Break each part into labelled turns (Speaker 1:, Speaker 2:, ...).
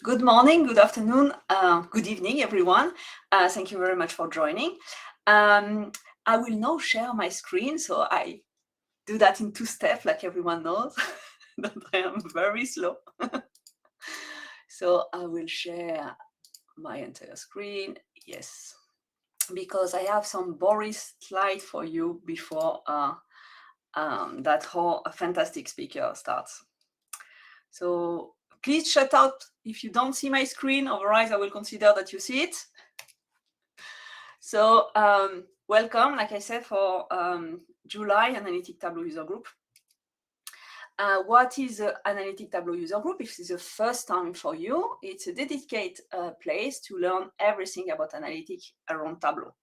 Speaker 1: Good morning, good afternoon, good evening, everyone. Thank you very much for joining. I will now share my screen, so I do that in 2 steps, like everyone knows, that I am very slow. So I will share my entire screen, yes, because I have some Boris slide for you before that whole fantastic speaker starts. So please shut out if you don't see my screen, otherwise I will consider that you see it. So welcome, like I said, for July Analytic Tableau User Group. What is the Analytic Tableau User Group? If it's the first time for you, it's a dedicated place to learn everything about analytic around Tableau.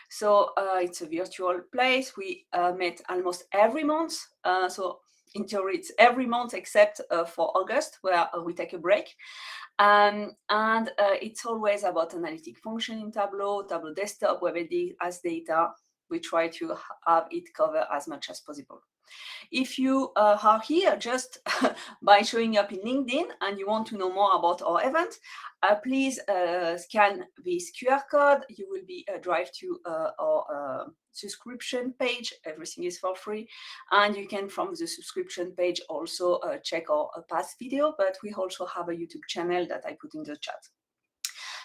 Speaker 1: So it's a virtual place. We meet almost every month. So in theory, it's every month except for August, where we take a break. And it's always about analytic function in Tableau, Tableau desktop, web as data. We try to have it covered as much as possible. If you are here just by showing up in LinkedIn and you want to know more about our event, please scan this QR code. You will be drive to our subscription page. Everything is for free. And you can, from the subscription page, also check our past video, but we also have a YouTube channel that I put in the chat.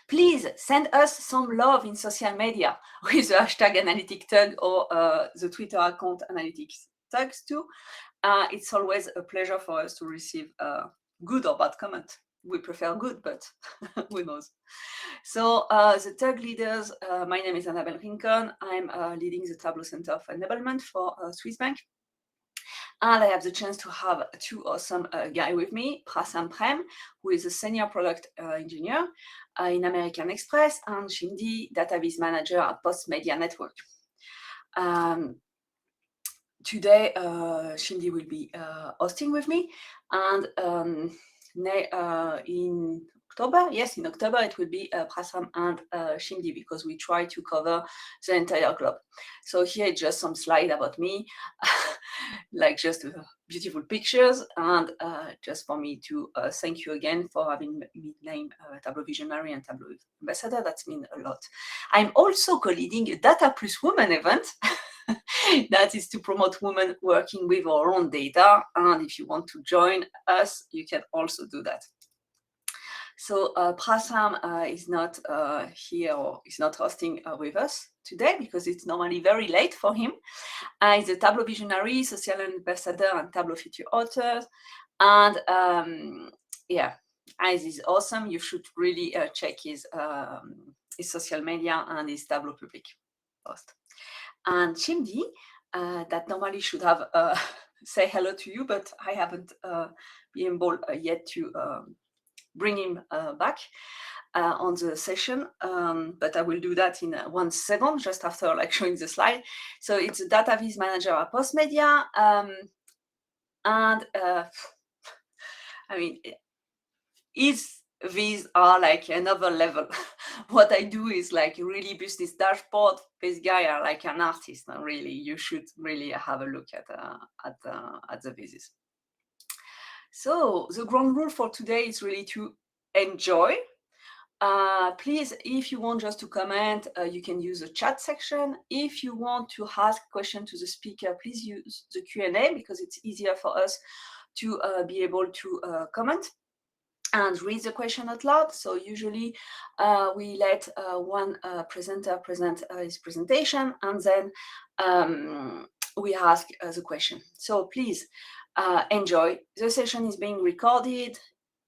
Speaker 1: Please send us some love in social media with the hashtag AnalyticTug or the Twitter account Analytics Tugs too. It's always a pleasure for us to receive good or bad comment. We prefer good, but who knows. So the TUG leaders, my name is Annabelle Rincon. I'm leading the Tableau Center of Enablement for Swiss Bank. And I have the chance to have two awesome guys with me, Prasam Prem, who is a senior product engineer in American Express, and Shindi, database manager at Post Media Network. Today, Shindi will be hosting with me, and in October, yes, in October, it will be Prasam and Shindi, because we try to cover the entire globe. So here is just some slide about me, like just beautiful pictures, and just for me to thank you again for having me named Tableau Visionary and Tableau Ambassador. That's mean a lot. I'm also co-leading a Data Plus Women event. That is to promote women working with our own data. And if you want to join us, you can also do that. So Prasam is not here, or is not hosting with us today, because it's normally very late for him. He's a Tableau Visionary, Social Ambassador, and Tableau Future Author. And yeah, Ais is awesome. You should really check his social media and his Tableau Public post. And Shindi, that normally should have say hello to you, but I haven't been able yet to bring him back on the session, but I will do that in 1 second, just after like showing the slide. So it's a database manager at Post Media, and I mean, these are like another level. What I do is like really business dashboard. This guy are like an artist, and really you should really have a look at the visits. So the ground rule for today is really to enjoy. Please, if you want just to comment, you can use the chat section. If you want to ask a question to the speaker, please use the Q&A, because it's easier for us to be able to comment and read the question out loud. So usually we let one presenter present his presentation, and then we ask the question. So please enjoy. The session is being recorded.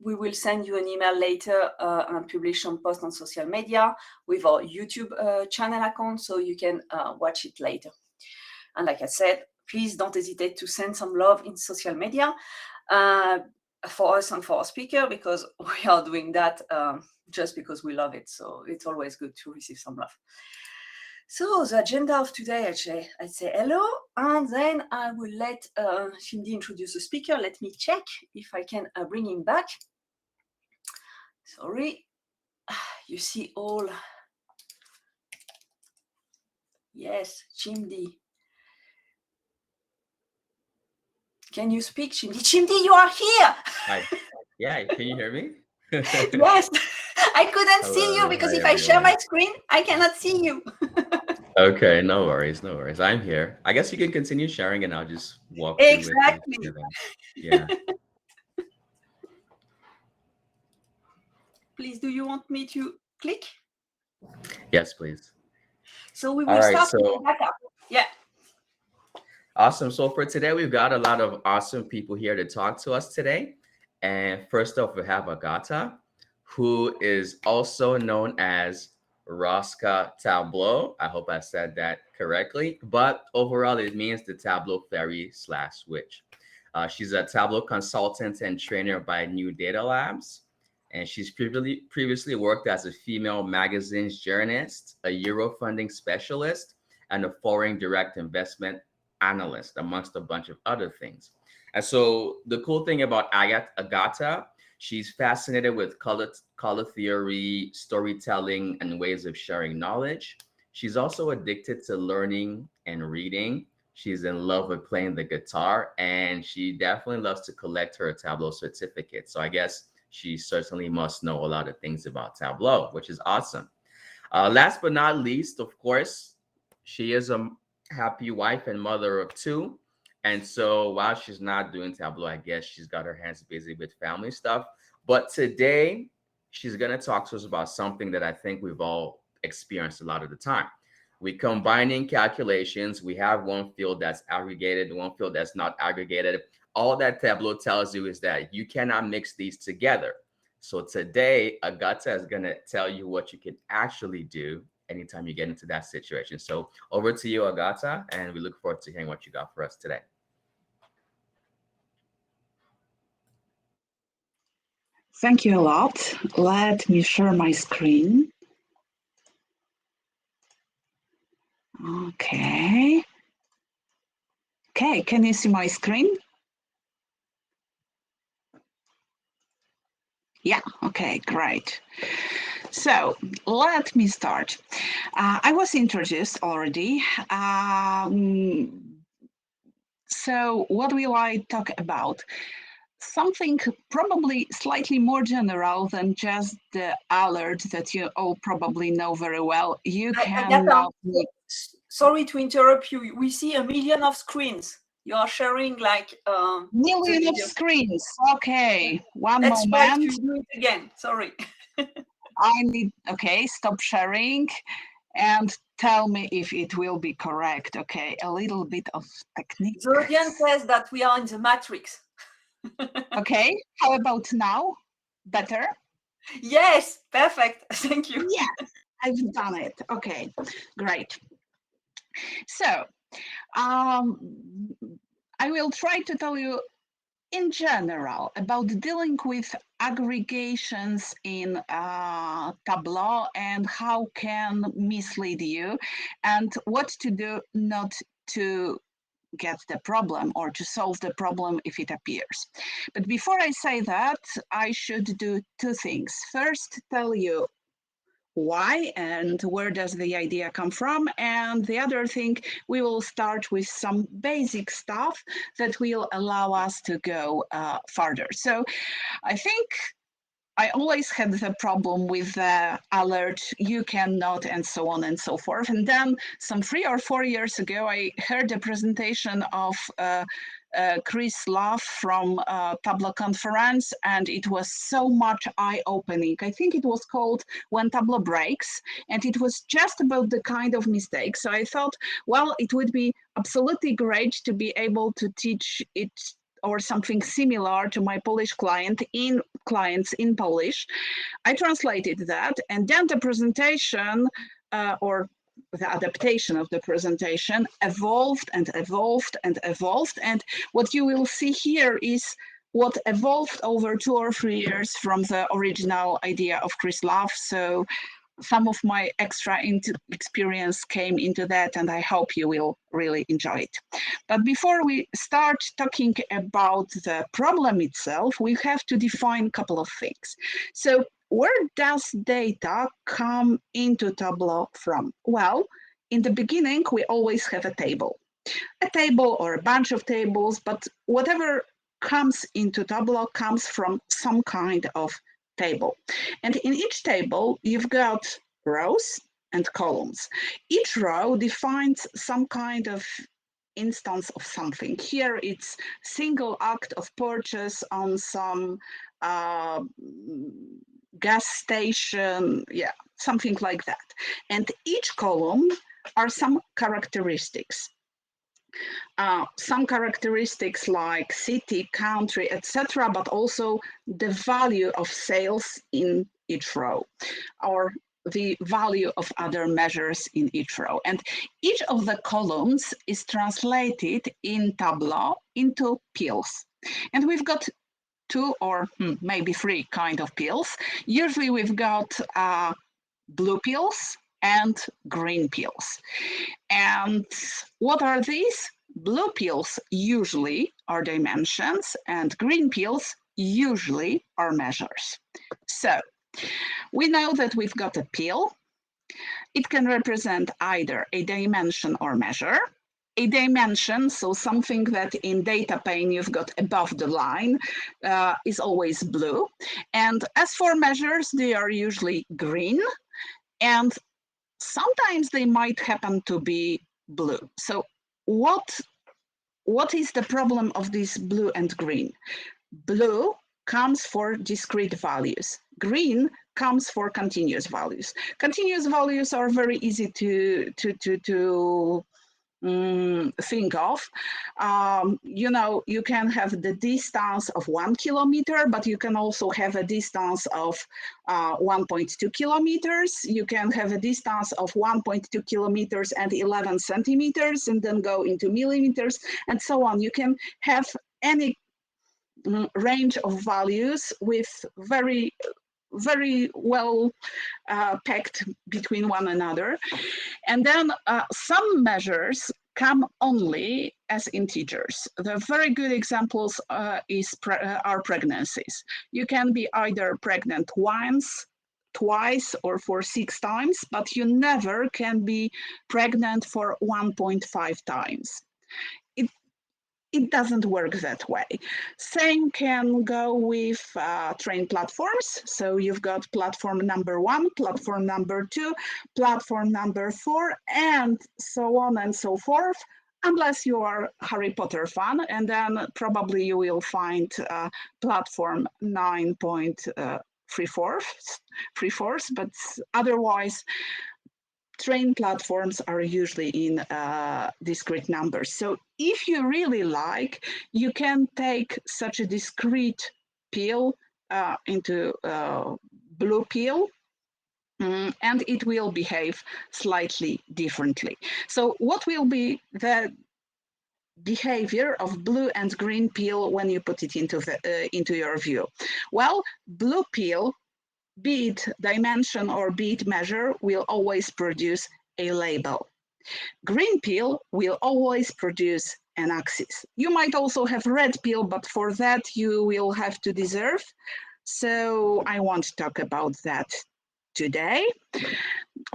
Speaker 1: We will send you an email later and publish some post on social media with our YouTube channel account, so you can watch it later. And like I said, please don't hesitate to send some love in social media for us and for our speaker, because we are doing that just because we love it. So it's always good to receive some love. So the agenda of today, I'd say hello, and then I will let Shindi introduce the speaker. Let me check if I can bring him back. Sorry, you see all. Yes, Shindi. Can you speak, Shindi? Shindi, you are here.
Speaker 2: Hi. Yeah, can you hear me?
Speaker 1: Yes, I couldn't see you
Speaker 2: Hello,
Speaker 1: because
Speaker 2: hi
Speaker 1: if I share
Speaker 2: everyone.
Speaker 1: my screen, I cannot see you.
Speaker 2: Okay, no worries, no worries. I'm here. I guess you can continue sharing and I'll just walk through with you
Speaker 1: Exactly.
Speaker 2: together. Yeah.
Speaker 1: Please, do you want me to click?
Speaker 2: Yes, please.
Speaker 1: So we
Speaker 2: All
Speaker 1: will
Speaker 2: right,
Speaker 1: start with the
Speaker 2: so
Speaker 1: backup. Yeah.
Speaker 2: awesome. So for today, we've got a lot of awesome people here to talk to us today. And first off, we have Agata, who is also known as Rosca Tableau. I hope I said that correctly. But overall, it means the Tableau Fairy slash witch. She's a Tableau consultant and trainer by New Data Labs. And she's previously worked as a female magazine's journalist, a Euro funding specialist, and a foreign direct investment analyst, amongst a bunch of other things. And so the cool thing about Agata, she's fascinated with color theory, storytelling, and ways of sharing knowledge. She's also addicted to learning and reading. She's in love with playing the guitar, and she definitely loves to collect her Tableau certificates. So I guess she certainly must know a lot of things about Tableau, which is awesome. Last but not least, of course, she is a happy wife and mother of two. And so while she's not doing Tableau, I guess she's got her hands busy with family stuff. But today, she's going to talk to us about something that I think we've all experienced a lot of the time. We combining calculations. We have one field that's aggregated, one field that's not aggregated. All that Tableau tells you is that you cannot mix these together. So today, Agata is going to tell you what you can actually do anytime you get into that situation. So over to you, Agata, and we look forward to hearing what you got for us today.
Speaker 3: Thank you a lot. Let me share my screen. Okay. Okay, can you see my screen? Yeah, okay, great. So let me start. I was introduced already. So what will I talk about? Something probably slightly more general than just the alert that you all probably know very well. You can
Speaker 1: Agata,
Speaker 3: now make
Speaker 1: sorry to interrupt you. We see a million of screens. You are sharing like the
Speaker 3: million of
Speaker 1: video.
Speaker 3: screens. Okay, one
Speaker 1: That's why
Speaker 3: moment.
Speaker 1: you do it again. Sorry.
Speaker 3: I need, okay, stop sharing and tell me if it will be correct. Okay, a little bit of technique.
Speaker 1: The audience says that we are in the matrix.
Speaker 3: Okay, how about now? Better?
Speaker 1: Yes, perfect. Thank you.
Speaker 3: Yeah, I've done it. Okay, great. So, um, I will try to tell you in general about dealing with aggregations in Tableau and how can mislead you and what to do not to get the problem or to solve the problem if it appears. But before I say that, I should do two things. First, tell you why and where does the idea come from, and the other thing, we will start with some basic stuff that will allow us to go further. So I think I always had the problem with the alert, you cannot, and so on and so forth. And then some 3 or 4 years ago, I heard a presentation of Chris Love from Tableau Conference, and it was so much eye-opening. I think it was called When Tableau Breaks, and it was just about the kind of mistakes. So I thought, well, it would be absolutely great to be able to teach it or something similar to my Polish clients in Polish. I translated that, and then the presentation or the adaptation of the presentation evolved and evolved and evolved. And what you will see here is what evolved over 2 or 3 years from the original idea of Chris Love. So some of my extra experience came into that, and I hope you will really enjoy it. But before we start talking about the problem itself, we have to define a couple of things. So where does data come into Tableau from? Well, in the beginning, we always have a table or a bunch of tables, but whatever comes into Tableau comes from some kind of table. And in each table, you've got rows and columns. Each row defines some kind of instance of something. Here it's single act of purchase on some gas station, yeah, something like that. And each column are some characteristics. Some characteristics like city, country, etc., but also the value of sales in each row, or the value of other measures in each row. And each of the columns is translated in Tableau into pills. And we've got 2 or maybe 3 kind of pills. Usually we've got blue pills and green pills. And what are these? Blue pills usually are dimensions, and green pills usually are measures. So we know that we've got a pill. It can represent either a dimension or measure. A dimension, so something that in data pane you've got above the line, is always blue. And as for measures, they are usually green, and sometimes they might happen to be blue. So what is the problem of this blue and green? Blue comes for discrete values. Green comes for continuous values. Continuous values are very easy to think of. You know, you can have the distance of 1 kilometer, but you can also have a distance of 1.2 kilometers. You can have a distance of 1.2 kilometers and 11 centimeters, and then go into millimeters and so on. You can have any range of values with very well packed between one another. And then some measures come only as integers. The very good examples are pregnancies. You can be either pregnant once, twice, or for 6 times, but you never can be pregnant for 1.5 times. It doesn't work that way. Same can go with train platforms. So you've got platform number 1, platform number 2, platform number 4, and so on and so forth, unless you are a Harry Potter fan, and then probably you will find platform 9.3/4, but otherwise, train platforms are usually in discrete numbers. So if you really like, you can take such a discrete pill into blue pill, and it will behave slightly differently. So what will be the behavior of blue and green pill when you put it into your view? Well, blue pill, be it dimension or be it measure, will always produce a label. Green pill will always produce an axis. You might also have red pill, but for that you will have to deserve. So I won't talk about that today.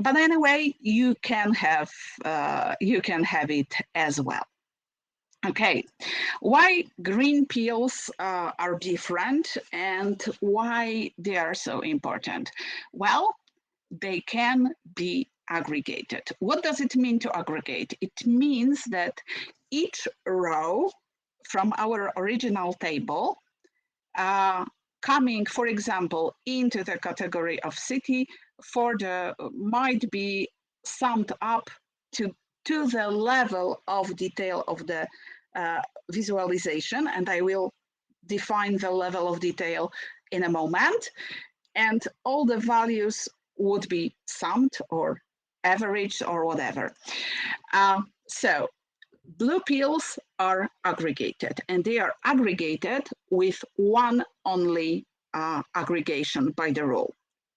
Speaker 3: But anyway, you can have it as well. Okay, why green pills are different and why they are so important? Well, they can be aggregated. What does it mean to aggregate? It means that each row from our original table, coming, for example, into the category of city, might be summed up to the level of detail of the visualization, and I will define the level of detail in a moment, and all the values would be summed or averaged or whatever. So blue pills are aggregated, and they are aggregated with one only aggregation by the rule.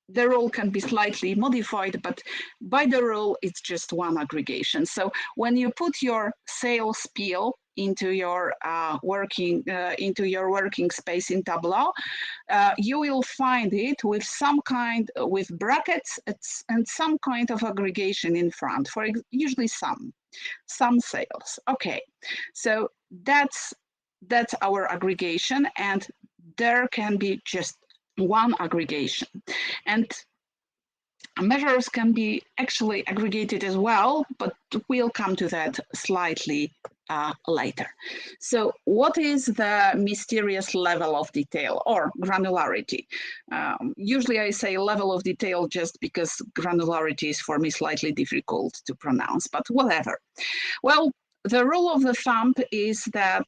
Speaker 3: The rule can be slightly modified, but by the rule, it's just one aggregation. So when you put your sales pill into your working space in Tableau, you will find it with with brackets and some kind of aggregation in front. For usually some sales. Okay, so that's our aggregation, and there can be just one aggregation. And measures can be actually aggregated as well, but we'll come to that slightly later. So what is the mysterious level of detail or granularity? Usually I say level of detail just because granularity is for me slightly difficult to pronounce, but whatever. Well, the rule of the thumb is that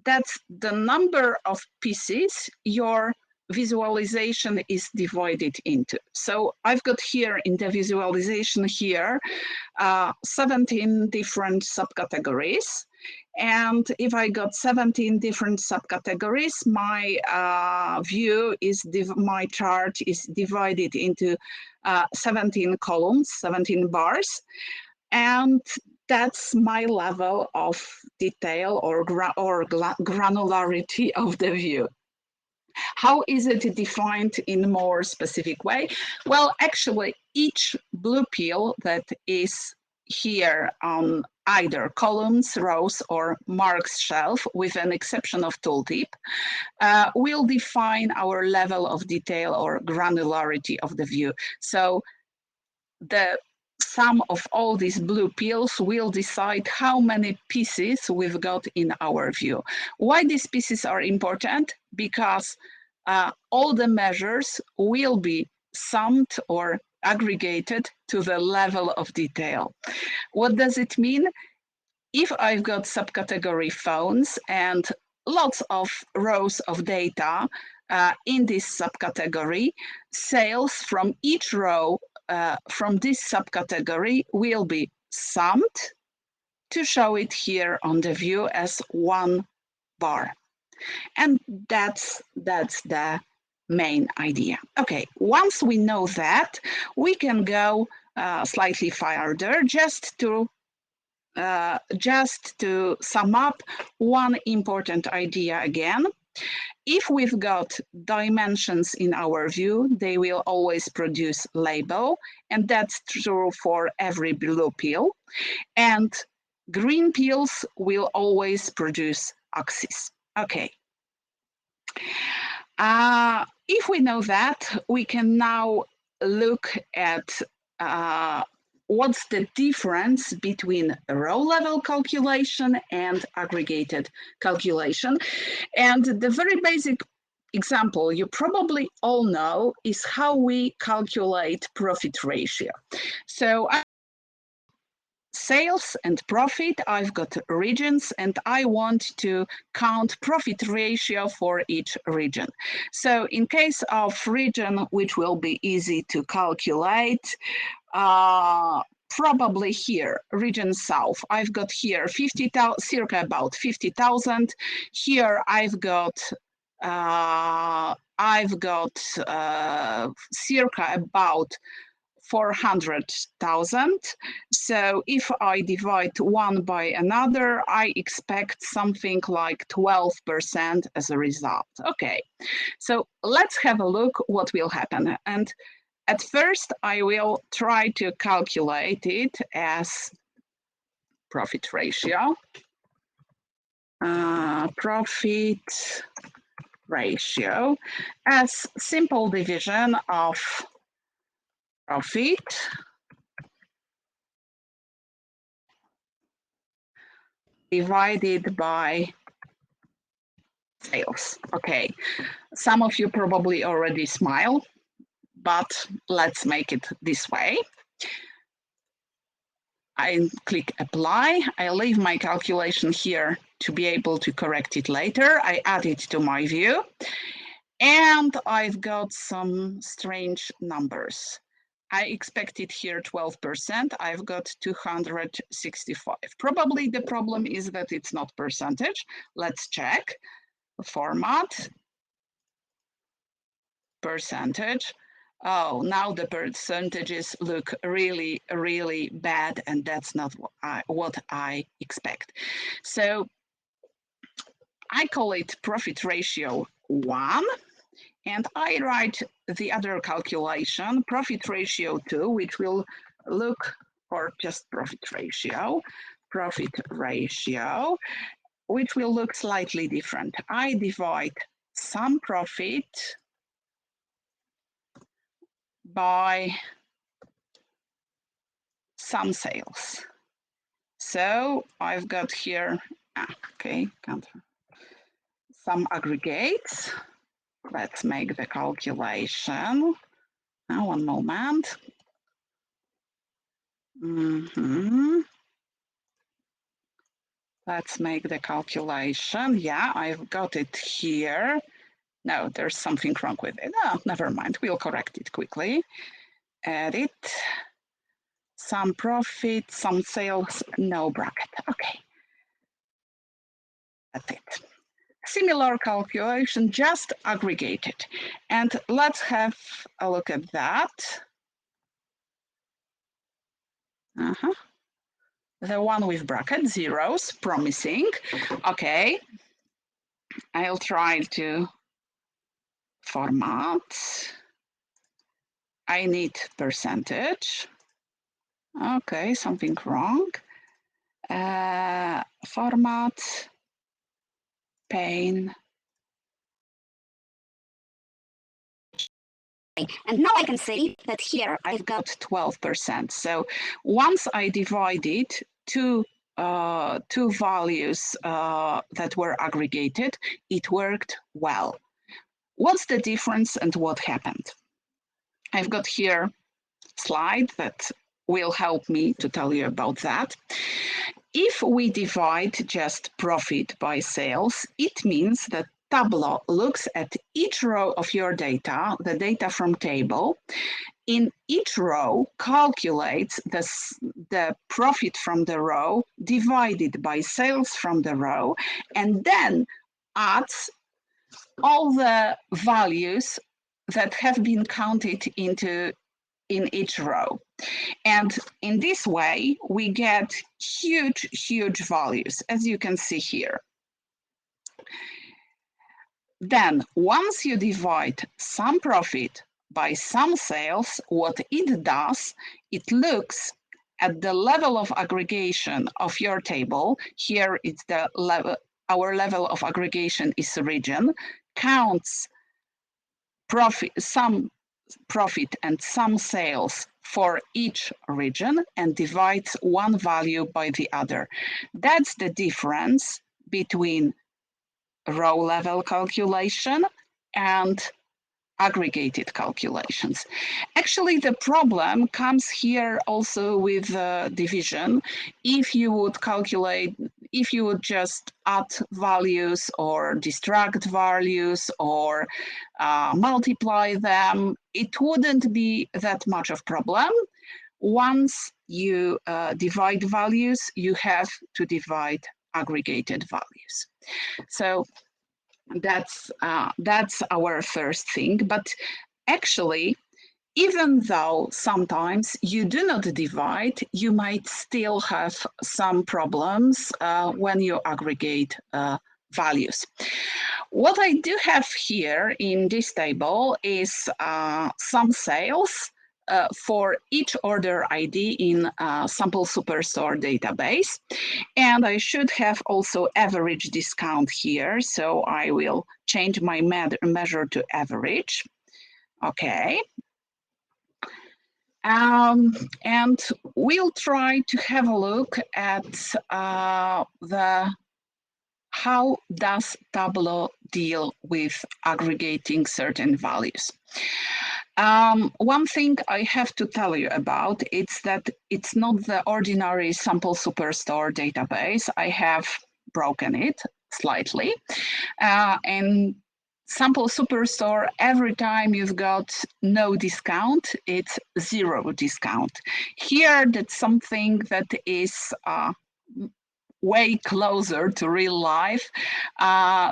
Speaker 3: that's the number of pieces your visualization is divided into. So I've got here in the visualization here 17 different subcategories. And if I got 17 different subcategories, my view is, my chart is divided into 17 columns, 17 bars. And that's my level of detail or granularity of the view. How is it defined in a more specific way? Well, actually, each blue pill that is here on either columns, rows, or marks shelf, with an exception of tooltip, will define our level of detail or granularity of the view. So the sum of all these blue pills will decide how many pieces we've got in our view. Why these pieces are important? Because all the measures will be summed or aggregated to the level of detail. What does it mean? If I've got subcategory phones and lots of rows of data in this subcategory, sales from each row from this subcategory will be summed to show it here on the view as one bar. And that's the main idea. Okay, once we know that, we can go slightly further just to sum up one important idea again. If we've got dimensions in our view, they will always produce label, and that's true for every blue pill. And green pills will always produce axis. Okay. If we know that, we can now look at what's the difference between row level calculation and aggregated calculation. And the very basic example you probably all know is how we calculate profit ratio. So sales and profit, I've got regions, and I want to count profit ratio for each region. So in case of region, which will be easy to calculate, probably here, region South, I've got here 50,000, circa about 50,000. Here I've got circa about 400,000. So if I divide one by another, I expect something like 12% as a result. Okay, so let's have a look what will happen. And at first, I will try to calculate it as profit ratio. Profit ratio as simple division of profit divided by sales. Okay, some of you probably already smile, but let's make it this way. I click apply. I leave my calculation here to be able to correct it later. I add it to my view, and I've got some strange numbers. I expected here 12%. I've got 265. Probably the problem is that it's not percentage. Let's check. Format, percentage. Oh, now the percentages look really, really bad, and that's not what I expect. So I call it profit ratio 1. And I write the other calculation, profit ratio 2, which will look, or just profit ratio, which will look slightly different. I divide some profit by some sales. So I've got here, okay, some aggregates. Let's make the calculation. Now, one moment. Let's make the calculation. Yeah, I've got it here. No, there's something wrong with it. Oh, never mind. We'll correct it quickly. Edit. Some profit, some sales, no bracket. Okay. That's it. Similar calculation, just aggregated. And let's have a look at that. The one with bracket, zeros, promising. Okay. I'll try to format. I need percentage. Okay, something wrong. Format, pane. And now I can see that here I've got 12%. So once I divided two values that were aggregated, it worked well. What's the difference and what happened? I've got here a slide that will help me to tell you about that. If we divide just profit by sales, it means that Tableau looks at each row of your data, the data from table. In each row, calculates the profit from the row divided by sales from the row, and then adds all the values that have been counted in each row. And in this way, we get huge values, as you can see here. Then once you divide some profit by some sales, what it does, it looks at the level of aggregation of your table. Here it's the level, our level of aggregation is region, counts some profit and some sales for each region and divides one value by the other. That's the difference between row level calculation and aggregated calculations. Actually, the problem comes here also with division. If you would calculate, if you would just add values or distract values or multiply them, it wouldn't be that much of a problem. Once you divide values, you have to divide aggregated values. So that's our first thing. But actually, even though sometimes you do not divide, you might still have some problems when you aggregate values. What I do have here in this table is some sales for each order ID in Sample Superstore database. And I should have also average discount here. So I will change my measure to average. Okay. And we'll try to have a look at how does Tableau deal with aggregating certain values. One thing I have to tell you about is that it's not the ordinary Sample Superstore database. I have broken it slightly. And Sample Superstore, every time you've got no discount, it's 0 discount. Here, that's something that is way closer to real life.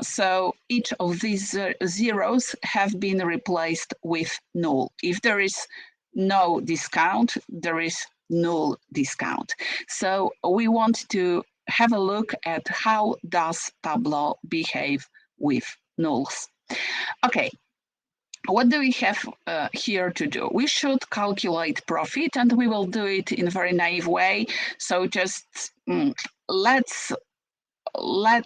Speaker 3: So each of these zeros have been replaced with null. If there is no discount, there is null discount. So we want to have a look at how does Tableau behave with nulls. Okay. What do we have here to do? We should calculate profit, and we will do it in a very naive way. So just let's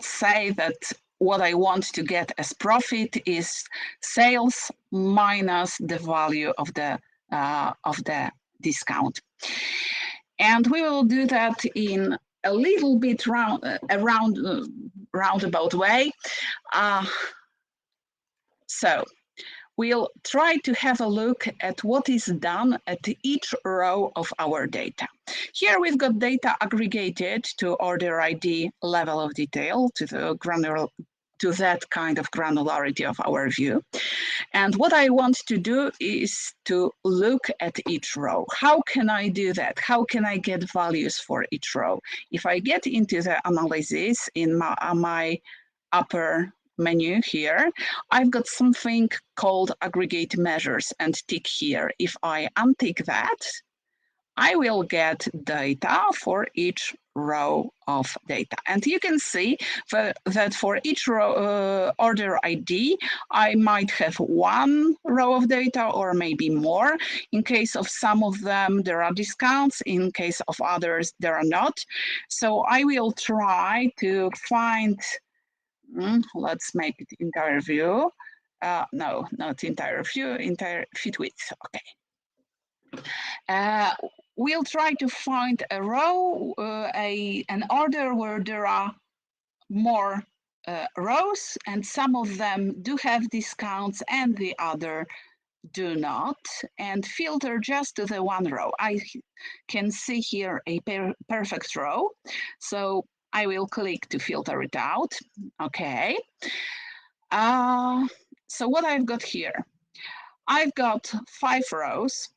Speaker 3: say that what I want to get as profit is sales minus the value of the of the discount. And we will do that in a little bit roundabout way. So we'll try to have a look at what is done at each row of our data. Here we've got data aggregated to order ID level of detail, to that kind of granularity of our view. And what I want to do is to look at each row. How can I do that? How can I get values for each row? If I get into the analysis in my upper menu here, I've got something called aggregate measures and tick here. If I untick that, I will get data for each row of data. And you can see that for each row order ID, I might have one row of data or maybe more. In case of some of them, there are discounts. In case of others, there are not. So I will try to find, let's make it entire view. No, not entire view, entire fit width, okay. We'll try to find a row, an order where there are more rows, and some of them do have discounts and the other do not, and filter just to the one row. I can see here a perfect row, so I will click to filter it out. Okay. So what I've got here, I've got 5 rows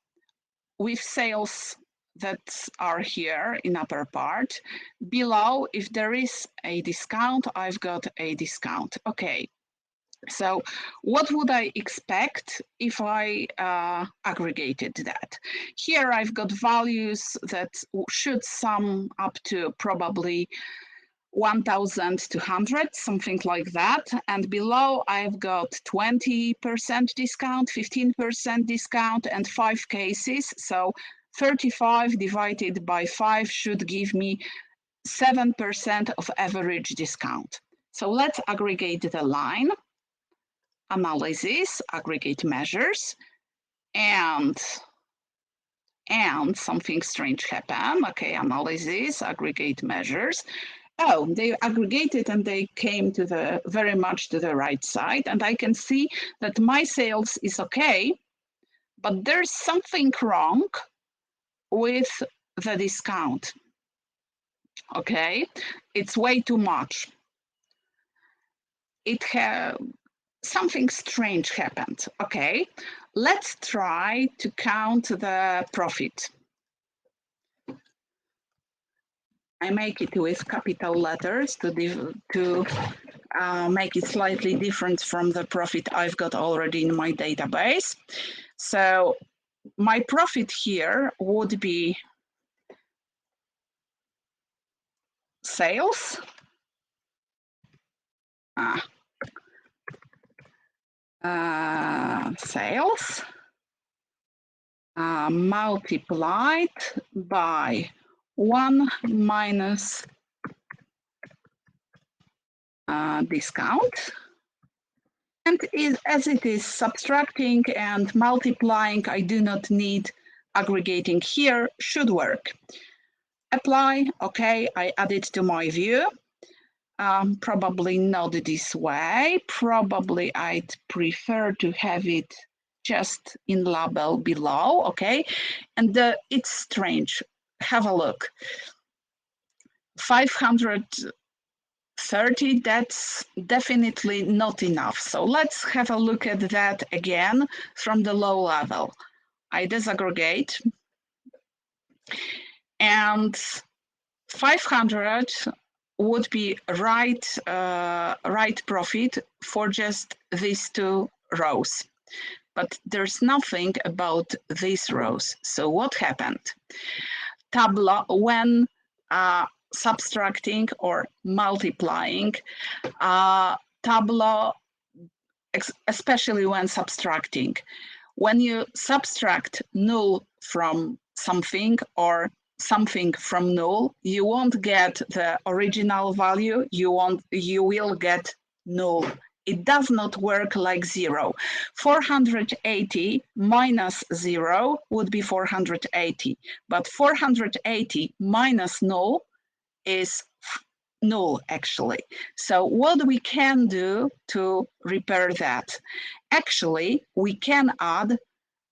Speaker 3: with sales that are here in upper part. Below, if there is a discount, I've got a discount. Okay, so what would I expect if I aggregated that? Here I've got values that should sum up to probably 1,200, something like that. And below I've got 20% discount, 15% discount, and 5 cases. So 35 divided by 5 should give me 7% of average discount. So let's aggregate the line, analysis, aggregate measures, and something strange happened. Okay, analysis, aggregate measures. Oh, they aggregated and they came to the very much to the right side, and I can see that my sales is okay, but there's something wrong with the discount. Okay, it's way too much. Something strange happened. Okay, let's try to count the profit. I make it with capital letters to make it slightly different from the profit I've got already in my database. So my profit here would be sales. Sales multiplied by 1 minus discount. And as it is subtracting and multiplying, I do not need aggregating here, should work. Apply, okay, I add it to my view. Probably not this way. Probably I'd prefer to have it just in label below, okay? And it's strange. Have a look. 530, that's definitely not enough. So let's have a look at that again from the low level. I disaggregate, and 500 would be right profit for just these 2 rows. But there's nothing about these rows. So what happened? Tableau, when subtracting or multiplying, Tableau, especially when subtracting, when you subtract null from something or something from null, you won't get the original value, you will get null it does not work like 0. 480 minus 0 would be 480, but 480 minus null is null actually. So what we can do to repair that? Actually, we can add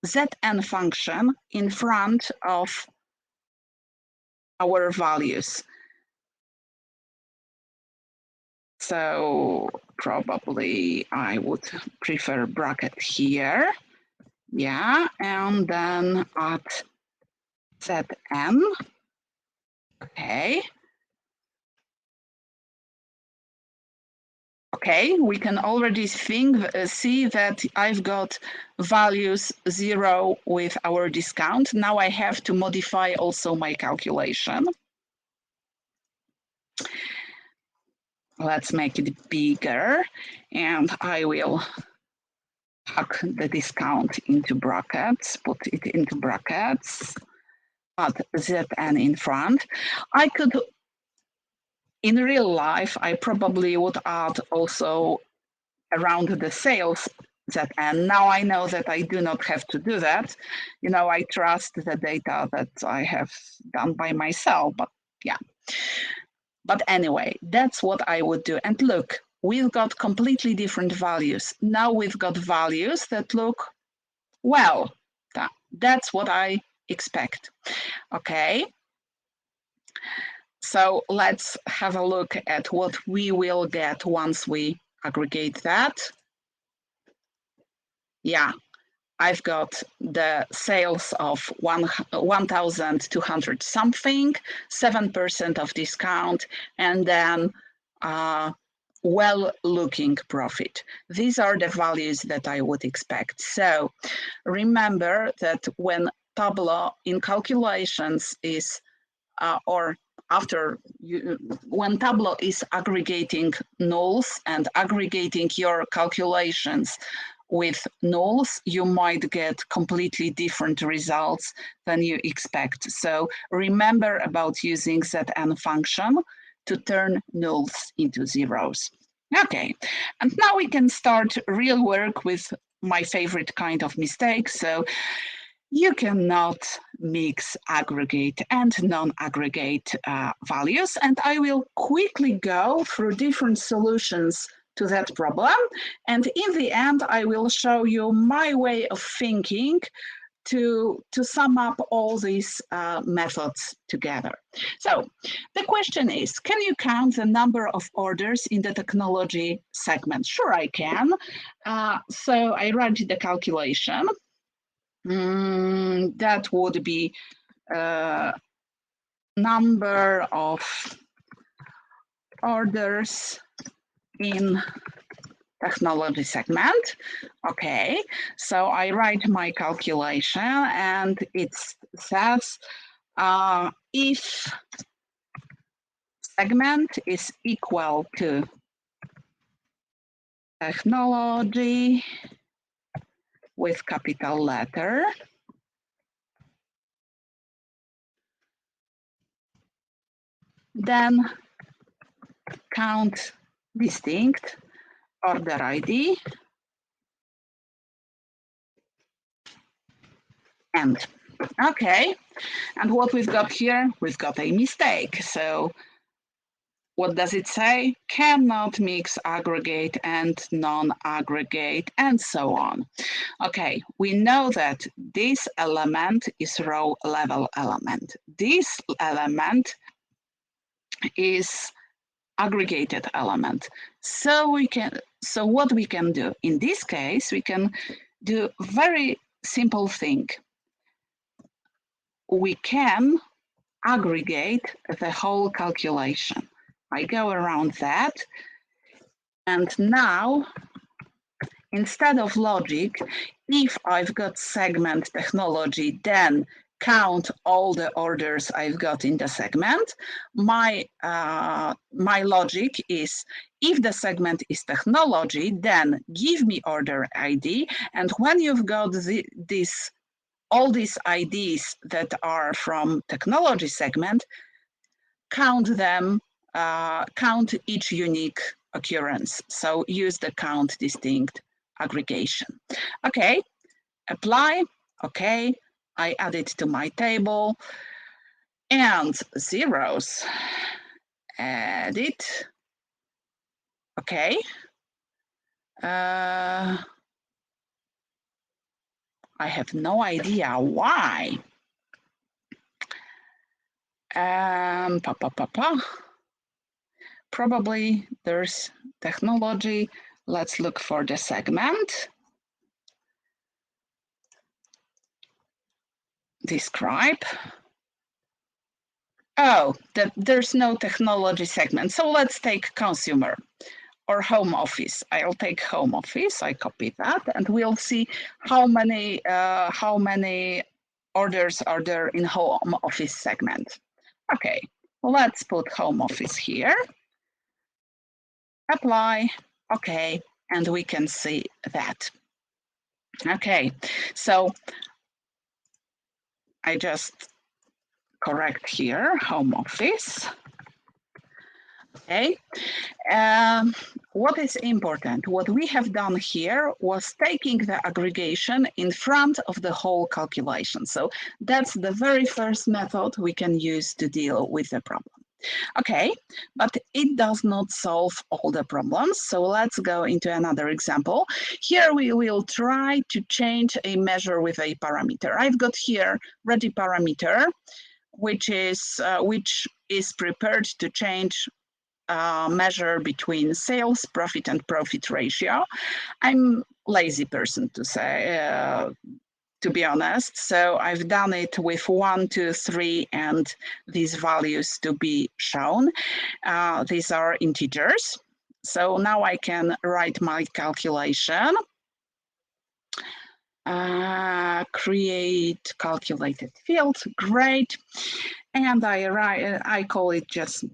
Speaker 3: Zn function in front of our values. So probably I would prefer bracket here. Yeah, and then add Zn. Okay. Okay, we can already see that I've got values 0 with our discount. Now I have to modify also my calculation. Let's make it bigger, and I will tuck the discount into brackets, put it into brackets, add Zn in front. I could, in real life, I probably would add also around the sales Zn. Now I know that I do not have to do that. You know, I trust the data that I have done by myself, but yeah. But anyway, that's what I would do. And look, we've got completely different values. Now we've got values that look, well, that's what I expect. Okay. So let's have a look at what we will get once we aggregate that. Yeah, I've got the sales of 1,200 something, 7% of discount, and then well-looking profit. These are the values that I would expect. So remember that when Tableau in calculations is, or after when Tableau is aggregating nulls and aggregating your calculations with nulls, you might get completely different results than you expect. So remember about using Zn function to turn nulls into zeros. Okay, and now we can start real work with my favorite kind of mistake. So you cannot mix aggregate and non-aggregate values, and I will quickly go through different solutions to that problem. And in the end, I will show you my way of thinking to sum up all these methods together. So the question is, can you count the number of orders in the technology segment? Sure, I can. So I write the calculation. That would be number of orders in technology segment. Okay, so I write my calculation and it says if segment is equal to technology with capital letter, then count distinct order ID and okay. And what we've got here, we've got a mistake. So what does it say? Cannot mix aggregate and non-aggregate and so on. Okay, we know that this element is row level element. This element is aggregated element. So what we can do in this case, we can do very simple thing. We can aggregate the whole calculation. I go around that, and now instead of logic, if I've got segment technology, then count all the orders I've got in the segment. My logic is, if the segment is technology, then give me order ID, and when you've got all these IDs that are from technology segment, count them, count each unique occurrence. So use the count distinct aggregation. Okay, apply. Okay, I add it to my table. And zeros, add it. Okay. I have no idea why. Probably there's technology. Let's look for the segment. Describe. Oh, there's no technology segment. So let's take consumer or home office. I'll take home office. I copy that, and we'll see how many orders are there in home office segment. Okay, let's put home office here. Apply. Okay, and we can see that. Okay, so I just correct here, home office. Okay, what is important? What we have done here was taking the aggregation in front of the whole calculation. So that's the very first method we can use to deal with the problem. Okay, but it does not solve all the problems. So let's go into another example. Here we will try to change a measure with a parameter. I've got here ready parameter, which is prepared to change measure between sales, profit, and profit ratio. I'm lazy person to say, to be honest. So I've done it with 1, 2, 3, and these values to be shown. These are integers. So now I can write my calculation. Create calculated field, great. And I call it just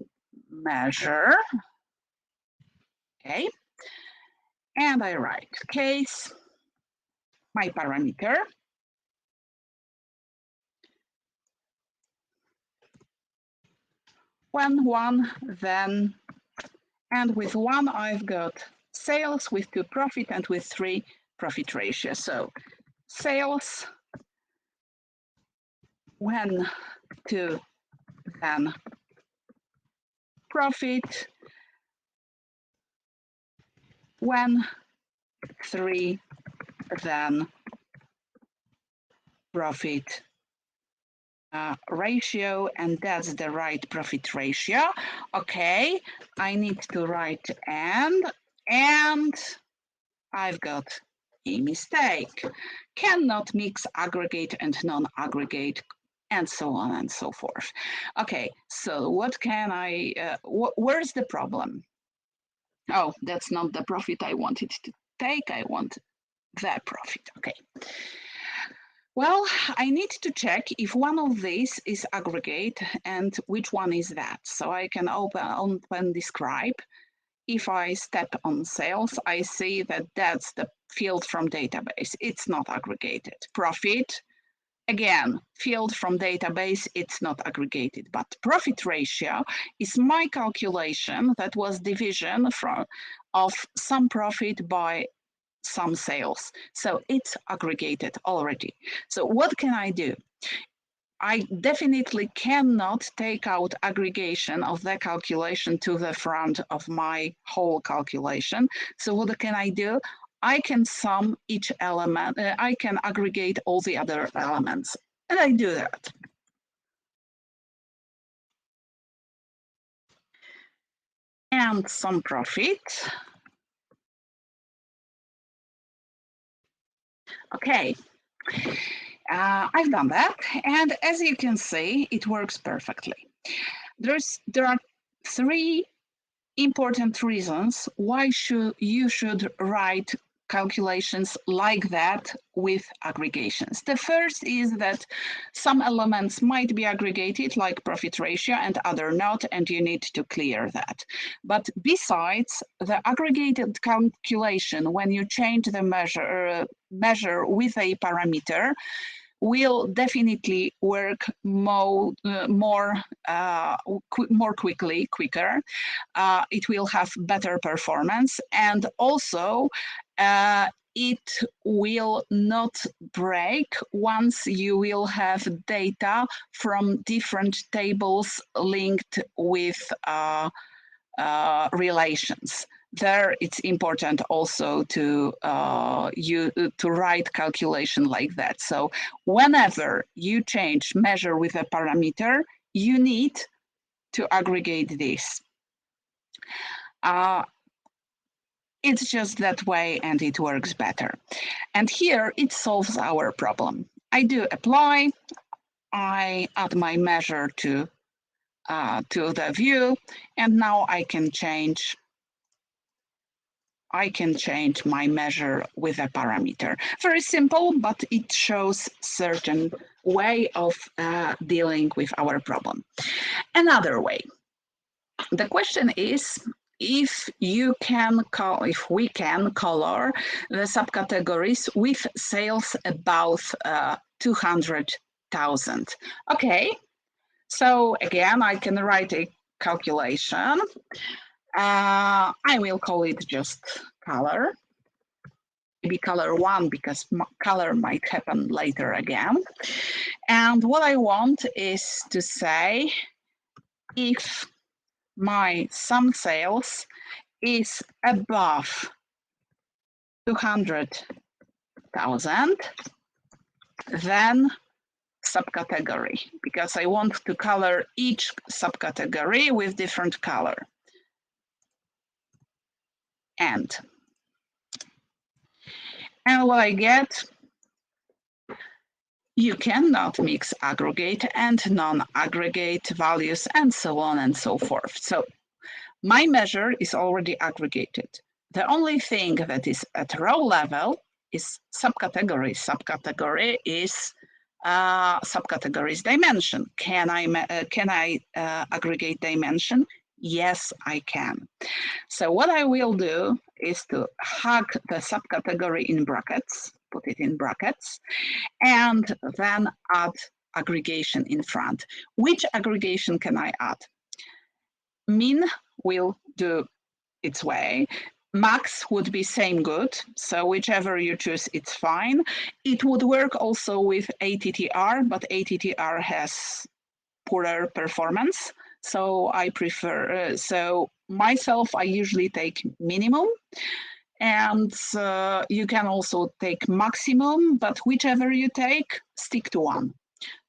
Speaker 3: measure. Okay. And I write case, my parameter. When 1, then, and with 1 I've got sales, with 2 profit, and with 3 profit ratio. So sales, when 2, then profit, when 3, then profit ratio, and that's the right profit ratio. Okay, I need to write and I've got a mistake. Cannot mix aggregate and non-aggregate, and so on and so forth. Okay, so what can I, where's the problem? Oh, that's not the profit I wanted to take. I want the profit. Okay. Well, I need to check if one of these is aggregate and which one is that. So I can open describe. If I step on sales, I see that that's the field from database. It's not aggregated. Profit, again, field from database, it's not aggregated. But profit ratio is my calculation that was division of some profit by some sales. So it's aggregated already. So what can I do? I definitely cannot take out aggregation of the calculation to the front of my whole calculation. So what can I do? I can sum each element, I can aggregate all the other elements, and I do that. And some profit. Okay, I've done that, and as you can see, it works perfectly. There are 3 important reasons why you should write calculations like that with aggregations. The first is that some elements might be aggregated, like profit ratio, and other not, and you need to clear that. But besides, the aggregated calculation, when you change the measure with a parameter, will definitely work more quicker. It will have better performance, and also it will not break once you will have data from different tables linked with relations. There, it's important also to write calculation like that. So whenever you change measure with a parameter, you need to aggregate this. It's just that way, and it works better. And here it solves our problem. I do apply, I add my measure to the view, and now I can change my measure with a parameter. Very simple, but it shows certain way of dealing with our problem. Another way. The question is, if we can color the subcategories with sales above 200,000. Okay, so again, I can write a calculation. I will call it just color, maybe color 1, because color might happen later again. And what I want is to say, if my sum sales is above 200,000, then subcategory, because I want to color each subcategory with different color. And what I get, you cannot mix aggregate and non-aggregate values, and so on and so forth. So my measure is already aggregated. The only thing that is at row level is subcategory. Subcategory is subcategories dimension. Can I aggregate dimension? Yes, I can. So what I will do is to hug the subcategory in brackets, put it in brackets, and then add aggregation in front. Which aggregation can I add? Min will do its way. Max would be same good, so whichever you choose, it's fine. It would work also with ATTR, but ATTR has poorer performance, so I prefer, so myself, I usually take minimum, and you can also take maximum, but whichever you take, stick to one.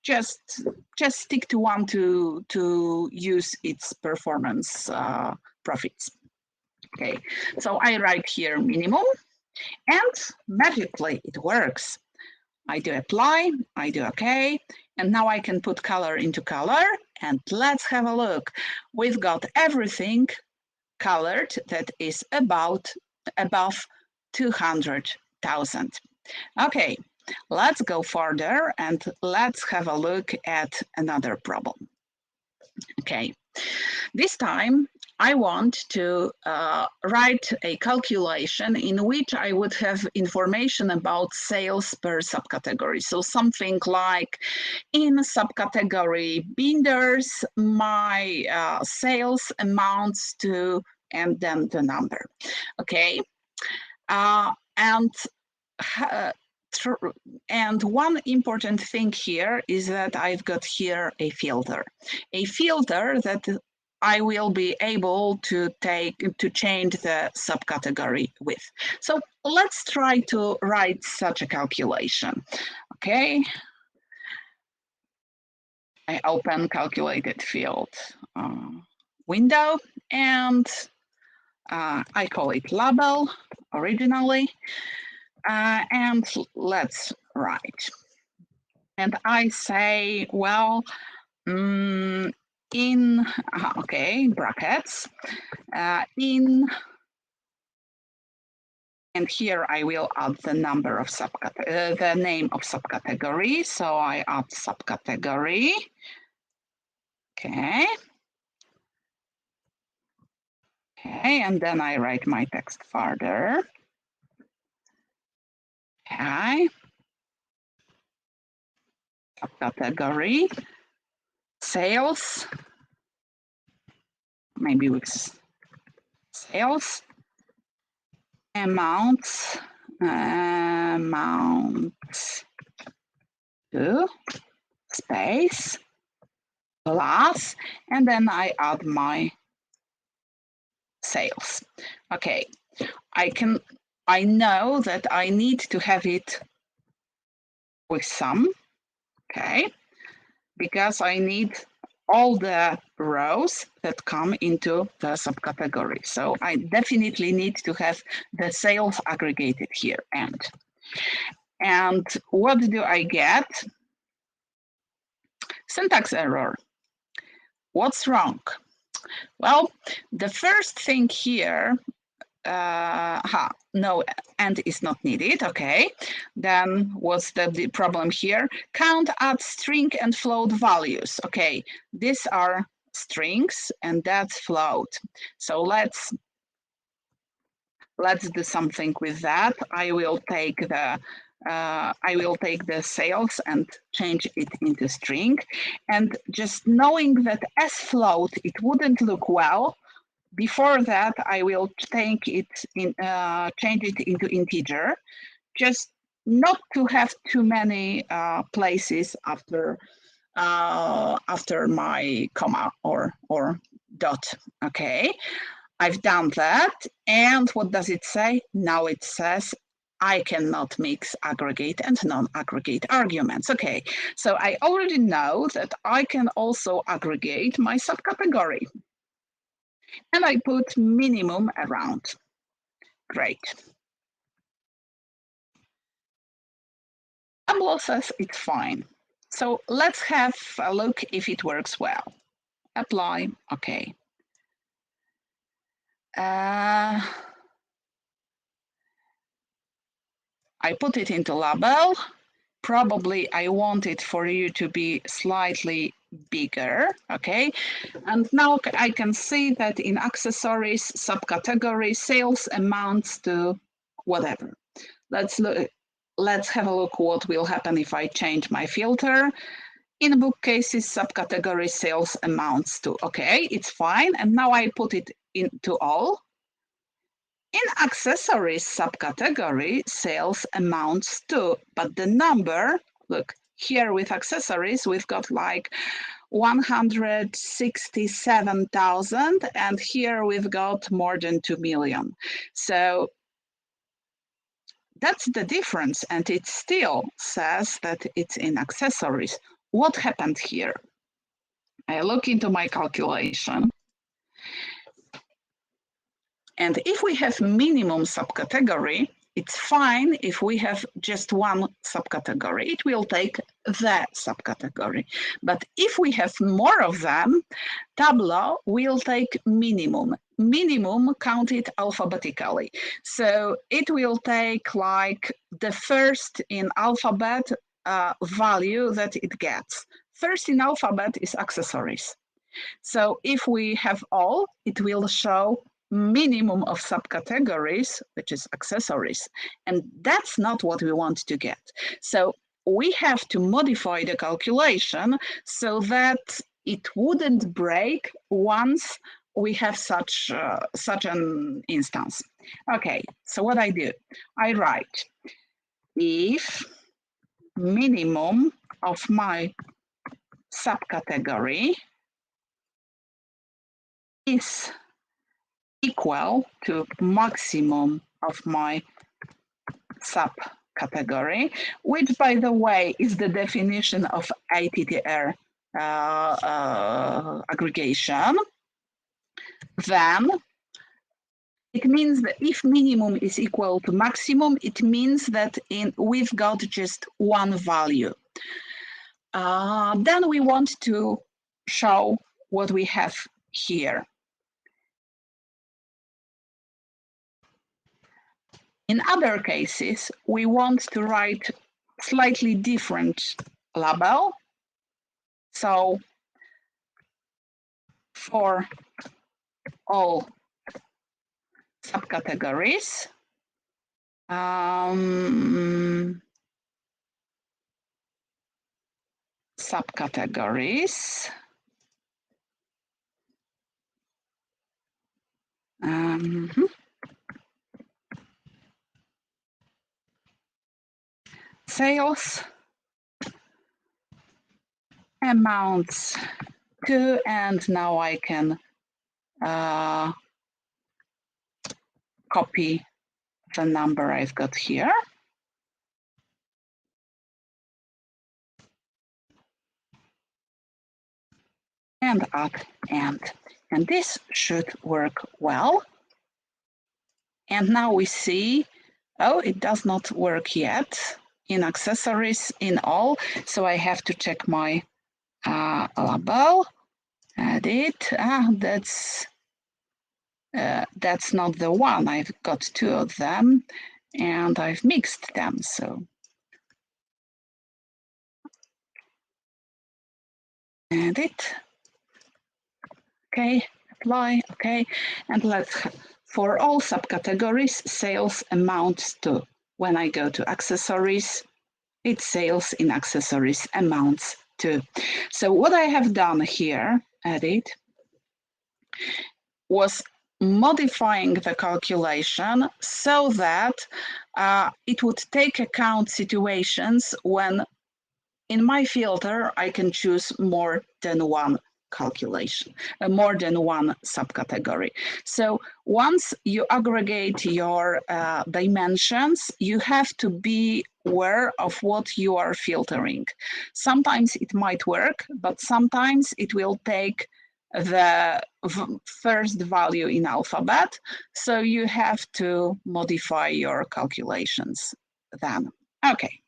Speaker 3: Just stick to one to use its performance profits. Okay, so I write here minimum, and magically it works. I do apply, I do OK, and now I can put color into color, and let's have a look. We've got everything colored that is above 200,000. Okay, let's go further and let's have a look at another problem. Okay, this time I want to write a calculation in which I would have information about sales per subcategory. So something like, in subcategory binders, my sales amounts to, and then the number. Okay, and one important thing here is that I've got here a filter that I will be able to change the subcategory with. So let's try to write such a calculation. Okay, I open calculated field window, and I call it label originally, and let's write. And I say, well, in, okay, brackets, in, and here I will add the number of the name of subcategory. So I add subcategory. Okay. Okay, and then I write my text further. Okay. subcategory, sales, maybe with sales, amounts to space plus, and then I add my sales. Okay, I know that I need to have it with sum, okay, because I need all the rows that come into the subcategory. So I definitely need to have the sales aggregated here. And what do I get? Syntax error. What's wrong? Well, the first thing here, no, and is not needed, okay. Then what's the problem here? Count, add string and float values. Okay, these are strings and that's float. So let's do something with that. I will take the sales and change it into string. And just knowing that as float, it wouldn't look well. Before that, I will change it into integer, just not to have too many places after my comma or dot. Okay, I've done that. And what does it say? Now it says I cannot mix aggregate and non-aggregate arguments. Okay, so I already know that I can also aggregate my subcategory. And I put minimum around. Great. Tableau says it's fine. So let's have a look if it works well. Apply, okay. I put it into label. Probably I want it for you to be slightly bigger, okay? And now I can see that in accessories, subcategory, sales amounts to whatever. Let's have a look what will happen if I change my filter. In bookcases, subcategory sales amounts to, okay, it's fine. And now I put it into all. In accessories subcategory, sales amounts to, but the number, look, here with accessories, we've got like 167,000, and here we've got more than 2 million. So that's the difference, and it still says that it's in accessories. What happened here? I look into my calculation. And if we have minimum subcategory, it's fine if we have just one subcategory. It will take the subcategory. But if we have more of them, Tableau will take minimum. Minimum counted alphabetically. So it will take like the first in alphabet value that it gets. First in alphabet is accessories. So if we have all, it will show minimum of subcategories, which is accessories. And that's not what we want to get. So we have to modify the calculation so that it wouldn't break once we have such an instance. Okay, so what I do, I write if minimum of my subcategory is equal to maximum of my subcategory, which, by the way, is the definition of ATTR aggregation, then it means that if minimum is equal to maximum, it means that we've got just one value. Then we want to show what we have here. In other cases, we want to write slightly different label. So for all subcategories, subcategories. Sales amounts to, and now I can copy the number I've got here. And add and this should work well. And now we see, oh, it does not work yet in accessories in all. So I have to check my label, edit. That's not the one. I've got two of them and I've mixed them. So edit. Okay, apply, okay, and let's, for all subcategories, sales amounts to, when I go to accessories, it's sales in accessories amounts to. So what I have done here, edit, was modifying the calculation so that it would take account situations when in my filter, I can choose more than one calculation, more than one subcategory. So once you aggregate your dimensions, you have to be aware of what you are filtering. Sometimes it might work, but sometimes it will take the first value in alphabet. So you have to modify your calculations then. Okay.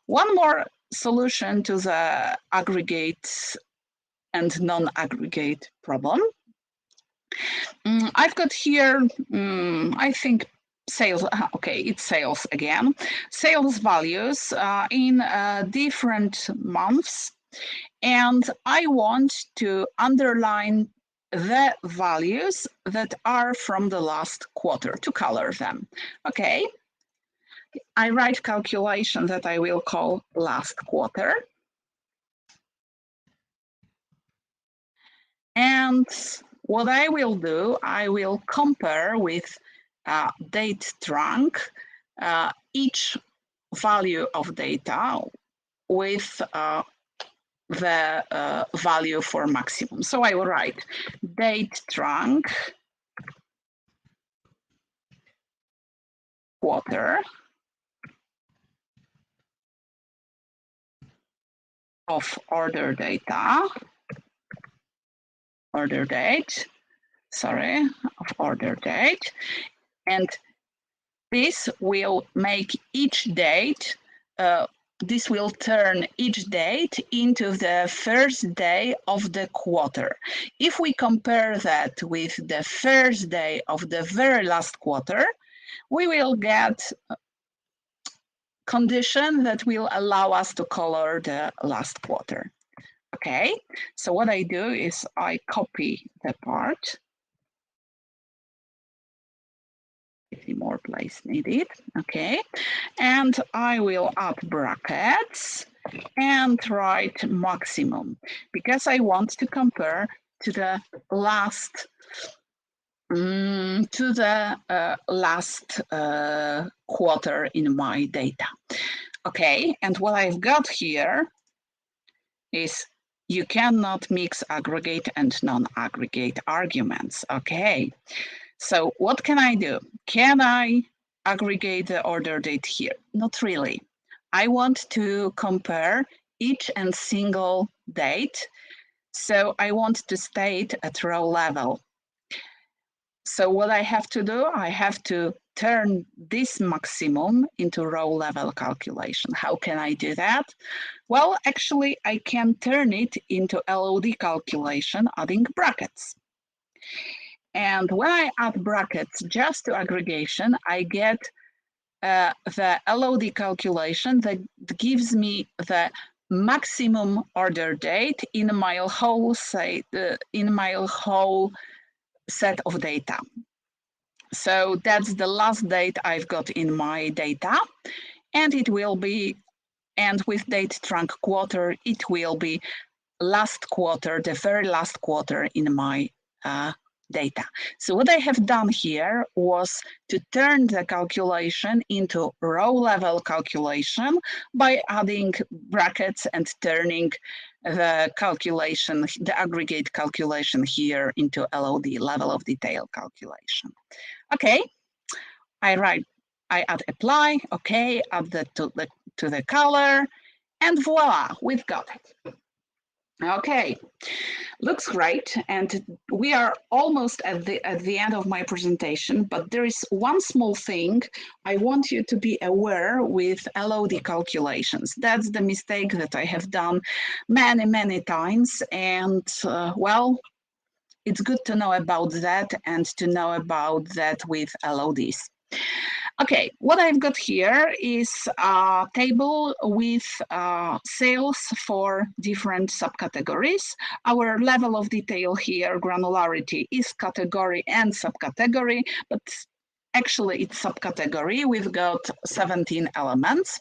Speaker 3: One more solution to the aggregate and non-aggregate problem. I've got here, I think sales, okay, it's sales again. Sales values in different months. And I want to underline the values that are from the last quarter to color them. Okay. I write calculation that I will call last quarter. And what I will do, I will compare with date trunk each value of data with the value for maximum. So I will write date trunk quarter of order data, order date, sorry, of order date. And this will make each date, this will turn each date into the first day of the quarter. If we compare that with the first day of the very last quarter, we will get a condition that will allow us to color the last quarter. Okay, so what I do is I copy the part. More place needed. Okay, and I will add brackets and write maximum because I want to compare to the last quarter in my data. Okay, and what I've got here is you cannot mix aggregate and non-aggregate arguments. Okay. So what can I do? Can I aggregate the order date here? Not really. I want to compare each and single date. So I want to state at row level. So what I have to do, I have to turn this maximum into row level calculation. How can I do that? Well, actually, I can turn it into LOD calculation, adding brackets. And when I add brackets just to aggregation, I get the LOD calculation that gives me the maximum order date in my whole set of data. So that's the last date I've got in my data, and it will be and with date trunk quarter, it will be last quarter, the very last quarter in my data. So what I have done here was to turn the calculation into row level calculation by adding brackets and turning the calculation, the aggregate calculation here into LOD, level of detail calculation. Okay, I add apply, okay, add that to the color, and voila, we've got it. Okay, looks great, and we are almost at the end of my presentation, but there is one small thing I want you to be aware with LOD calculations. That's the mistake that I have done many times, and well, it's good to know about that and to know about that with LODs. Okay, what I've got here is a table with sales for different subcategories. Our level of detail here, granularity, is category and subcategory, but actually it's subcategory. We've got 17 elements.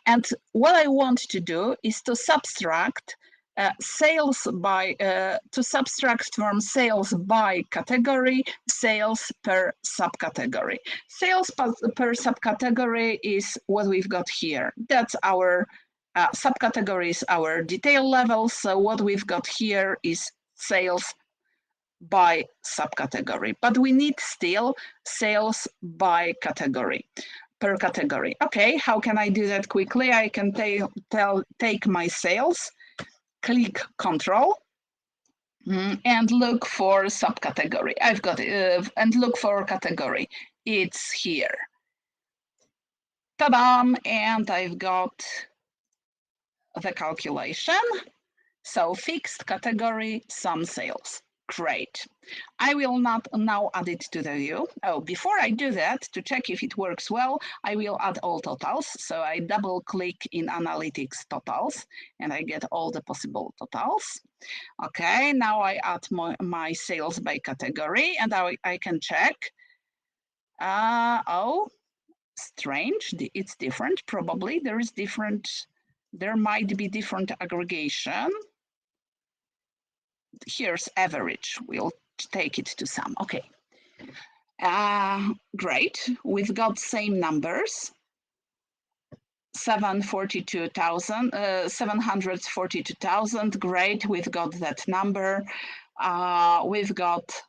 Speaker 3: And what I want to do is to subtract sales by, to subtract from sales by category, sales per subcategory. Sales per subcategory is what we've got here. That's our subcategory is our detail level. So what we've got here is sales by subcategory, but we need still sales by category, per category. Okay, how can I do that quickly? I can take my sales, click Control, and look for subcategory. I've got and look for category. It's here. Ta-da! And I've got the calculation. So fixed category, sum sales. Great. I will not now add it to the view. Oh, before I do that, to check if it works well, I will add all totals. So I double click in Analytics totals and I get all the possible totals. Okay, now I add my sales by category and I can check. Oh, strange, it's different. Probably there might be different aggregation. Here's average. We'll take it to sum. Okay. Great. We've got same numbers. 742,000. Great. We've got that number. We've got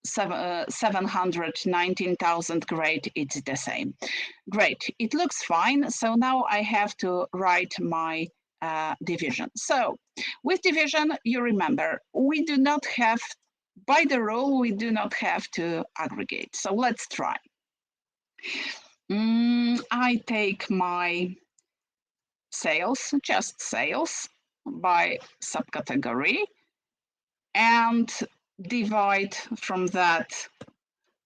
Speaker 3: 719,000. Great. It's the same. Great. It looks fine. So now I have to write my division. So with division, you remember, we do not have, by the rule, we do not have to aggregate. So let's try. I take my sales, just sales by subcategory and divide from that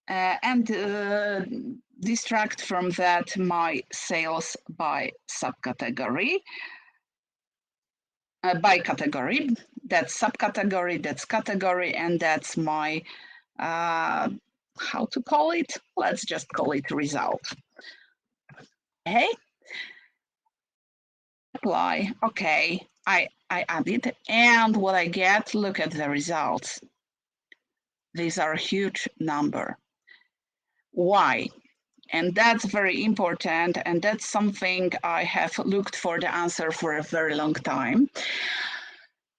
Speaker 3: and distract from that my sales by subcategory. By category, that's subcategory, that's category, and that's my, how to call it? Let's just call it result. Okay. Apply. Okay, I add it, and what I get, look at the results. These are a huge number. Why? And that's very important, and that's something I have looked for the answer for a very long time.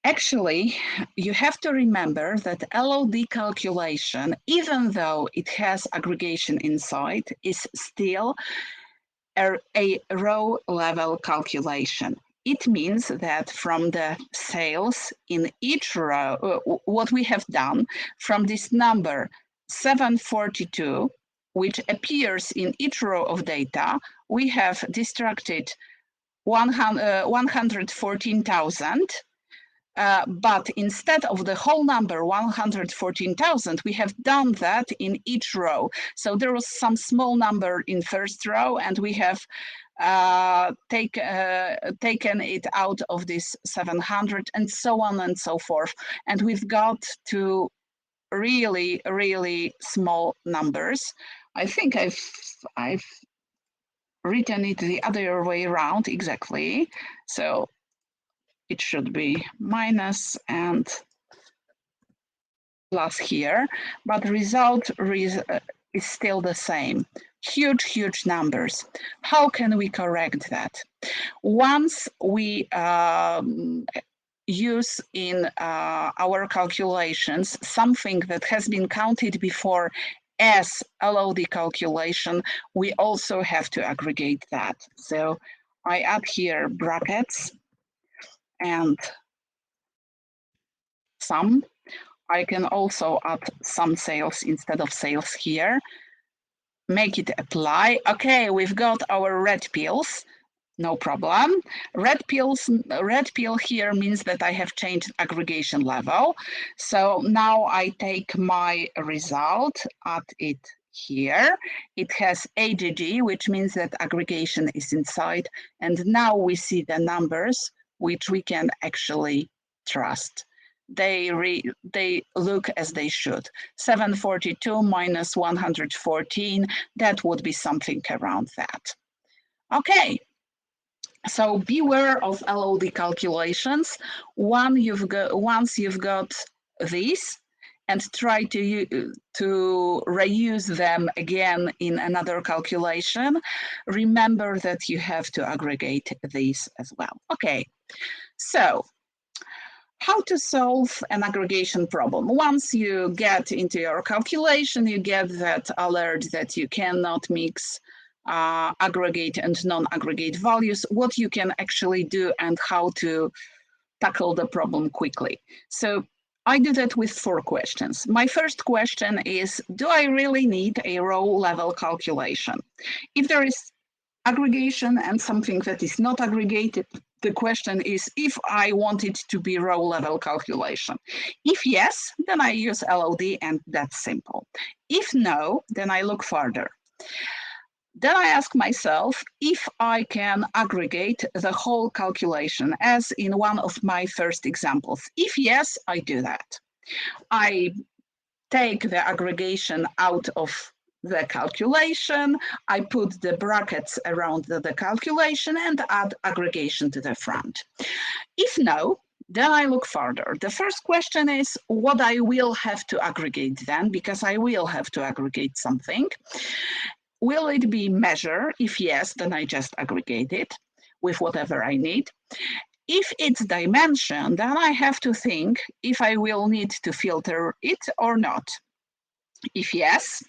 Speaker 3: Actually, you have to remember that LOD calculation, even though it has aggregation inside, is still a row level calculation. It means that from the sales in each row, what we have done from this number 742, which appears in each row of data, we have distracted 114,000, but instead of the whole number 114,000, we have done that in each row. So there was some small number in first row, and we have taken it out of this 700, and so on and so forth. And we've got to really, really small numbers. I think I've written it the other way around exactly. So it should be minus and plus here, but the result is still the same. Huge numbers. How can we correct that? Once we use in our calculations something that has been counted before as LOD calculation, we also have to aggregate that. So I add here brackets and sum. I can also add some sales instead of sales here. Make it apply. Okay, we've got our red pills. No problem. Red pill here means that I have changed aggregation level. So now I take my result, add it here. It has AGG, which means that aggregation is inside. And now we see the numbers, which we can actually trust. They look as they should. 742 minus 114, that would be something around that. Okay. So beware of LOD calculations. Once you've got these, and try to reuse them again in another calculation, remember that you have to aggregate these as well. Okay, so how to solve an aggregation problem? Once you get into your calculation, you get that alert that you cannot mix aggregate and non-aggregate values, what you can actually do and how to tackle the problem quickly. So I do that with 4 questions. My first question is, do I really need a row level calculation? If there is aggregation and something that is not aggregated, the question is if I want it to be row level calculation. If yes, then I use LOD and that's simple. If no, then I look further. Then I ask myself if I can aggregate the whole calculation, as in one of my first examples. If yes, I do that. I take the aggregation out of the calculation, I put the brackets around the calculation and add aggregation to the front. If no, then I look further. The first question is what I will have to aggregate then, because I will have to aggregate something. Will it be measure? If yes, then I just aggregate it with whatever I need. If it's dimension, then I have to think if I will need to filter it or not. If yes,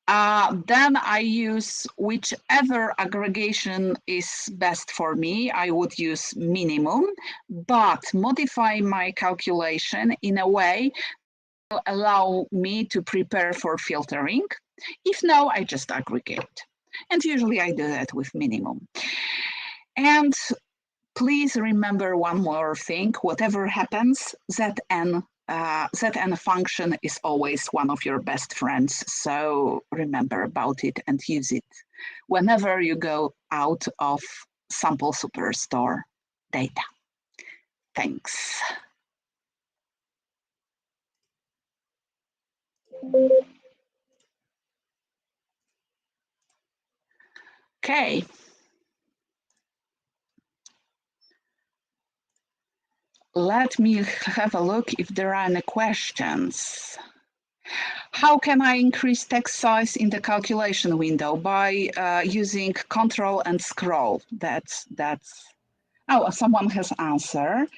Speaker 3: then I use whichever aggregation is best for me. I would use minimum, but modify my calculation in a way that will allow me to prepare for filtering. If no, I just aggregate. And usually I do that with minimum. And please remember one more thing, whatever happens, Zn function is always one of your best friends. So remember about it and use it whenever you go out of Sample Superstore data. Thanks. Okay. Let me have a look if there are any questions. How can I increase text size in the calculation window? By using Control and Scroll. That's. Oh, someone has answered.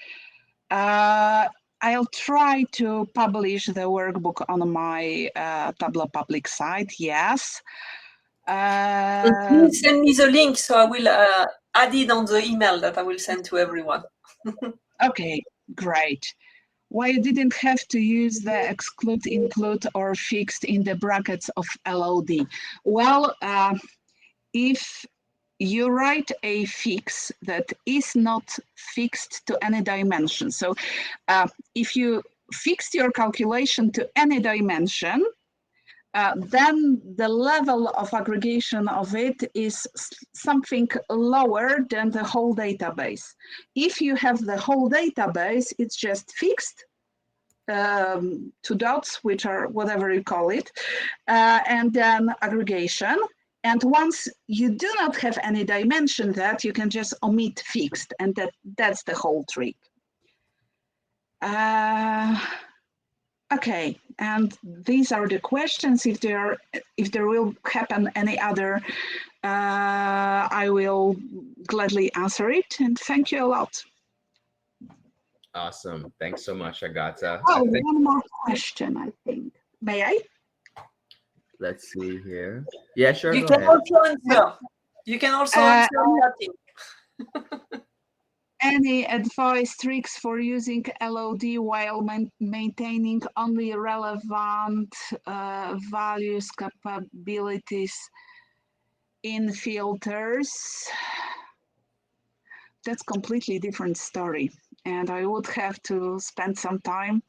Speaker 3: I'll try to publish the workbook on my Tableau public site. Yes.
Speaker 1: Please send me the link so I will add it on the email that I will send to everyone.
Speaker 3: Okay, great. Why you didn't have to use the exclude, include, or fixed in the brackets of LOD? Well, if you write a fix that is not fixed to any dimension, so if you fixed your calculation to any dimension, then the level of aggregation of it is something lower than the whole database. If you have the whole database, it's just fixed, 2 dots, which are whatever you call it, and then aggregation. And once you do not have any dimension that, you can just omit fixed, and that's the whole trick. Okay, and these are the questions. If there will happen any other, I will gladly answer it. And thank you a lot.
Speaker 2: Awesome. Thanks so much, Agata.
Speaker 3: Oh, one more question, I think. May I?
Speaker 2: Let's see here. Yeah, sure.
Speaker 1: You
Speaker 2: Go
Speaker 1: can
Speaker 2: ahead.
Speaker 1: also answer. You can also answer nothing.
Speaker 3: Any advice, tricks for using LOD while maintaining only relevant values, capabilities in filters? That's completely different story, and I would have to spend some time.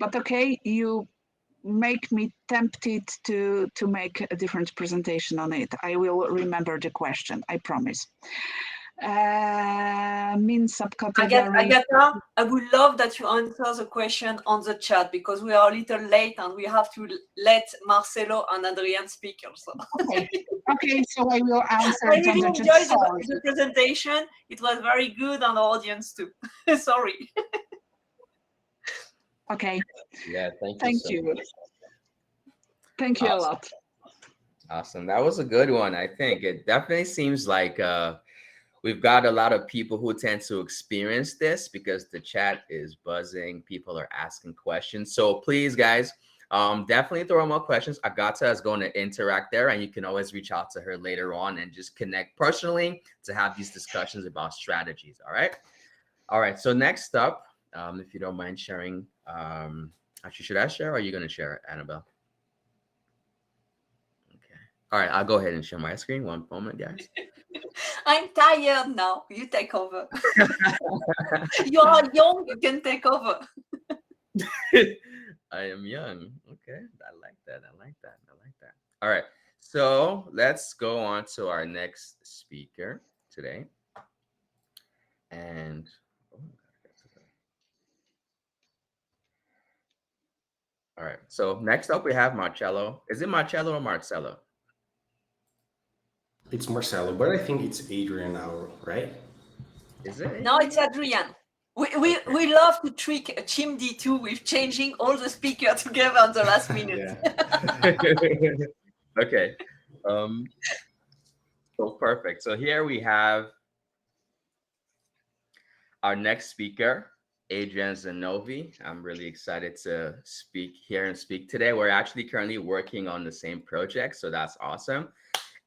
Speaker 3: But okay, you make me tempted to make a different presentation on it. I will remember the question, I promise. Mean subcategory.
Speaker 1: Agata, I would love that you answer the question on the chat because we are a little late and we have to let Marcelo and Adrian speak also.
Speaker 3: Okay, so I will answer.
Speaker 1: I really enjoyed the presentation. It was very good, and the audience too. Sorry.
Speaker 3: Okay.
Speaker 2: Yeah,
Speaker 3: Thank you. Thank you a lot.
Speaker 2: Awesome. That was a good one. I think it definitely seems like we've got a lot of people who tend to experience this because the chat is buzzing. People are asking questions. So please, guys, definitely throw more questions. Agata is going to interact there, and you can always reach out to her later on and just connect personally to have these discussions about strategies. All right. All right. So next up, if you don't mind sharing, actually, should I share or are you going to share it, Annabelle? All right, I'll go ahead and share my screen. One moment, guys.
Speaker 1: I'm tired now. You take over. You are young. You can take over.
Speaker 2: I am young. Okay, I like that. I like that. I like that. All right, so let's go on to our next speaker today. And all right, so next up we have Marcelo. Is it Marcelo or Marcelo?
Speaker 4: It's Marcelo, but I think it's Adrian now, right?
Speaker 2: Is it?
Speaker 1: No, it's Adrian. We love to trick Chimdi too with changing all the speakers together at the last minute.
Speaker 2: Okay. So perfect. So here we have our next speaker, Adrian Zinovei. I'm really excited to speak here and speak today. We're actually currently working on the same project, so that's awesome.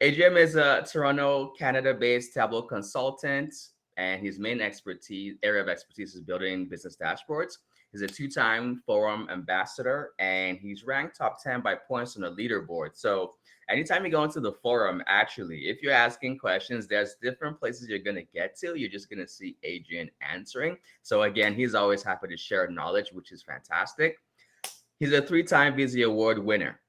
Speaker 2: Adrian is a Toronto, Canada-based Tableau consultant, and his main area of expertise is building business dashboards. He's a two-time forum ambassador, and he's ranked top 10 by points on the leaderboard. So anytime you go into the forum, actually, if you're asking questions, there's different places you're going to get to. You're just going to see Adrian answering. So again, he's always happy to share knowledge, which is fantastic. He's a three-time Vizzy Award winner.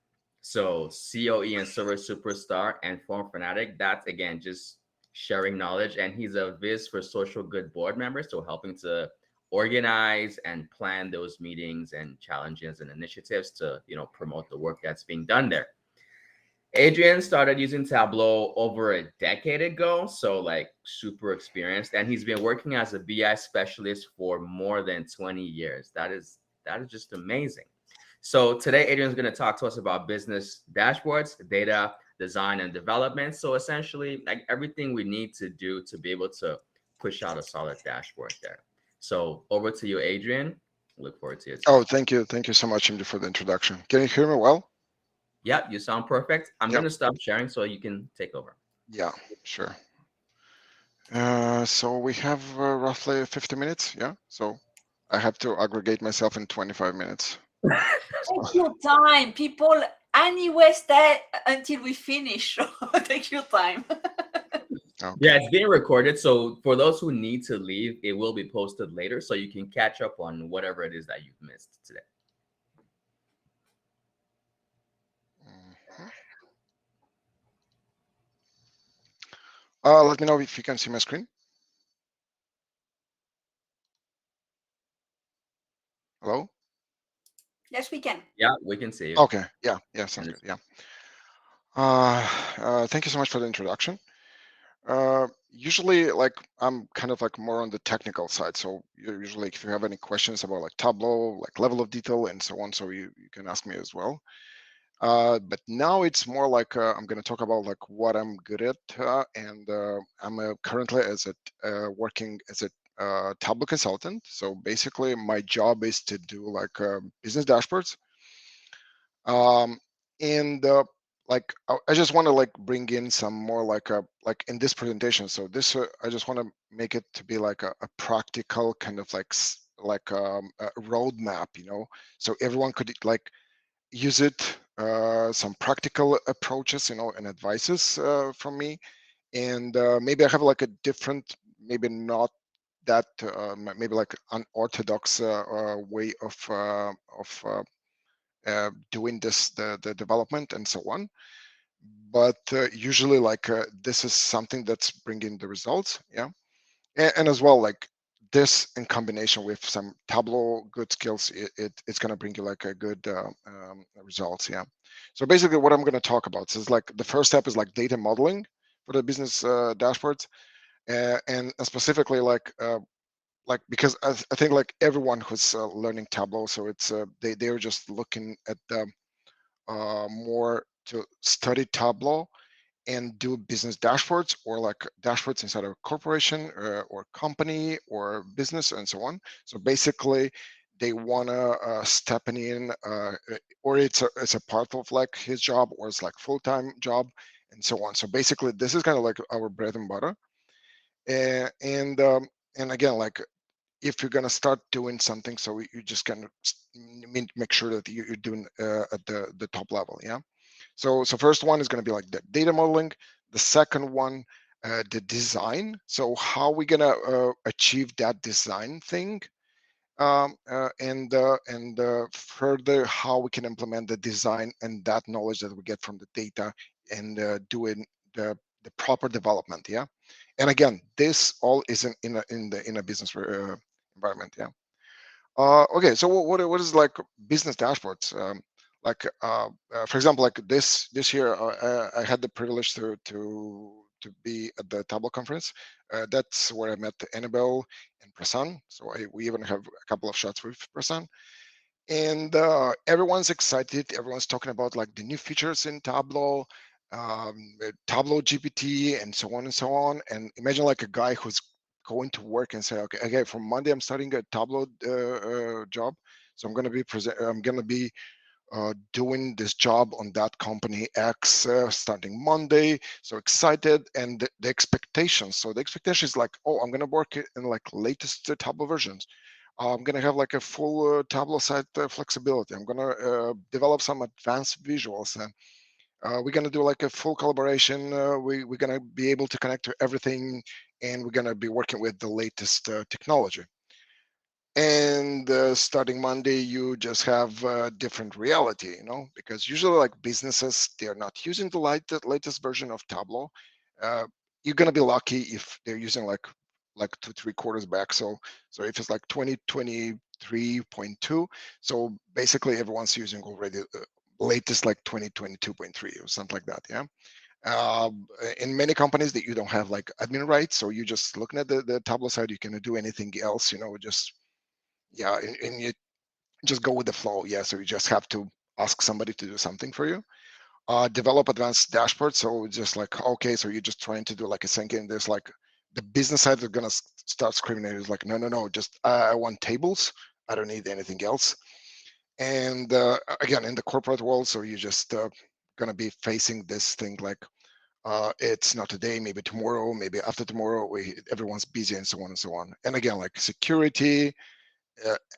Speaker 2: So COE and Server Superstar and Forum Fanatic. That's, again, just sharing knowledge. And he's a Viz for Social Good board member, so helping to organize and plan those meetings and challenges and initiatives to, promote the work that's being done there. Adrian started using Tableau over a decade ago, so like super experienced, and he's been working as a BI specialist for more than 20 years. That is just amazing. So today, Adrian's going to talk to us about business dashboards, data, design, and development. So essentially, like everything we need to do to be able to push out a solid dashboard there. So over to you, Adrian. Look forward to it.
Speaker 5: Oh, thank you. Thank you so much, Chimdi, for the introduction. Can you hear me well?
Speaker 2: Yep, you sound perfect. I'm going to stop sharing so you can take over.
Speaker 5: Yeah, sure. So we have roughly 50 minutes. Yeah. So I have to aggregate myself in 25 minutes.
Speaker 1: Take your time, people. Anyway, stay until we finish. Take your time.
Speaker 5: Okay.
Speaker 2: Yeah, it's being recorded. So for those who need to leave, it will be posted later so you can catch up on whatever it is that you've missed today.
Speaker 5: Let me know if you can see my screen. Hello?
Speaker 1: Yes, we can.
Speaker 2: Yeah, we can see you.
Speaker 5: Okay. Yeah. Sounds good. Yeah. Thank you so much for the introduction. Usually, like, I'm kind of like more on the technical side. So usually if you have any questions about like Tableau, like level of detail and so on, so you can ask me as well. But now it's more like I'm going to talk about like what I'm good at, and I'm currently working as a Tableau consultant. So basically, my job is to do like business dashboards, and like I just want to like bring in some more like like in this presentation. So this I just want to make it to be like a practical kind of like a roadmap, so everyone could like use it, some practical approaches, and advices from me. And maybe I have like a different, maybe not that, maybe like unorthodox way of doing the development and so on. But usually like this is something that's bringing the results, yeah. And as well, like this in combination with some Tableau good skills, it's going to bring you like a good results, yeah. So basically what I'm going to talk about is like the first step is like data modeling for the business dashboards, and specifically like because I think like everyone who's learning Tableau, so it's they're just looking at the more to study Tableau and do business dashboards, or like dashboards inside of a corporation or company or business and so on. So basically they want to step in, or it's a part of like his job, or it's like full-time job and so on. So basically this is kind of like our bread and butter. And again, like if you're going to start doing something, so you just kind of make sure that you're doing at the top level, yeah. So first one is going to be like the data modeling. The second one, the design. So how are we going to achieve that design thing? And further, how we can implement the design and that knowledge that we get from the data, and doing the proper development, yeah. And again, this all isn't in a business environment, yeah. Okay, so what is like business dashboards? Like for example, like this year, I had the privilege to be at the Tableau conference. That's where I met Annabelle and Prasan. So we even have a couple of shots with Prasan. And everyone's excited. Everyone's talking about like the new features in Tableau, Tableau GPT, and so on and so on. And imagine like a guy who's going to work and say, okay, from Monday I'm starting a Tableau job, so I'm going to be doing this job on that company X starting Monday. So excited, and the expectations. So the expectation is like, oh, I'm going to work in like latest Tableau versions. I'm going to have like a full Tableau site flexibility. I'm going to develop some advanced visuals, and we're going to do like a full collaboration. We're going to be able to connect to everything, and we're going to be working with the latest technology. And starting Monday, you just have a different reality, because usually like businesses, they're not using the latest version of Tableau. You're going to be lucky if they're using like 2-3 quarters back. So if it's like 2023.2, so basically everyone's using already latest like 2022.3 or something like that, yeah. In many companies that you don't have like admin rights, so you just looking at the Tableau side, you can do anything else, just, yeah, and you just go with the flow, yeah. So you just have to ask somebody to do something for you. Develop advanced dashboards. So just like, okay, so you're just trying to do like a sync, and there's like the business side is gonna start screaming at you like, no, just I want tables. I don't need anything else. And again, in the corporate world, so you just gonna be facing this thing like, it's not today, maybe tomorrow, maybe after tomorrow. Everyone's busy and so on and so on. And again, like security,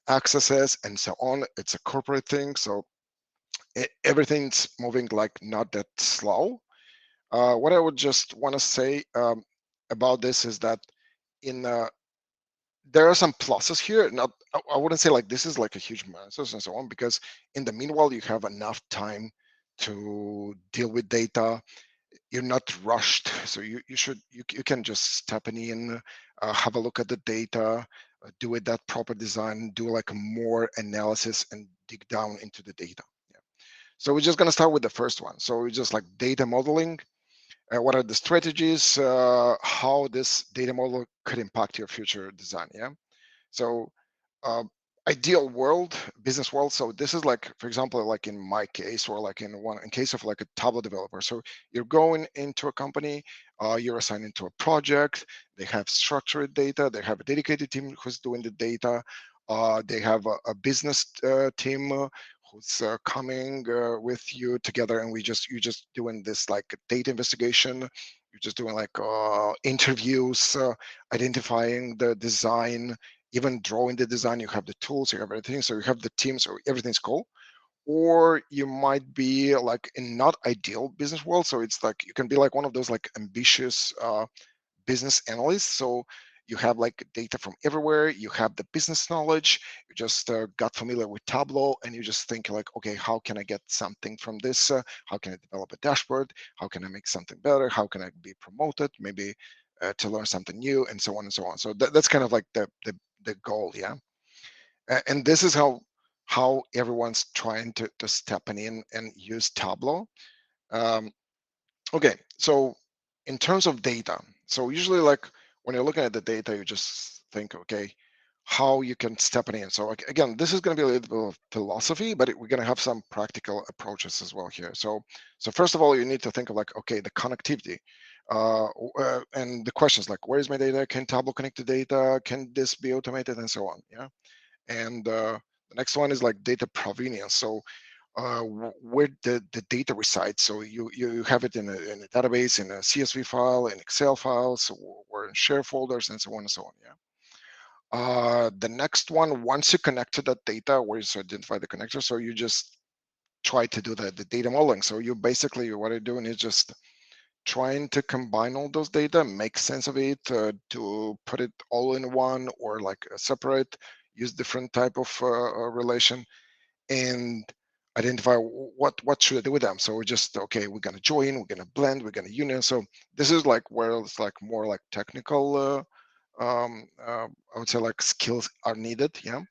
Speaker 5: accesses and so on. It's a corporate thing, so everything's moving like not that slow. What I would just want to say about this is that in there are some pluses here. Not, I wouldn't say like this is like a huge minuses and so on, because in the meanwhile you have enough time to deal with data. You're not rushed, so you can just step in, have a look at the data, do it that proper design, do like more analysis and dig down into the data. Yeah. So we're just going to start with the first one. So we just like data modeling. What are the strategies? How this data model could impact your future design? Yeah. So ideal world, business world. So this is like, for example, like in my case, or like in case of like a Tableau developer. So you're going into a company, you're assigned into a project. They have structured data. They have a dedicated team who's doing the data. They have a business team who's coming with you together, and you're just doing this like data investigation. You're just doing like interviews, identifying the design, even drawing the design. You have the tools, you have everything, so you have the team, so everything's cool. Or you might be like in not ideal business world, so it's like you can be like one of those like ambitious business analysts. So you have like data from everywhere, you have the business knowledge, you just got familiar with Tableau, and you just think like, okay, how can I get something from this? How can I develop a dashboard? How can I make something better? How can I be promoted? Maybe to learn something new, and so on and so on. So that's kind of like the goal, yeah. And this is how everyone's trying to step in and use Tableau. Okay, so in terms of data, so usually like when you're looking at the data, you just think, okay, how you can step in. So again, this is going to be a little bit of philosophy, but we're going to have some practical approaches as well here. So first of all, you need to think of like, okay, the connectivity. And the questions like, where is my data? Can Tableau connect to data? Can this be automated, and so on? Yeah. And the next one is like data provenance. So where the data resides. So you have it in a database, in a CSV file, in Excel files, or in share folders, and so on and so on. Yeah. The next one, once you connect to that data, where you identify the connector, so you just try to do the data modeling. So you basically, what you're doing is just trying to combine all those data, make sense of it, to put it all in one, or like separate, use different type of relation, and identify what should I do with them. So we're just, okay, we're gonna join, we're gonna blend, we're gonna union. So this is like where it's like more like technical, I would say like skills are needed, yeah.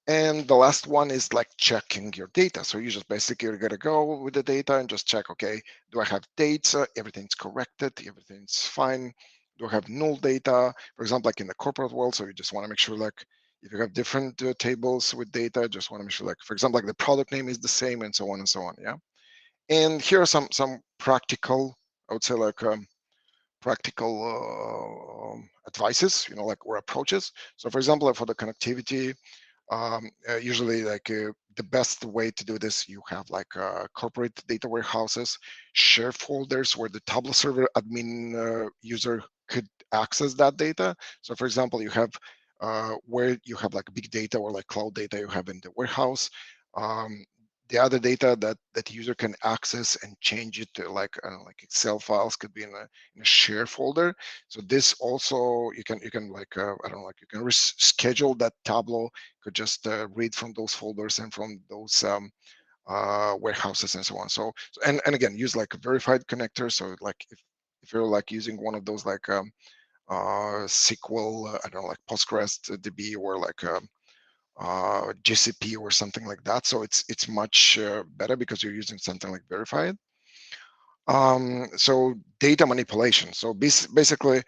Speaker 5: And the last one is like checking your data. So you just basically gotta go with the data and just check, okay, do I have dates? Everything's corrected, everything's fine. Do I have null data? For example, like in the corporate world, so you just wanna make sure like if you have different tables with data, just wanna make sure like, for example, like the product name is the same, and so on and so on, yeah? And here are some practical, I would say like practical advices, like, or approaches. So for example, like for the connectivity, usually like the best way to do this, you have like corporate data warehouses, share folders where the Tableau server admin user could access that data. So for example, you have where you have like big data or like cloud data you have in the warehouse. The other data that user can access and change it to like, I don't know, like Excel files could be in a share folder. So this also you can like I don't know, like you can schedule that Tableau could just read from those folders and from those warehouses and so on. So and again, use like a verified connector. So like if you're like using one of those like SQL, I don't know, like Postgres DB, or like GCP or something like that. So it's much better because you're using something like verified. So data manipulation. So basically,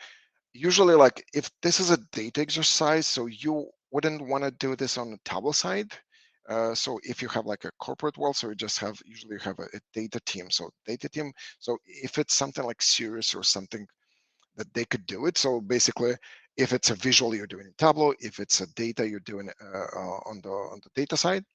Speaker 5: usually like if this is a data exercise, so you wouldn't want to do this on the Tableau side. So if you have like a corporate world, so you just have, usually you have a data team. So data team, so if it's something like serious or something that they could do it. So basically, if it's a visual you're doing in Tableau, if it's a data you're doing on the data side,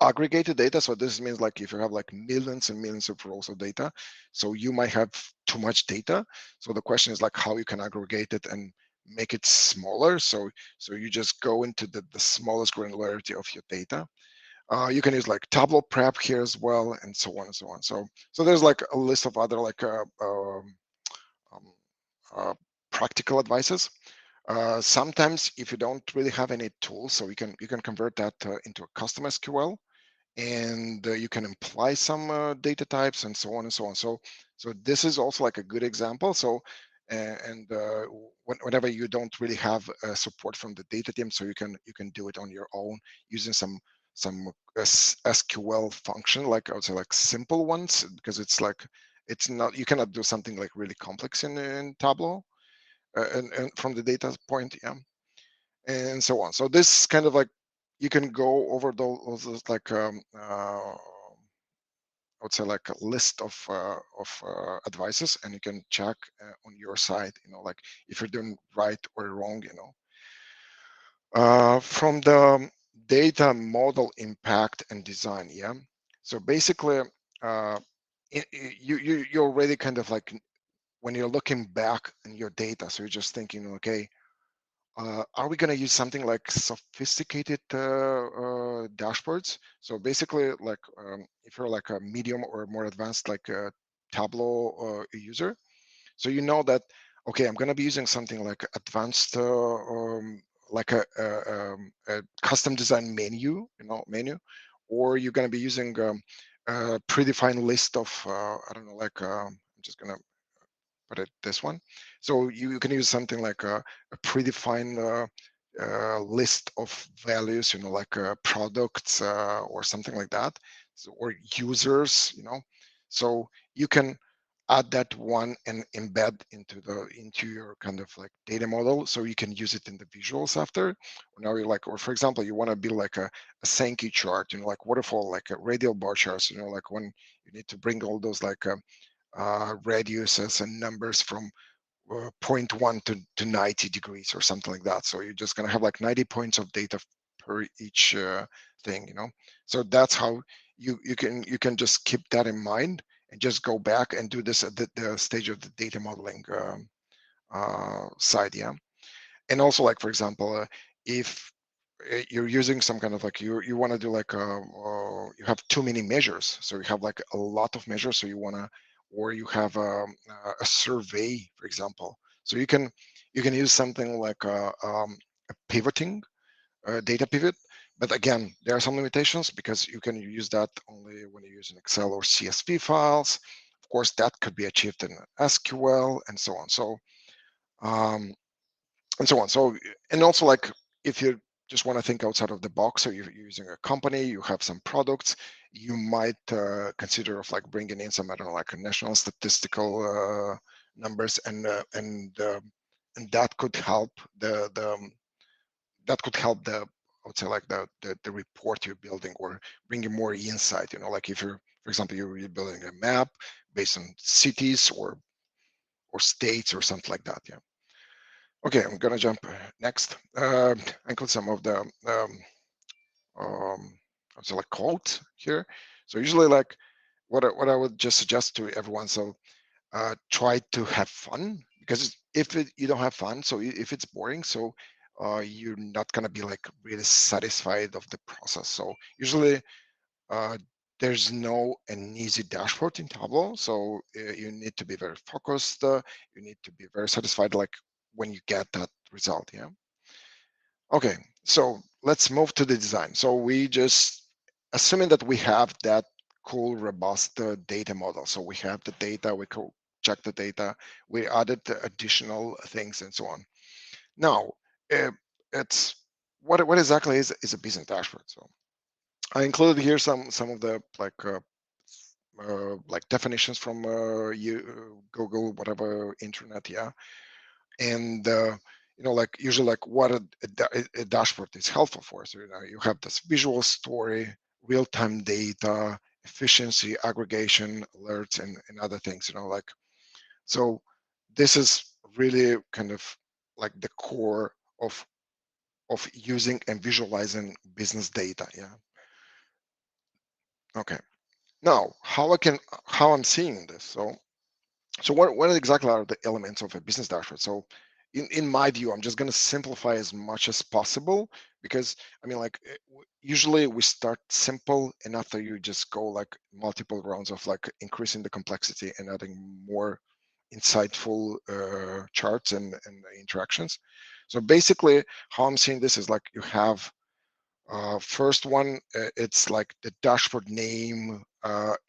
Speaker 5: aggregated data. So this means like if you have like millions and millions of rows of data, so you might have too much data. So the question is like how you can aggregate it and make it smaller. So you just go into the smallest granularity of your data. You can use like Tableau prep here as well, and so on and so on. So there's like a list of other like practical advices. Sometimes if you don't really have any tools, so you can convert that into a custom SQL, and you can imply some data types and so on and so on. So this is also like a good example. So and whenever you don't really have support from the data team, so you can do it on your own using some some SQL function, like I would say like simple ones, because it's like, it's not, you cannot do something like really complex in Tableau and from the data point, yeah, and so on. So this kind of like, you can go over those like I would say like a list of advices, and you can check on your side, you know, like if you're doing right or wrong, you know. From the data model impact and design, yeah. So basically, you already kind of like, when you're looking back in your data, so you're just thinking, okay, are we going to use something like sophisticated dashboards? So basically, like if you're like a medium or more advanced like a Tableau user, so you know that, okay, I'm going to be using something like advanced, like a custom design menu, you know, or you're going to be using a predefined list of, I don't know, like I'm just going to put it this one. So you can use something like a predefined list of values, you know, like products or something like that, so, or users, you know. So you can add that one and embed into your kind of like data model, so you can use it in the visuals after. Now you're like, or for example, you want to build like a Sankey chart, you know, like waterfall, like a radial bar charts, you know, like when you need to bring all those like radiuses and numbers from 0.1 to 90 degrees or something like that. So you're just going to have like 90 points of data per each thing, you know. So that's how you can just keep that in mind and just go back and do this at the stage of the data modeling side, yeah. And also, like for example, if you're using some kind of like, you want to do like you have too many measures, so you have like a lot of measures, so you want to, or you have a survey, for example, so you can use something like a pivoting data pivot. But again, there are some limitations, because you can use that only when you use an Excel or CSV files. Of course, that could be achieved in SQL and so on. So and so on. So, and also like, if you just want to think outside of the box, so you're using a company, you have some products, you might consider of like bringing in some, I don't know, like a national statistical numbers, and that could help that could help the, I would say like the report you're building, or bringing more insight, you know, like if you're, for example, you're building a map based on cities or states or something like that, yeah. Okay, I'm gonna jump next. Include some of the so like quotes here. So usually, like what I would just suggest to everyone. So try to have fun, because if you don't have fun, so if it's boring, so you're not gonna be like really satisfied of the process. So usually there's no an easy dashboard in Tableau. So you need to be very focused. You need to be very satisfied, like when you get that result, yeah. Okay, so let's move to the design. So we just, assuming that we have that cool, robust data model. So we have the data, we could check the data, we added the additional things and so on. Now, it's what exactly is a business dashboard? So I included here some of the like definitions from Google, whatever, internet, yeah. And you know, like usually like what a dashboard is helpful for. So you know, you have this visual story, real-time data, efficiency, aggregation, alerts, and other things, you know, like, so this is really kind of like the core of using and visualizing business data, yeah. Okay, now how I'm seeing this. So what exactly are the elements of a business dashboard? So in my view, I'm just going to simplify as much as possible, because I mean, like usually we start simple, and after you just go like multiple rounds of like increasing the complexity and adding more insightful charts and interactions. So basically how I'm seeing this is like, you have first one, it's like the dashboard name,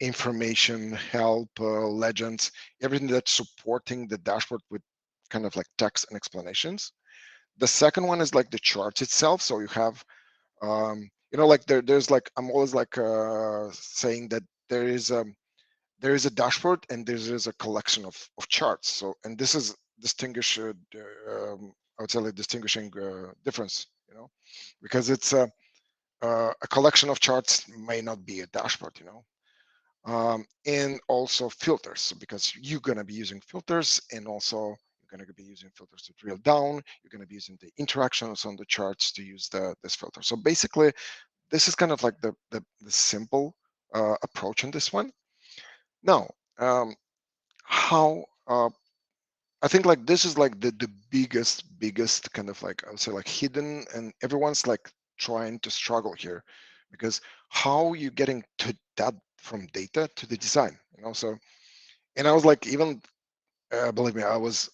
Speaker 5: information, help, legends, everything that's supporting the dashboard with kind of like text and explanations. The second one is like the charts itself. So you have you know, like there's like, I'm always like saying that there is a dashboard and there is a collection of charts. So, and this is I would say like distinguishing difference, you know, because it's a collection of charts may not be a dashboard, you know. And also filters, because you're going to be using filters, and also you're going to be using filters to drill down. You're going to be using the interactions on the charts to use this filter. So basically, this is kind of like the simple approach on this one. Now, how I think like this is like the biggest kind of like, I would say like hidden, and everyone's like trying to struggle here, because how you getting to that from data to the design, you know. So, and I was like, even believe me, I was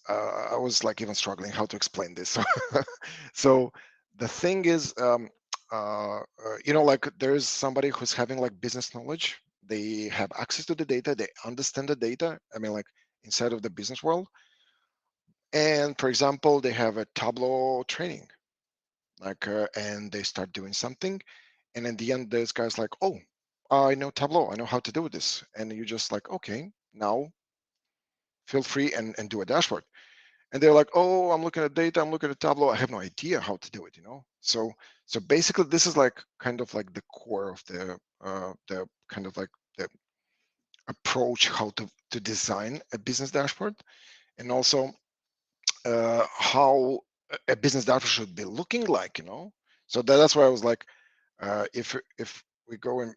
Speaker 5: like even struggling how to explain this. So the thing is, you know, like there's somebody who's having like business knowledge. They have access to the data. They understand the data. I mean, like inside of the business world. And for example, they have a Tableau training, like, and they start doing something, and in the end, this guy's like, "Oh, I know Tableau. I know how to do this." And you just like, "Okay, now feel free and do a dashboard." And they're like, "Oh, I'm looking at data. I'm looking at Tableau. I have no idea how to do it." You know. So basically, this is like kind of like the core of the kind of like the approach how to design a business dashboard, and also how a business dashboard should be looking like, you know. So that's why I was like, if we go in,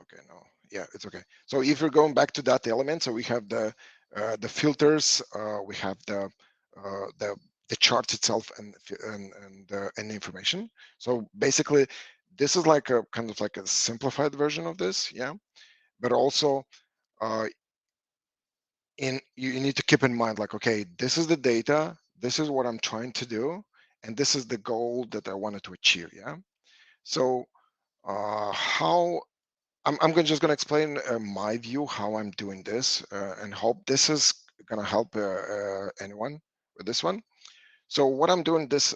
Speaker 5: okay, no, yeah, it's okay. So if we're going back to that element, so we have the filters, we have the chart itself, and information. So basically, this is like a kind of like a simplified version of this, yeah. But also, you need to keep in mind, like, okay, this is the data, this is what I'm trying to do, and this is the goal that I wanted to achieve, yeah. So how just gonna explain my view how I'm doing this, and hope this is gonna help anyone with this one. So what I'm doing this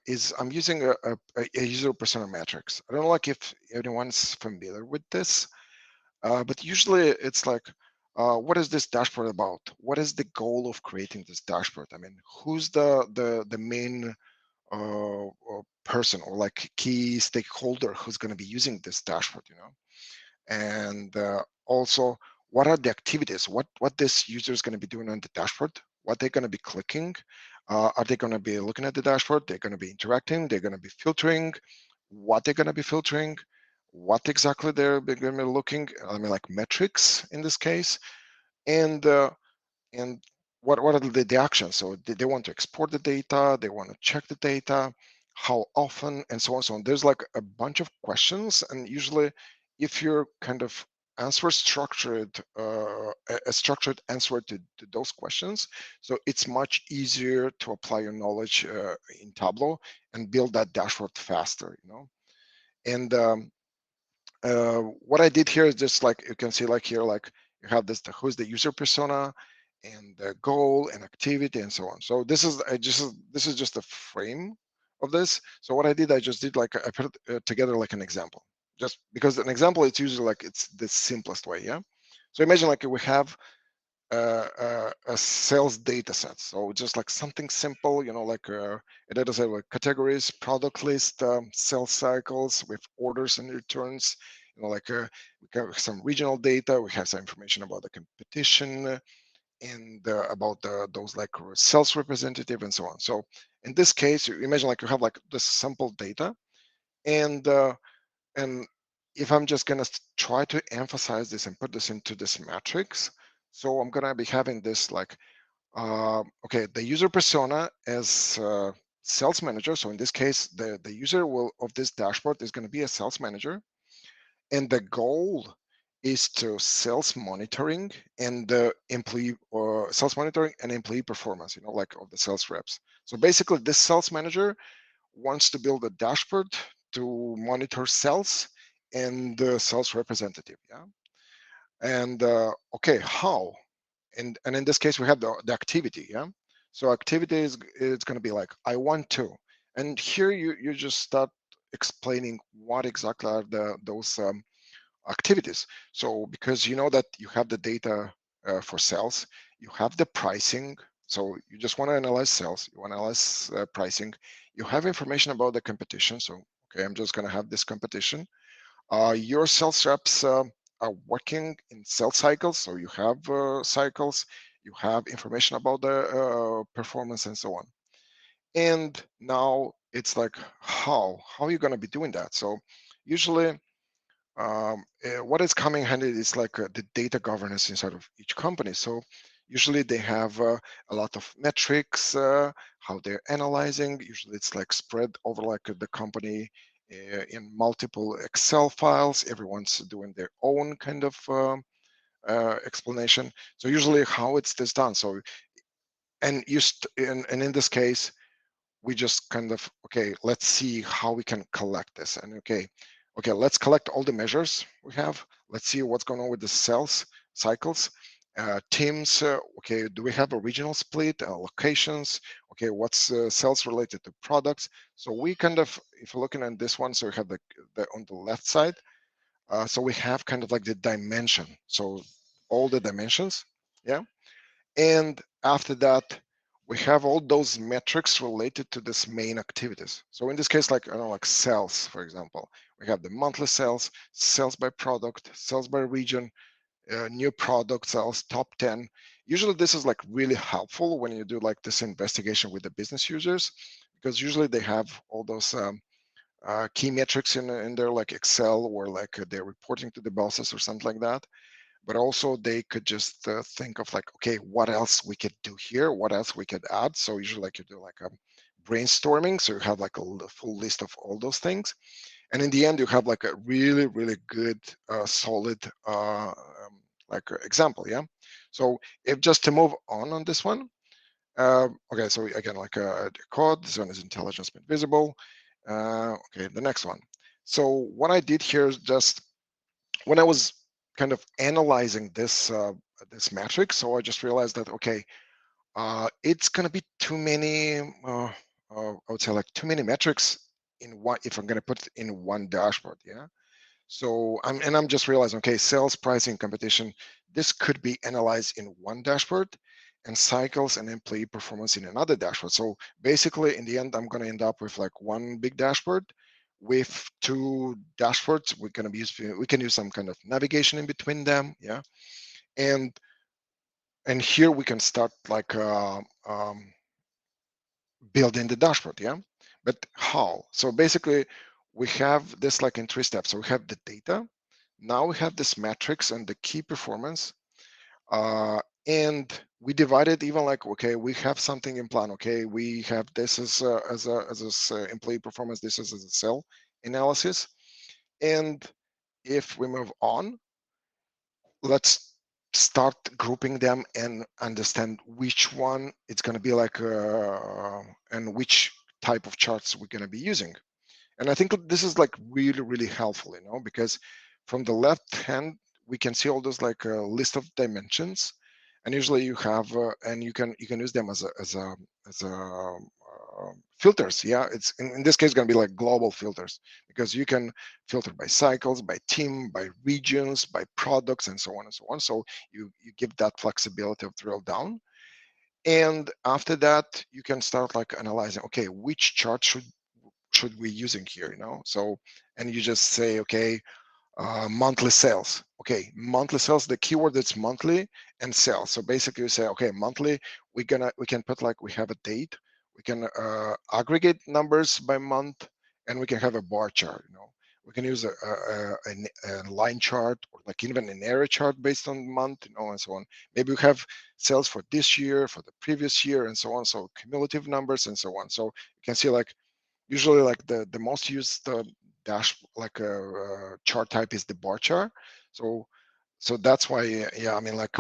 Speaker 5: is I'm using a user persona matrix. I don't know like if anyone's familiar with this, but usually it's like, what is this dashboard about? What is the goal of creating this dashboard? I mean, who's the main person or like key stakeholder who's going to be using this dashboard, you know? And also, what are the activities? What this user is going to be doing on the dashboard? What they're going to be clicking? Are they going to be looking at the dashboard? They're going to be interacting. They're going to be filtering. What they're going to be filtering? What exactly they're going to be looking? I mean, like metrics in this case, and and what are the actions? So they want to export the data. They want to check the data. How often, and so on, so on. There's like a bunch of questions, and usually, if you're kind of answer structured, a structured answer to those questions, so it's much easier to apply your knowledge in Tableau and build that dashboard faster, you know. And what I did here is just like you can see, like here, like you have this who's the user persona, and the goal and activity and so on. So this is this is just a frame of this. So what I did, I just did like I put it together like an example, just because an example it's usually like it's the simplest way, yeah. So imagine like we have a sales data set. So just like something simple, you know, like a data set with categories, product list, sales cycles with orders and returns, you know, like we have some regional data, we have some information about the competition, and about those like sales representative and so on. So in this case, you imagine like you have like this simple data, and if I'm just gonna try to emphasize this and put this into this matrix, so I'm gonna be having this like, okay, the user persona as sales manager. So in this case, the user of this dashboard is gonna be a sales manager, and the goal is to sales monitoring and the employee or sales monitoring and employee performance, you know, like of the sales reps. So basically, this sales manager wants to build a dashboard to monitor sales and the sales representative, yeah. And okay, how? And in this case, we have the activity, yeah. So activity is it's going to be like I want to, and here you just start explaining what exactly are those activities. So because you know that you have the data for sales, you have the pricing. So you just want to analyze sales, you want to analyze pricing, you have information about the competition. So, okay, I'm just going to have this competition. Your sales reps are working in sales cycles. So you have cycles, you have information about the performance and so on. And now it's like, how are you going to be doing that? So usually what is coming handy is like the data governance inside of each company. So usually they have a lot of metrics, how they're analyzing. Usually it's like spread over like the company in multiple Excel files. Everyone's doing their own kind of explanation. So usually how it's this done. So and and in this case, we just kind of, okay, let's see how we can collect this. And okay, let's collect all the measures we have. Let's see what's going on with the sales cycles, teams. Okay, do we have a regional split, locations? Okay, what's sales related to products? So we kind of, if you're looking at this one, so we have the on the left side. So we have kind of like the dimension. So all the dimensions, yeah. And after that, we have all those metrics related to this main activities. So in this case, like, I don't know, like sales, for example, we have the monthly sales, sales by product, sales by region, new product sales, top 10. Usually this is like really helpful when you do like this investigation with the business users, because usually they have all those key metrics in their like Excel, or like they're reporting to the bosses or something like that. But also they could just think of like, okay, what else we could do here, what else we could add. So usually like you do like a brainstorming, so you have like a full list of all those things, and in the end you have like a really good solid example. Yeah. So if just to move on this one, okay, so again, like the code, this one is intelligence made visible. Okay, the next one. So what I did here is just, when I was kind of analyzing this this metric, so I just realized that, okay, it's going to be too many. I would say like too many metrics in one, if I'm going to put it in one dashboard. Yeah. So I'm just realizing, okay, sales, pricing, competition, this could be analyzed in one dashboard, and cycles and employee performance in another dashboard. So basically, in the end, I'm going to end up with like one big dashboard with two dashboards. We can use some kind of navigation in between them. Yeah. And here we can start like building the dashboard. Yeah. But how? So basically, we have this like in three steps. So we have the data. Now we have this metrics and the key performance. And we divided even like, okay, we have something in plan. Okay, we have this as employee performance. This is as a cell analysis. And if we move on, let's start grouping them and understand which one it's going to be like, and which type of charts we're going to be using. And I think this is like really helpful, because from the left hand, we can see all those like a list of dimensions, and usually you have, and you can use them as filters. Yeah, it's in this case going to be like global filters, because you can filter by cycles, by team, by regions, by products, and so on and so on. So you give that flexibility of drill down. And after that, you can start like analyzing, okay, which chart should we using here, so, and you just say, okay, monthly sales. Okay, monthly sales, the keyword is monthly and sales. So basically you say, okay, monthly, we can put like, we have a date, we can aggregate numbers by month, and we can have a bar chart. We can use a line chart, or like even an area chart based on month, and so on. Maybe we have sales for this year, for the previous year, and so on. So cumulative numbers and so on. So you can see like, usually like the most used like a chart type is the bar chart. So that's why, yeah, I mean, like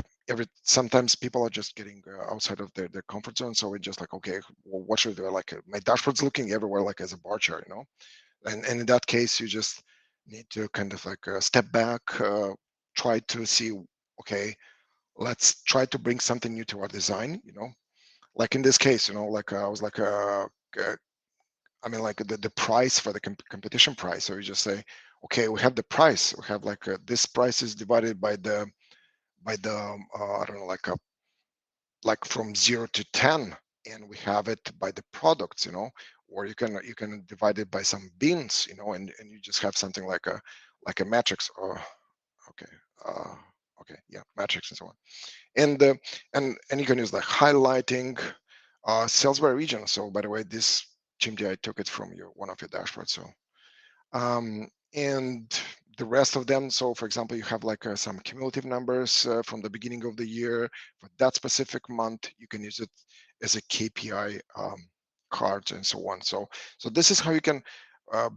Speaker 5: sometimes people are just getting outside of their comfort zone. So we're just like, okay, well, what should I do? Like my dashboard's looking everywhere like as a bar chart, and in that case, you just need to kind of like step back, try to see, okay, let's try to bring something new to our design, like in this case, like I was like I mean, like the price for the competition price. So you just say, okay, we have the price. We have like this price is divided by the I don't know, like from 0 to 10, and we have it by the products, you know, or you can divide it by some bins, you know, and you just have something like a matrix. Or okay, okay, yeah, matrix and so on. And you can use like highlighting, sales by region. So by the way, this Chimdi, I took it from one of your dashboards. So and the rest of them, so for example, you have like some cumulative numbers from the beginning of the year for that specific month. You can use it as a KPI cards and so on. So this is how you can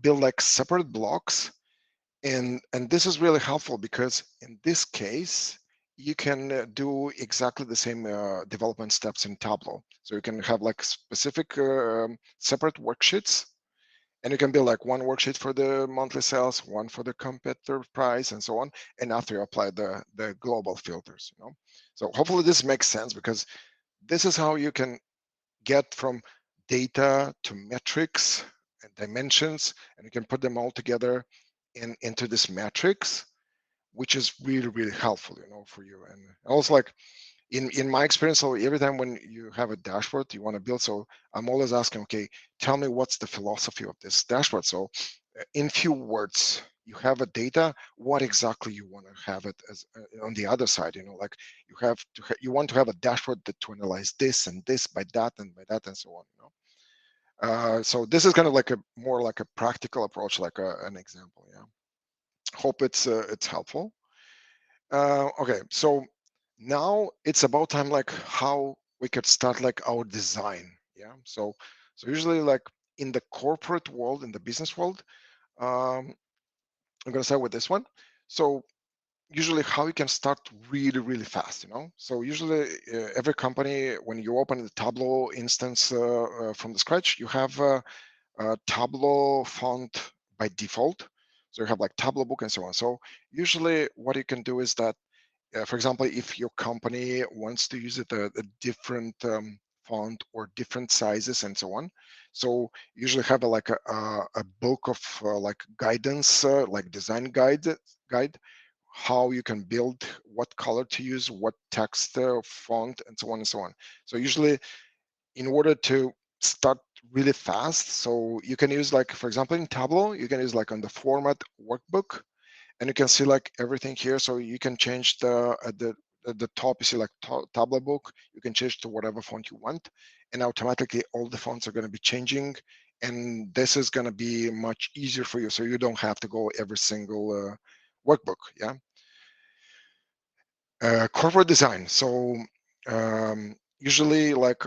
Speaker 5: build like separate blocks, and this is really helpful because in this case you can do exactly the same development steps in Tableau. So you can have like specific separate worksheets, and you can build like one worksheet for the monthly sales, one for the competitor price, and so on. And after you apply the global filters, you know. So hopefully this makes sense, because this is how you can get from data to metrics and dimensions, and you can put them all together into this matrix, which is really, really helpful, you know, for you. And also, like in my experience, so every time when you have a dashboard you want to build, so I'm always asking, okay, tell me what's the philosophy of this dashboard. So in few words, you have a data, what exactly you want to have it as on the other side, you know, like you have to you want to have a dashboard that to analyze this and this by that and by that and so on, you know. So this is kind of like a more like a practical approach, like an example. Yeah, hope it's helpful. Okay, so now it's about time, like how we could start like our design. Yeah, so usually like in the corporate world, in the business world, I'm gonna start with this one. So usually how you can start really, really fast, you know. So usually every company, when you open the Tableau instance from the scratch, you have a Tableau font by default. So you have like Tableau book and so on. So usually what you can do is that, for example, if your company wants to use it a different font or different sizes and so on, so usually have like a book of like guidance, like design guide, how you can build, what color to use, what text, font, and so on and so on. So usually, in order to start really fast, so you can use like, for example, in Tableau, you can use like on the format workbook, and you can see like everything here. So you can change at the top, you see like Tableau book, you can change to whatever font you want, and automatically all the fonts are going to be changing, and this is going to be much easier for you, so you don't have to go every single workbook. Yeah. Corporate design. So usually like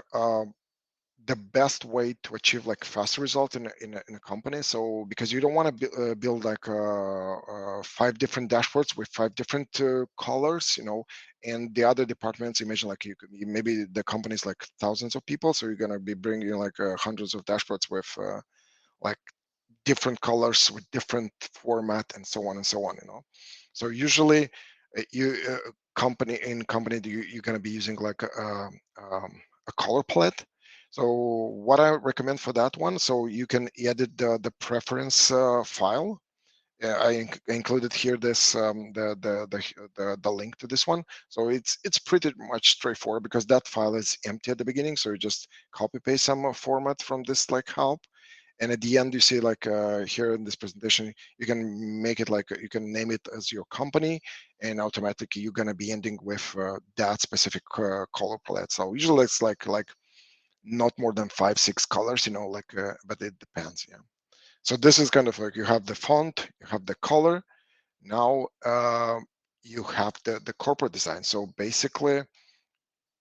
Speaker 5: the best way to achieve like fast results in a company. So because you don't want to build like 5 different dashboards with 5 different colors, you know, and the other departments, imagine like maybe the company is like thousands of people, so you're gonna be bringing like hundreds of dashboards with like different colors with different format and so on and so on, you know. So usually you company you're going to be using like a color palette. So what I recommend for that one, so you can edit the preference file. I included here this the link to this one. So it's pretty much straightforward because that file is empty at the beginning. So you just copy paste some format from this like help, and at the end you see like here in this presentation, you can make it like you can name it as your company, and automatically you're going to be ending with that specific color palette. So usually it's like not more than 5-6 colors, you know, like but it depends. Yeah. So this is kind of like you have the font, you have the color. Now you have the corporate design. So basically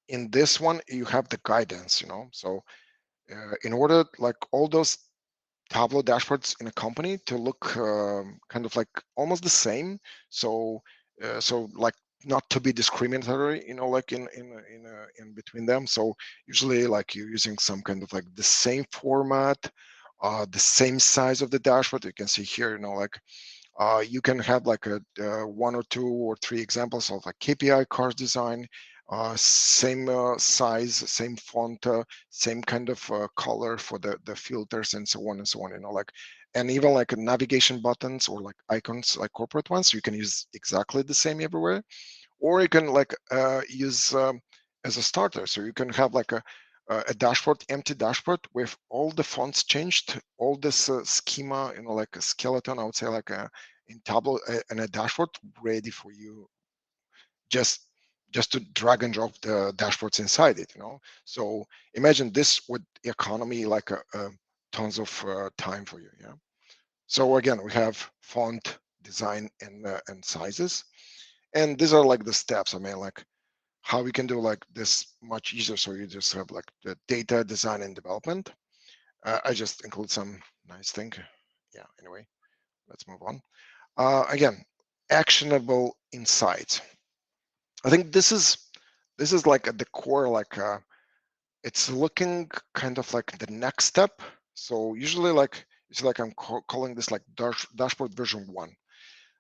Speaker 5: in this one you have the guidance, you know. So in order like all those Tableau dashboards in a company to look kind of like almost the same. So so like not to be discriminatory, you know, like in between them. So usually like you're using some kind of like the same format, the same size of the dashboard. You can see here, you know, like you can have like a 1 or 2 or 3 examples of like KPI cards design. same size, same font, same kind of color for the filters and so on and so on, you know, like, and even like navigation buttons or like icons, like corporate ones, you can use exactly the same everywhere, or you can like use as a starter. So you can have like a dashboard, empty dashboard with all the fonts changed, all this schema, you know, like a skeleton, I would say, like in Tableau, and a dashboard ready for you, just to drag and drop the dashboards inside it, you know. So imagine this would economy like tons of time for you. Yeah. So again, we have font, design, and sizes, and these are like the steps. I mean, like how we can do like this much easier. So you just have like the data, design, and development. I just include some nice thing. Yeah. Anyway, let's move on. Again, actionable insights. I think this is like at the core, like it's looking kind of like the next step. So usually like it's like I'm calling this like dashboard version 1.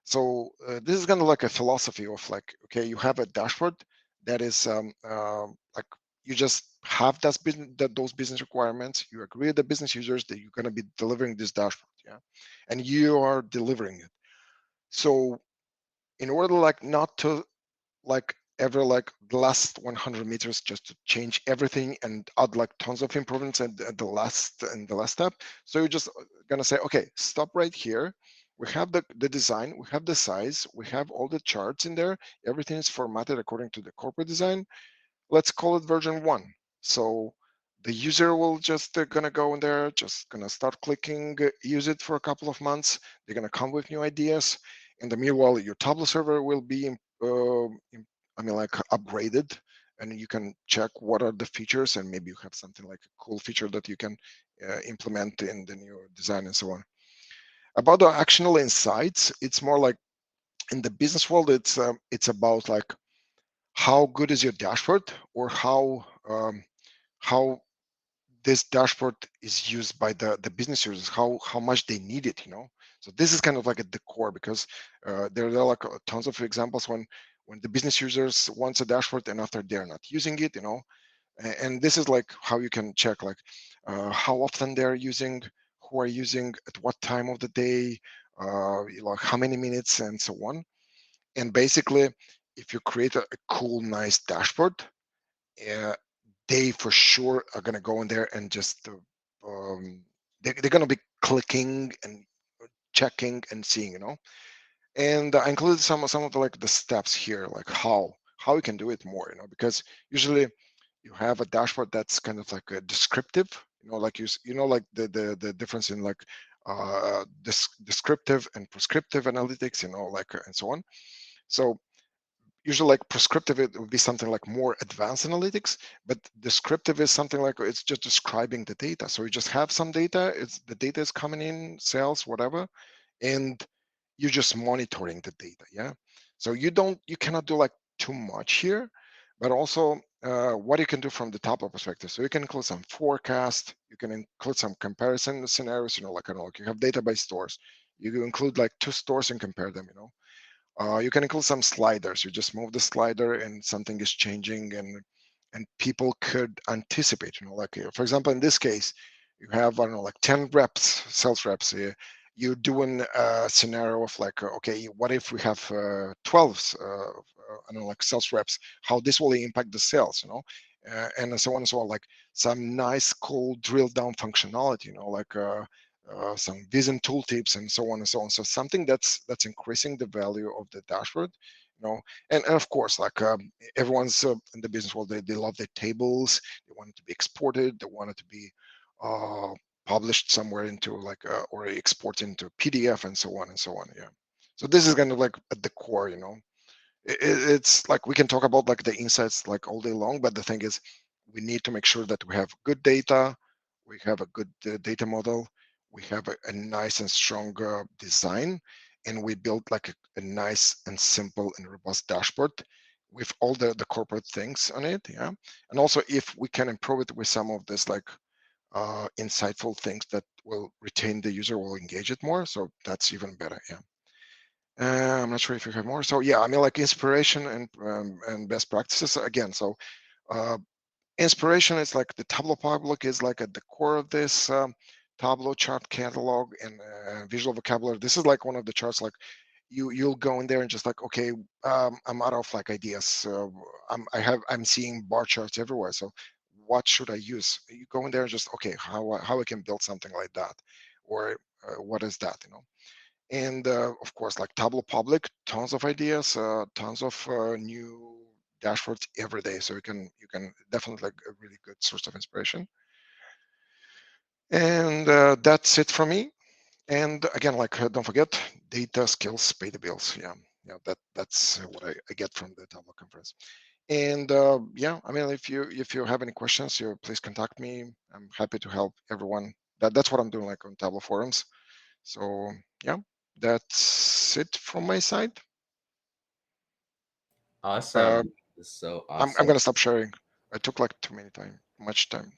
Speaker 5: So this is kind of like a philosophy of like, okay, you have a dashboard that is like you just have those business requirements. You agree with the business users that you're going to be delivering this dashboard, yeah, and you are delivering it. So in order like not to like ever like the last 100 meters just to change everything and add like tons of improvements at the last step, so you're just gonna say, okay, stop right here. We have the design, we have the size, we have all the charts in there, everything is formatted according to the corporate design. Let's call it version 1. So the user will just gonna go in there, just gonna start clicking, use it for a couple of months. They're gonna come with new ideas. In the meanwhile, your Tableau server will be I mean, like upgraded, and you can check what are the features, and maybe you have something like a cool feature that you can implement in the new design and so on. About the actionable insights, it's more like in the business world, it's about like how good is your dashboard, or how this dashboard is used by the business users, how much they need it, you know. So this is kind of like at the core, because there are like tons of examples when the business users wants a dashboard and after they're not using it, you know. And this is like how you can check like how often they're using, who are using, at what time of the day, like how many minutes, and so on. And basically, if you create a cool, nice dashboard, uh, they for sure are going to go in there and just they're going to be clicking and checking and seeing, you know. And I included some of the like the steps here, like how you can do it more, you know, because usually you have a dashboard that's kind of like a descriptive, you know, like you know, like the difference in like descriptive and prescriptive analytics, you know, like and so on. So usually like prescriptive, it would be something like more advanced analytics, but descriptive is something like it's just describing the data. So you just have some data, it's the data is coming in, sales, whatever, and you're just monitoring the data. Yeah. So you cannot do like too much here, but also what you can do from the top of perspective. So you can include some forecast, you can include some comparison scenarios, you know, like I don't know, like you have data by stores, you can include like 2 stores and compare them, you know. You can include some sliders. You just move the slider and something is changing, and people could anticipate. You know, like for example, in this case, you have, I don't know, like 10 reps, sales reps. You're doing a scenario of like, okay, what if we have 12, I don't know, like sales reps? How this will impact the sales? You know, and so on and so on. Like some nice, cool drill down functionality. You know, like. Some vision tooltips and so on and so on. So something that's increasing the value of the dashboard, you know. And of course, like everyone's in the business world, they love their tables. They want it to be exported. They want it to be uh, published somewhere into like or export into PDF and so on and so on. Yeah. So this is kind of like at the core, you know. It's like we can talk about like the insights like all day long, but the thing is, we need to make sure that we have good data, we have a good data model, we have a nice and strong design, and we build like a nice and simple and robust dashboard with all the corporate things on it. Yeah. And also, if we can improve it with some of this like insightful things that will retain the user, will engage it more, so that's even better. Yeah. I'm not sure if you have more. So yeah, I mean, like inspiration and best practices again. So inspiration is like the Tableau public is like at the core of this Tableau chart catalog and visual vocabulary. This is like one of the charts. Like you'll go in there and just like, okay, I'm out of like ideas. So I'm seeing bar charts everywhere. So what should I use? You go in there and just, okay, how I can build something like that, or what is that, you know? And of course, like Tableau public, tons of ideas, tons of new dashboards every day. So you can definitely like a really good source of inspiration. And that's it from me. And again, like don't forget, data skills pay the bills. Yeah, that's what I get from the Tableau conference. And yeah, I mean, if you have any questions, you please contact me. I'm happy to help everyone. That's what I'm doing, like on Tableau forums. So yeah, that's it from my side.
Speaker 2: Awesome. So
Speaker 5: I'm
Speaker 2: awesome.
Speaker 5: gonna stop sharing. I took like much time.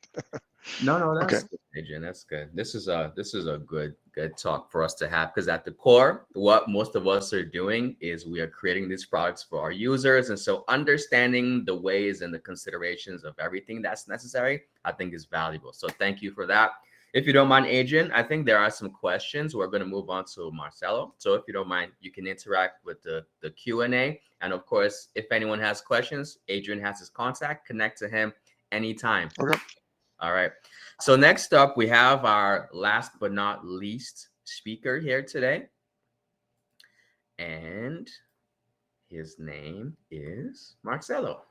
Speaker 2: No,
Speaker 5: Okay.
Speaker 2: that's good, Adrian. That's good. This is a good talk for us to have, because at the core, what most of us are doing is we are creating these products for our users, and so understanding the ways and the considerations of everything that's necessary, I think, is valuable. So thank you for that. If you don't mind, Adrian, I think there are some questions. We're going to move on to Marcelo. So if you don't mind, you can interact with the Q&A. And of course, if anyone has questions, Adrian has his contact. Connect to him anytime.
Speaker 5: Okay.
Speaker 2: All right. So next up, we have our last but not least speaker here today. And his name is Marcelo.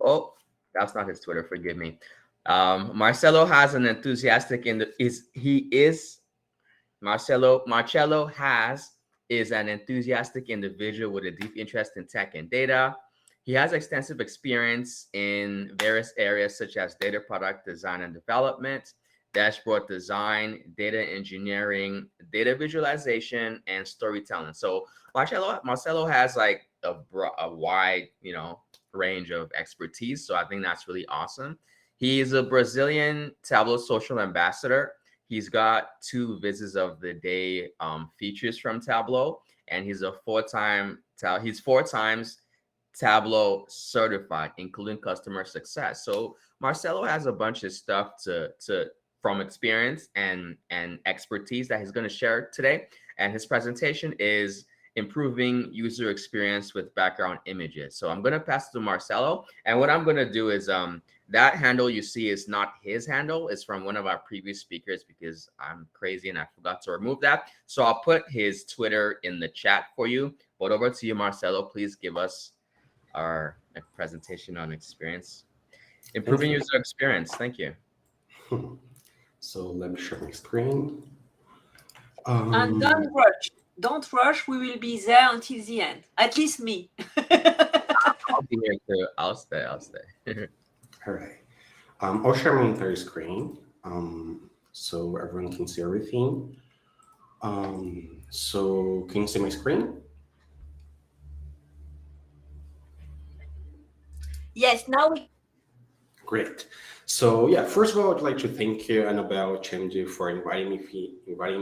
Speaker 2: Oh, that's not his Twitter. Forgive me. Marcelo has an enthusiastic Marcelo Has is an enthusiastic individual with a deep interest in tech and data. He has extensive experience in various areas such as data product design and development, dashboard design, data engineering, data visualization, and storytelling. So Marcelo has like a wide, range of expertise. So I think that's really awesome. He is a Brazilian Tableau social ambassador. He's got 2 visits of the day features from Tableau, and he's 4 times Tableau certified, including customer success. So Marcelo has a bunch of stuff to from experience and expertise that he's going to share today. And his presentation is improving user experience with background images. So I'm going to pass it to Marcelo, and what I'm going to do is that handle you see is not his handle. It's from one of our previous speakers, because I'm crazy and I forgot to remove that. So I'll put his Twitter in the chat for you. But over to you, Marcelo. Please give us our presentation on experience. Improving user experience. Thank you.
Speaker 4: So let me share my screen.
Speaker 1: And don't rush. Don't rush. We will be there until the end. At least me.
Speaker 2: I'll be here too. I'll stay.
Speaker 4: All right. I'll share my entire screen so everyone can see everything. So can you see my screen?
Speaker 1: Yes, now we.
Speaker 4: Great. So yeah, first of all, I'd like to thank you, Annabelle Chenji, for inviting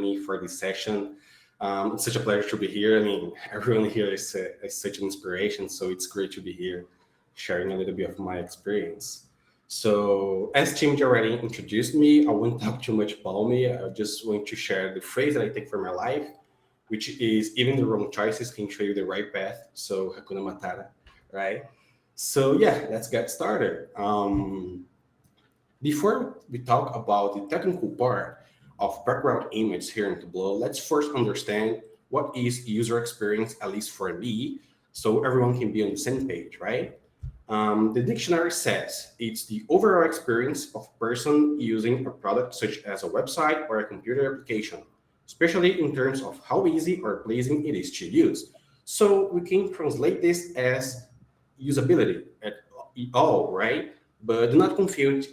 Speaker 4: me for this session. It's such a pleasure to be here. I mean, everyone here is such an inspiration, so it's great to be here, sharing a little bit of my experience. So as Chenji already introduced me, I won't talk too much about me. I just want to share the phrase that I take for my life, which is even the wrong choices can show you the right path. So Hakuna Matata, right? So yeah, let's get started. Before we talk about the technical part of background image here in Tableau, let's first understand what is user experience, at least for me, so everyone can be on the same page, right? The dictionary says it's the overall experience of a person using a product such as a website or a computer application, especially in terms of how easy or pleasing it is to use. So we can translate this as usability at all, right? But do not confuse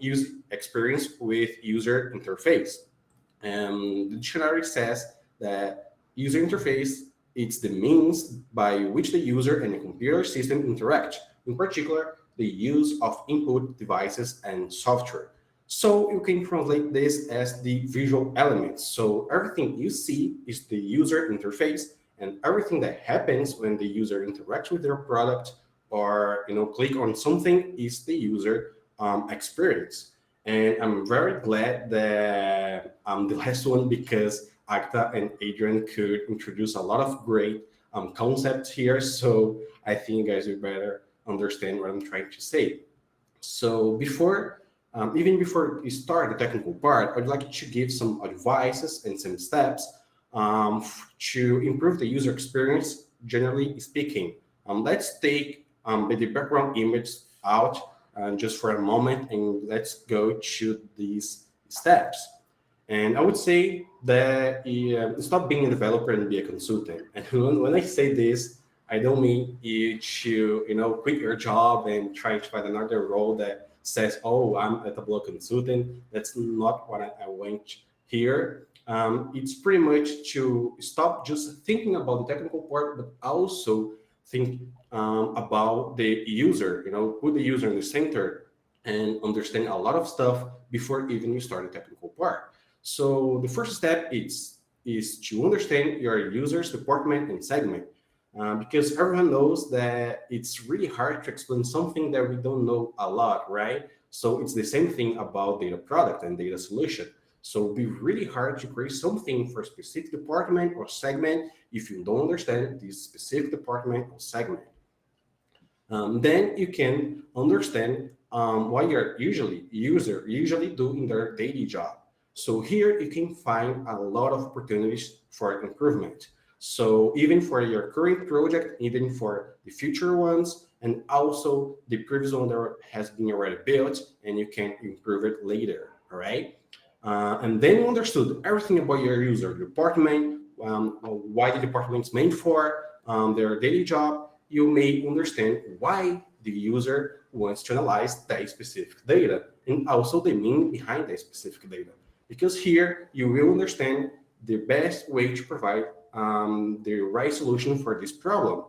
Speaker 4: use experience with user interface. The dictionary says that user interface it's the means by which the user and the computer system interact, in particular, the use of input devices and software. So you can translate this as the visual elements. So everything you see is the user interface, and everything that happens when the user interacts with their product or click on something is the user experience. And I'm very glad that I'm the last one, because Agata and Adrian could introduce a lot of great concepts here. So I think you guys will better understand what I'm trying to say. So even before we start the technical part, I'd like to give some advices and some steps to improve the user experience, generally speaking. Let's take the background image out just for a moment, and let's go to these steps. And I would say that stop being a developer and be a consultant. And when I say this, I don't mean you to quit your job and try to find another role that says, "Oh, I'm a Tableau consultant." That's not what I want here. It's pretty much to stop just thinking about the technical part, but also think about the user. Put the user in the center and understand a lot of stuff before even you start the technical part. So the first step is to understand your user's department and segment. Because everyone knows that it's really hard to explain something that we don't know a lot, right? So it's the same thing about data product and data solution. So it'll be really hard to create something for a specific department or segment if you don't understand this specific department or segment. Then you can understand what your user usually do in their daily job. So here you can find a lot of opportunities for improvement. So even for your current project, even for the future ones, and also the previous one that has been already built, and you can improve it later, all right? And then you understood everything about your user department, why the department is made for, their daily job. You may understand why the user wants to analyze that specific data, and also the meaning behind that specific data. Because here you will understand the best way to provide the right solution for this problem.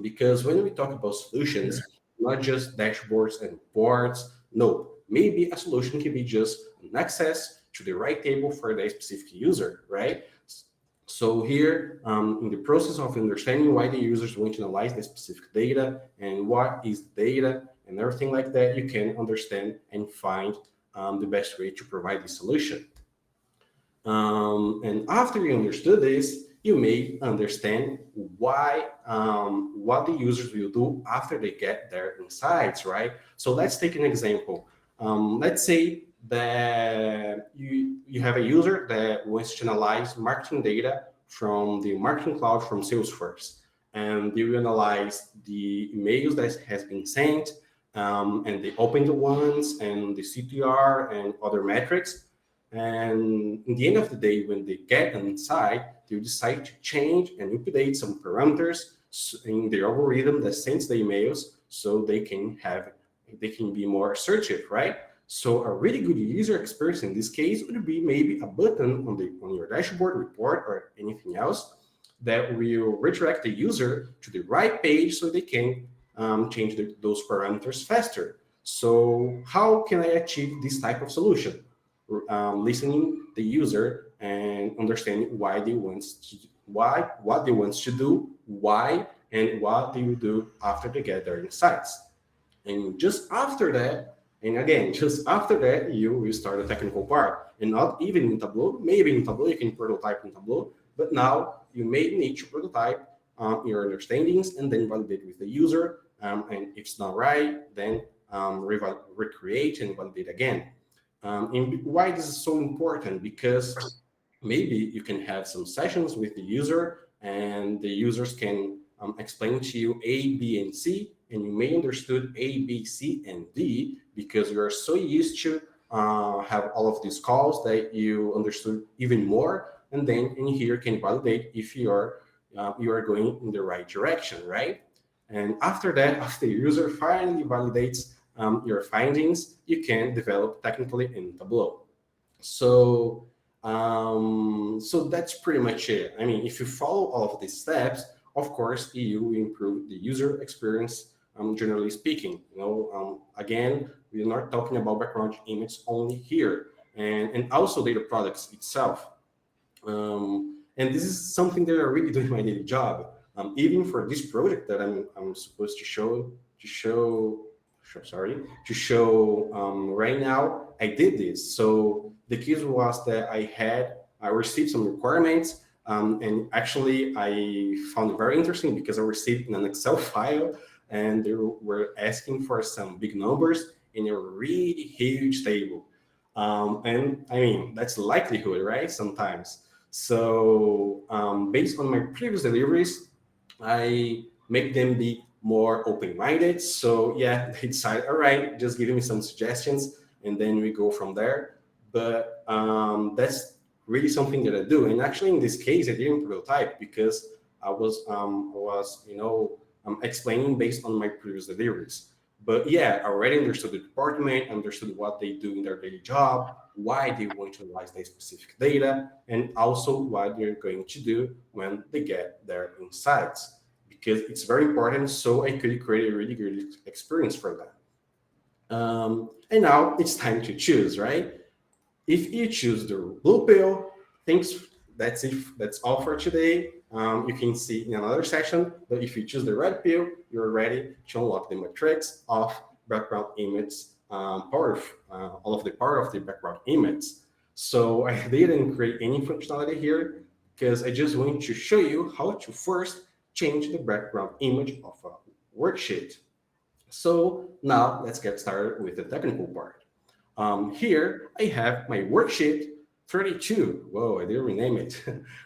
Speaker 4: Because when we talk about solutions, not just dashboards and boards, no, maybe a solution can be just an access to the right table for the specific user, right? So here, in the process of understanding why the users want to analyze the specific data and what is the data and everything like that, you can understand and find the best way to provide the solution. And after you understood this, you may understand why, what the users will do after they get their insights, right? So let's take an example. Let's say that you have a user that wants to analyze marketing data from the marketing cloud from Salesforce, and they will analyze the emails that has been sent, and the opened ones, and the CTR and other metrics. And in the end of the day, when they get an insight, they decide to change and update some parameters in the algorithm that sends the emails, so they can be more assertive, right? So a really good user experience in this case would be maybe a button on your dashboard report or anything else that will redirect the user to the right page so they can change those parameters faster. So how can I achieve this type of solution? Listening the user and understanding why they want what they want to do, why, and what they will do after they get their insights. And just after that, you will start the technical part. And not even in Tableau, maybe in Tableau, you can prototype in Tableau, but now you may need to prototype your understandings and then validate with the user. And if it's not right, then recreate and validate again. And why this is so important? Because maybe you can have some sessions with the user, and the users can explain to you A, B, and C, and you may understood A, B, C, and D because you are so used to have all of these calls that you understood even more. And then in here can validate if you are going in the right direction, right? And after that, after the user finally validates your findings, you can develop technically in Tableau. So that's pretty much it. I mean, if you follow all of these steps, of course, you will improve the user experience, generally speaking. Again, we're not talking about background image only here, and also data products itself. And this is something that I really do in my daily job. Even for this project that I'm supposed to show right now, I did this. So the case was that I received some requirements, and actually I found it very interesting because I received an Excel file, and they were asking for some big numbers in a really huge table. And I mean, that's likelihood, right? Sometimes. So based on my previous deliveries, I make them be more open-minded. So yeah, they decide, all right, just give me some suggestions, and then we go from there. But that's really something that I do. And actually, in this case, I didn't prototype because I was explaining based on my previous deliveries. But yeah, I already understood the department, understood what they do in their daily job, why they want to analyze their specific data, and also what they're going to do when they get their insights, because it's very important. So I could create a really good experience for them. And now it's time to choose, right? If you choose the blue pill, thanks. That's it. That's all for today. You can see in another session. But if you choose the red pill, you're ready to unlock the matrix of background image all of the power of the background image. So I didn't create any functionality here because I just want to show you how to first change the background image of a worksheet. So now let's get started with the technical part. Here I have my worksheet 32. Whoa, I didn't rename it.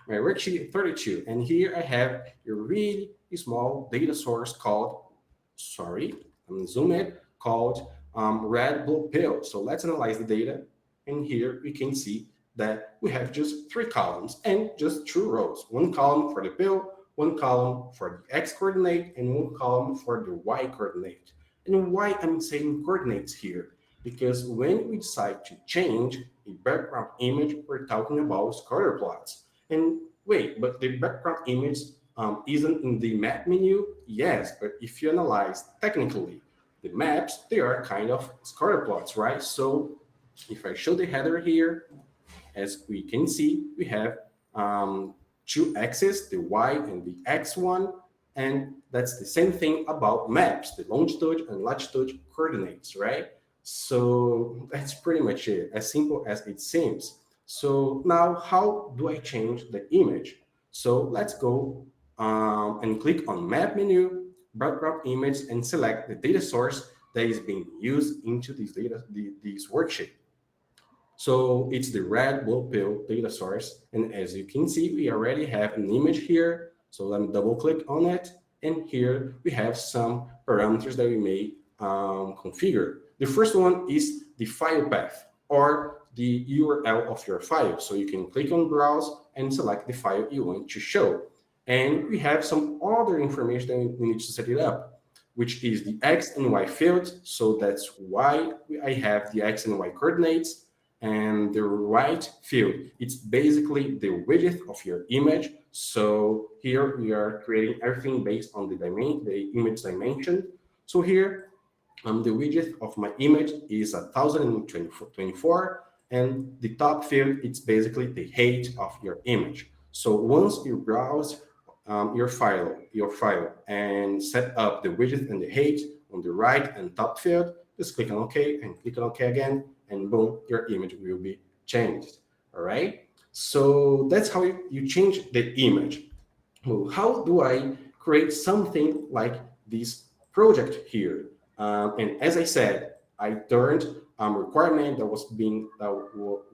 Speaker 4: My worksheet 32. And here I have a really small data source called, I'm zoom it, called red blue pill. So let's analyze the data. And here we can see that we have just 3 columns and just 2 rows. 1 column for the pill, 1 column for the X coordinate, and 1 column for the Y coordinate. And why I'm saying coordinates here? Because when we decide to change a background image, we're talking about scatter plots. And wait, but the background image isn't in the map menu? Yes, but if you analyze technically, the maps, they are kind of scatter plots, right? So if I show the header here, as we can see, we have 2 axes, the Y and the X one, and that's the same thing about maps, the longitude and latitude coordinates, right? So that's pretty much it, as simple as it seems. So now how do I change the image? So let's go and click on map menu, background image, and select the data source that is being used into this worksheet. So it's the red blue pill data source. And as you can see, we already have an image here. So let me double click on it. And here we have some parameters that we may configure. The first one is the file path or the URL of your file. So you can click on browse and select the file you want to show. And we have some other information that we need to set it up, which is the X and Y field. So that's why I have the X and Y coordinates. And the right field, it's basically the width of your image. So here we are creating everything based on the image dimension. So here, the width of my image is 1024, and the top field, it's basically the height of your image. So once you browse your file and set up the width and the height on the right and top field, just click on OK and click on OK again, and boom, your image will be changed. All right. So that's how you change the image. Well, how do I create something like this project here? And as I said, I turned a requirement that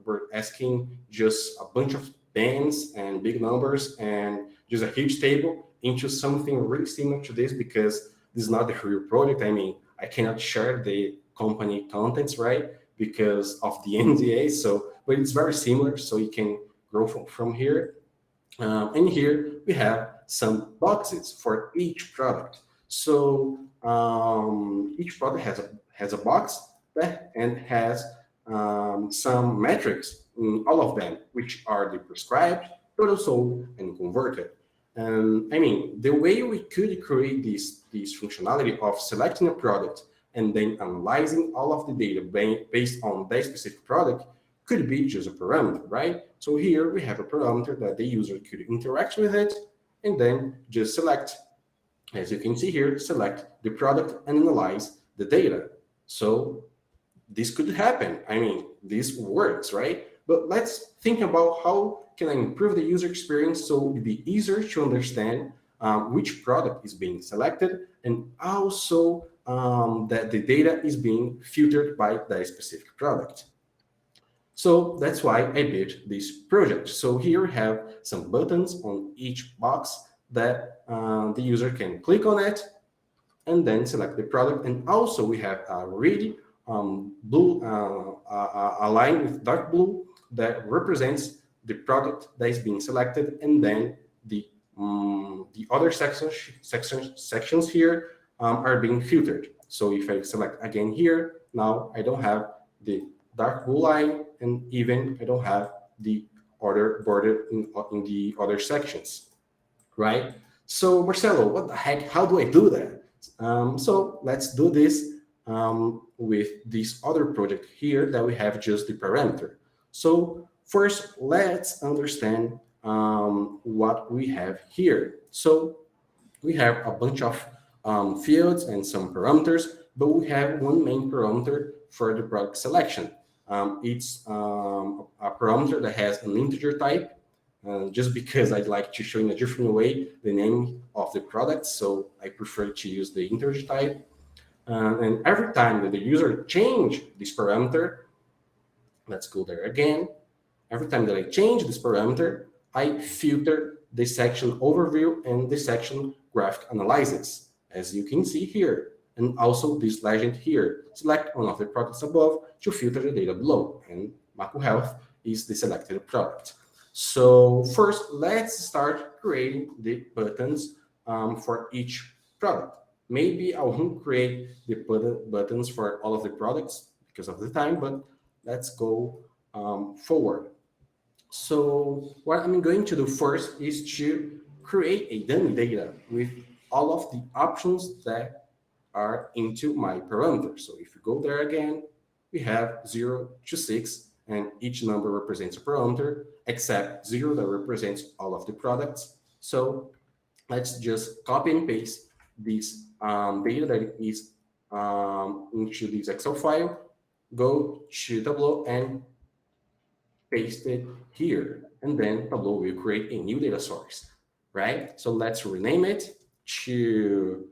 Speaker 4: were asking just a bunch of bands and big numbers and just a huge table into something really similar to this, because this is not the real project. I mean, I cannot share the company contents, right? Because of the NDA. So, but it's very similar. So you can grow from here. And here we have some boxes for each product. So each product has a box and has some metrics in all of them, which are the prescribed, total sold, and converted. I mean, the way we could create this functionality of selecting a product and then analyzing all of the data based on that specific product could be just a parameter, right? So here we have a parameter that the user could interact with it, and then just select, as you can see here, select the product and analyze the data. So this could happen. I mean, this works, right? But let's think about how can I improve the user experience so it be easier to understand which product is being selected, and also that the data is being filtered by that specific product. So that's why I built this project. So here we have some buttons on each box that the user can click on it and then select the product. And also we have a red blue, a line with dark blue that represents the product that is being selected, and then the other sections here are being filtered. So if I select again here, now I don't have the dark blue line, and even I don't have the other border in the other sections, right? So Marcelo, what the heck? How do I do that? So let's do this with this other project here that we have just the parameter. So first, let's understand what we have here. So we have a bunch of fields and some parameters, but we have one main parameter for the product selection. It's a parameter that has an integer type, just because I'd like to show in a different way the name of the product, so I prefer to use the integer type. And every time that the user change this parameter, let's go there again. Every time that I change this parameter, I filter the section overview and the section graphic analysis, as you can see here. And also this legend here. Select one of the products above to filter the data below. And Mako Health is the selected product. So first, let's start creating the buttons for each product. Maybe I won't create the buttons for all of the products because of the time, but let's go forward. So what I'm going to do first is to create a dummy data with all of the options that are into my parameter. So if you go there again, we have 0 to 6, and each number represents a parameter, except 0 that represents all of the products. So let's just copy and paste this data that is into this Excel file, go to Tableau and paste it here. And then Tableau will create a new data source, right? So let's rename it to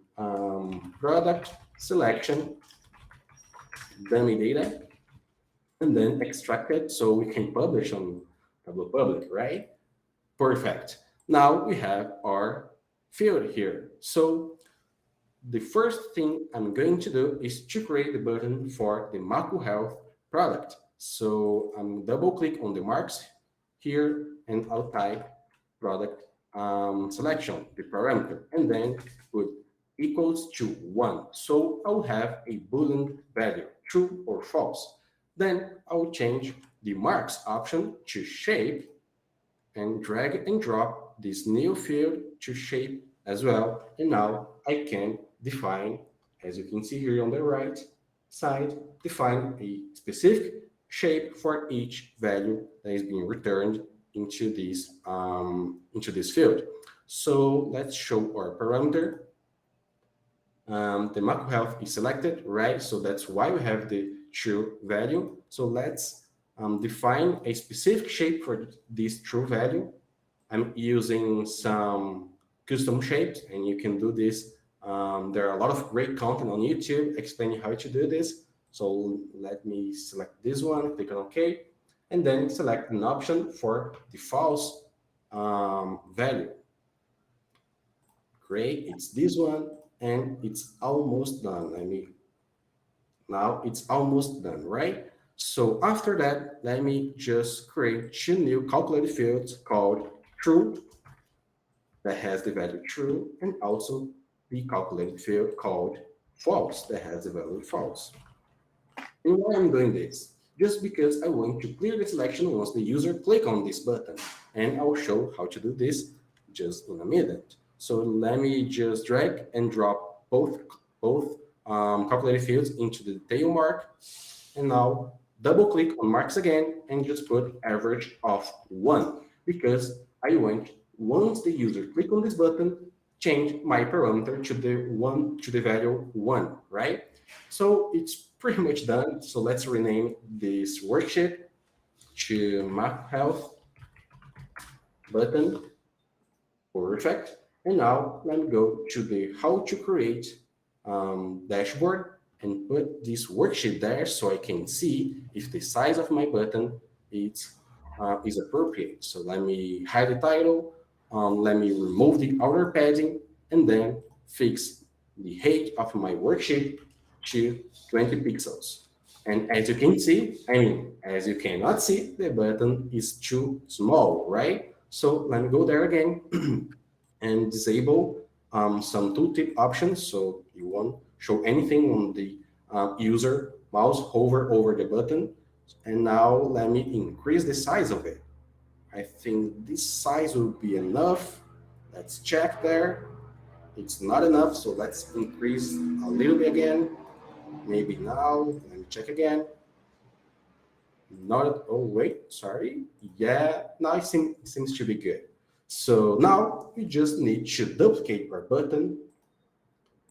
Speaker 4: product selection dummy data, and then extract it so we can publish on Tableau Public, right? Perfect. Now we have our field here. So the first thing I'm going to do is to create the button for the Mako Health product. So I'm double click on the marks here, and I'll type product selection, the parameter, and then put equals to 1. So I'll have a Boolean value, true or false. Then I'll change the marks option to shape and drag and drop this new field to shape as well. And now I can define, as you can see here on the right side, define a specific shape for each value that is being returned into this field. So let's show our parameter. The Mako Health is selected, right? So that's why we have the true value. So let's define a specific shape for this true value. I'm using some custom shapes, and you can do this. There are a lot of great content on YouTube explaining how to do this. So let me select this one, click on OK, and then select an option for the false value. Great, it's this one, and it's almost done. Now it's almost done, right? So after that, let me just create 2 new calculated fields called true, that has the value true, and also the calculated field called false, that has the value false. And why I'm doing this? Just because I want to clear the selection once the user click on this button, and I'll show how to do this just in a minute. So let me just drag and drop both calculated fields into the tail mark, and now double click on marks again and just put average of 1, because I want, once the user click on this button, change my parameter to the value 1, right? So it's pretty much done. So let's rename this worksheet to Macro Health button. Perfect. And now let me go to the how to create dashboard and put this worksheet there so I can see if the size of my button is appropriate. So let me hide the title, let me remove the outer padding, and then fix the height of my worksheet to 20 pixels. And as you can see, as you cannot see, the button is too small, right? So let me go there again and disable some tooltip options. So you won't show anything on the user mouse hover over the button. And now let me increase the size of it. I think this size will be enough. Let's check there. It's not enough, so let's increase a little bit again. Maybe now, let me check again. Not, oh wait, sorry. Yeah, now it seems to be good. So now we just need to duplicate our button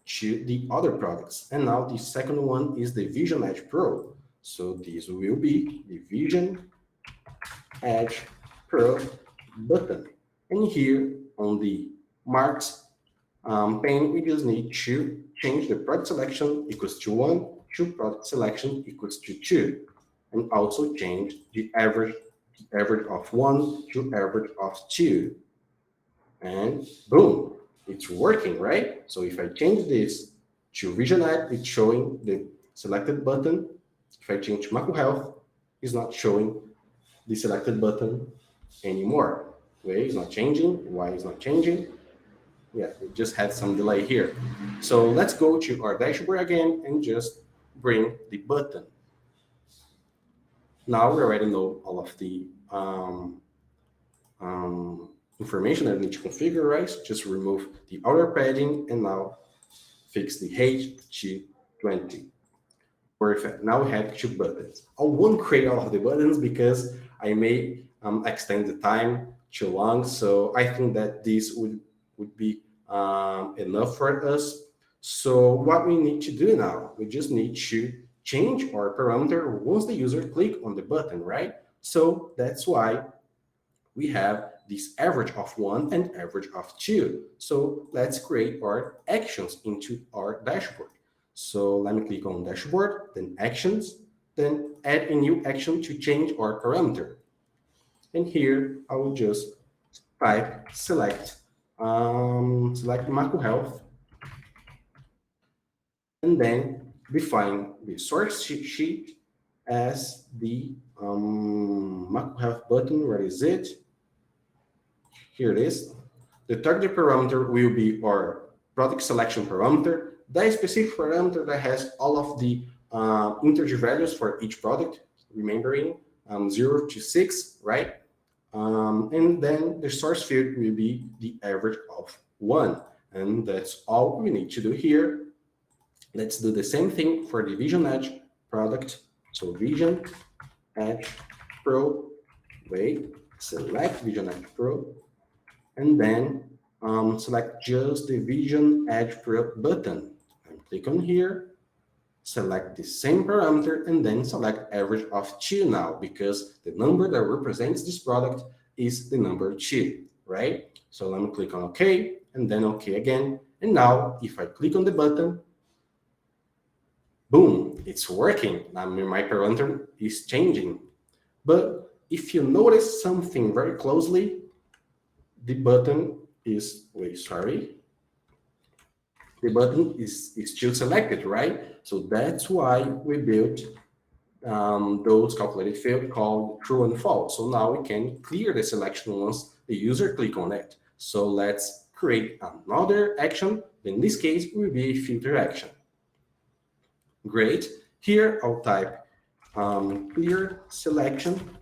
Speaker 4: to the other products. And now the second one is the Vision Edge Pro. So this will be the Vision Edge Pro button. And here on the marks pane, we just need to change the product selection equals to 1 to product selection equals to 2. And also change the average of 1 to average of 2. And boom, it's working, right? So if I change this to Vision Edge, it's showing the selected button. If I change to Macro Health, it's not showing the selected button anymore. Wait, it's not changing. Why is not changing? Yeah, it just had some delay here. So let's go to our dashboard again and just bring the button. Now we already know all of the information that I need to configure, right? Just remove the outer padding and now fix the height to 20. Perfect. Now we have 2 buttons. I won't create all of the buttons because I may extend the time too long. So I think that this would be enough for us. So what we need to do now, we just need to change our parameter once the user click on the button, right? So that's why we have this average of 1 and average of 2. So let's create our actions into our dashboard. So let me click on dashboard, then actions, then add a new action to change our parameter. And here I will just type select Macro Health, and then define the source sheet as the Macro Health button. Where is it? Here it is. The target parameter will be our product selection parameter, that specific parameter that has all of the integer values for each product, remembering 0 to 6, right? And then the source field will be the average of 1. And that's all we need to do here. Let's do the same thing for the Vision Edge product. So Vision Edge Pro, select Vision Edge Pro, and then select just the Vision Edge Pro button. And click on here, select the same parameter, and then select average of 2 now, because the number that represents this product is the number 2, right? So let me click on OK, and then OK again. And now if I click on the button, boom, it's working. Now my parameter is changing. But if you notice something very closely, the button is, the button is still selected, right? So that's why we built those calculated fields called true and false. So now we can clear the selection once the user click on it. So let's create another action. In this case, it will be a filter action. Great. Here I'll type clear selection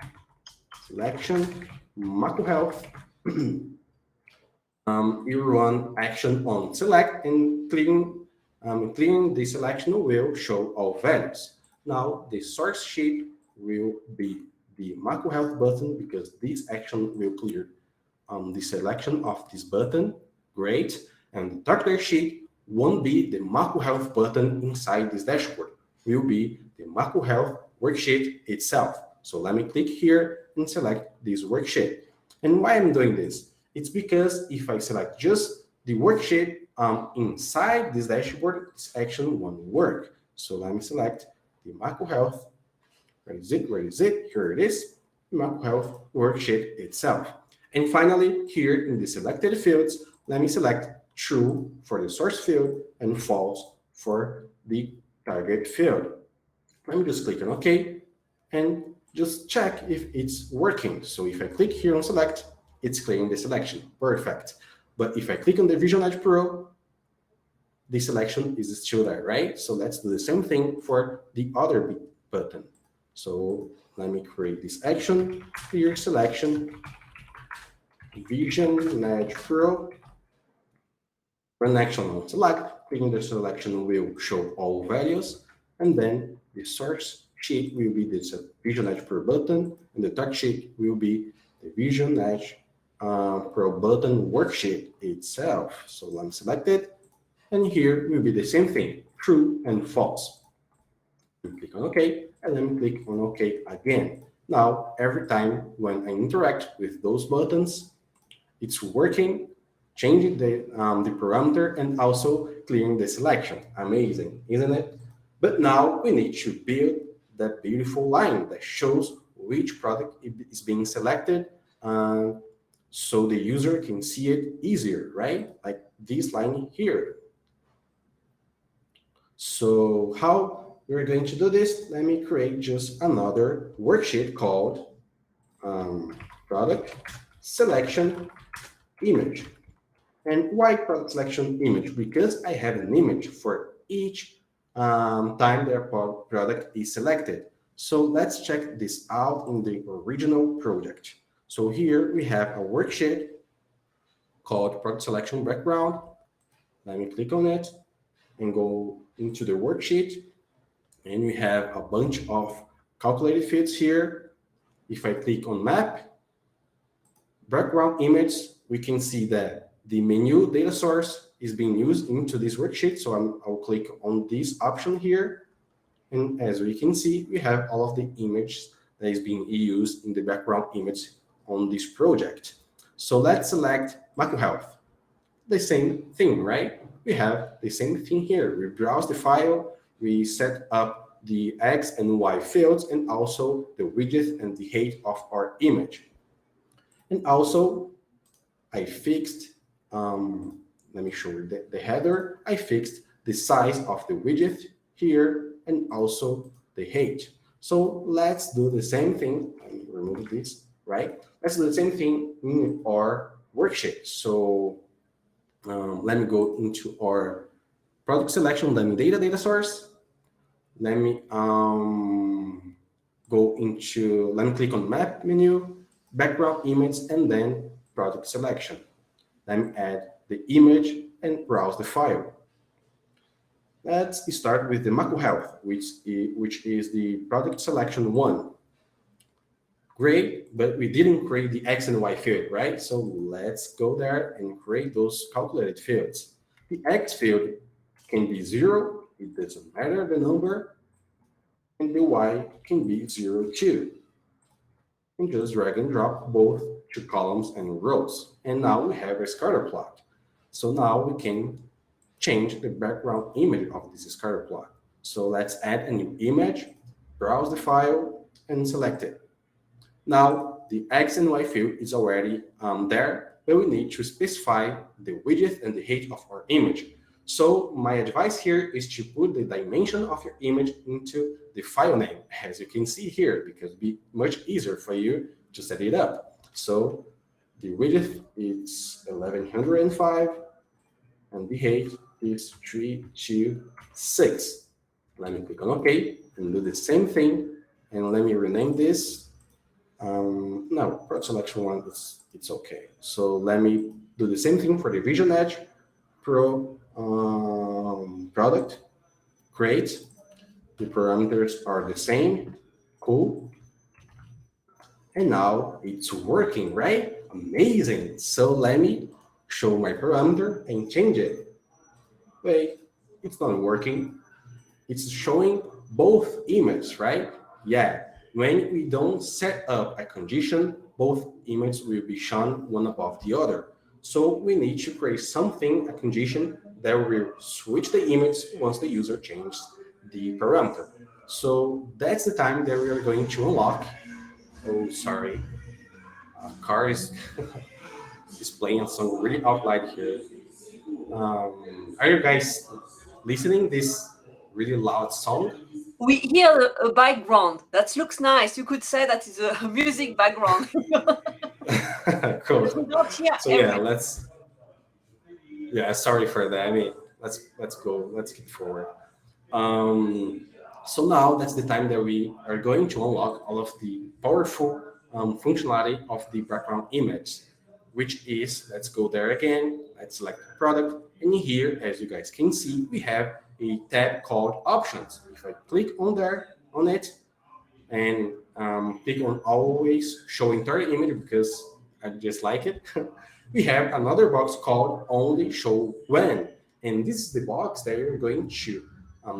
Speaker 4: Macro Health. You run action on select, and clearing the selection will show all values. Now the source sheet will be the macro health button, because this action will clear the selection of this button. Great. And the target sheet won't be the macro health button inside this dashboard, will be the macro health worksheet itself. So let me click here and select this worksheet. And why I'm doing this? It's because if I select just the worksheet inside this dashboard, this action won't work. So let me select the macro health. Where is it? Where is it? Here it is. The macro health worksheet itself. And finally, here in the selected fields, let me select true for the source field and false for the target field. Let me just click on OK and just check if it's working. So if I click here on select, it's clearing the selection. Perfect. But if I click on the Vision Edge Pro, the selection is still there, right? So let's do the same thing for the other button. So let me create this action, clear selection, Vision Edge Pro. Run action on select, clicking the selection will show all values, and then the source sheet will be the Vision Edge Pro button, and the target sheet will be the Vision Edge Pro button worksheet itself. So let me select it, and here will be the same thing, true and false. Click on OK, and then click on OK again. Now, every time when I interact with those buttons, it's working, changing the parameter and also clearing the selection. Amazing, isn't it? But now we need to build that beautiful line that shows which product is being selected so the user can see it easier, right? Like this line here. So how we're going to do this? Let me create just another worksheet called product selection image. And why product selection image? Because I have an image for each time their product is selected. So let's check this out in the original project. So here we have a worksheet called product selection background. Let me click on it and go into the worksheet. And we have a bunch of calculated fields here. If I click on map, background image, we can see that the menu data source is being used into this worksheet. So I'll click on this option here. And as we can see, we have all of the images that is being used in the background image on this project. So let's select macro health. The same thing, right? We have the same thing here. We browse the file, we set up the X and Y fields, and also the width and the height of our image. And also, I fixed, let me show you the header. I fixed the size of the widget here and also the height. So let's do the same thing. Let me remove this, right? Let's do the same thing in our worksheet. So let me go into our product selection, let me data source. Let me go into, let me click on map menu, background image, and then product selection. Let me add the image and browse the file. Let's start with the macro health, which is the product selection one. Great, but we didn't create the X and Y field, right? So let's go there and create those calculated fields. The X field can be 0, it doesn't matter the number, and the Y can be 0 too. And just drag and drop both to columns and rows. And now we have a scatter plot. So now we can change the background image of this scatter plot. So let's add a new image, browse the file, and select it. Now the X and Y field is already there, but we need to specify the width and the height of our image. So my advice here is to put the dimension of your image into the file name, as you can see here, because it'll be much easier for you to set it up. So the width is 1105 and the height is 326. Let me click on OK and do the same thing. And let me rename this. No, product selection one, it's okay. So let me do the same thing for the Vision Edge Pro product. Great. The parameters are the same. Cool. And now it's working, right? Amazing. So let me show my parameter and change it. Wait, it's not working. It's showing both images, right? Yeah. When we don't set up a condition, both images will be shown one above the other. So we need to create something, a condition that will switch the image once the user changes the parameter. So that's the time that we are going to unlock. Oh, sorry. Car is is playing a song really out loud here. Are you guys listening this really loud song?
Speaker 1: We hear a background that looks nice. You could say that is a music background.
Speaker 4: Cool.
Speaker 1: But we don't hear
Speaker 4: So yeah,
Speaker 1: everything.
Speaker 4: sorry for that. I mean, let's go. Let's keep forward. Um, so now that's the time that we are going to unlock all of the powerful functionality of the background image, which is, let's go there again. Let's select the product. And here, as you guys can see, we have a tab called options. If I click on it, and click on always show entire image because I just like it. We have another box called only show when. And this is the box that you're going to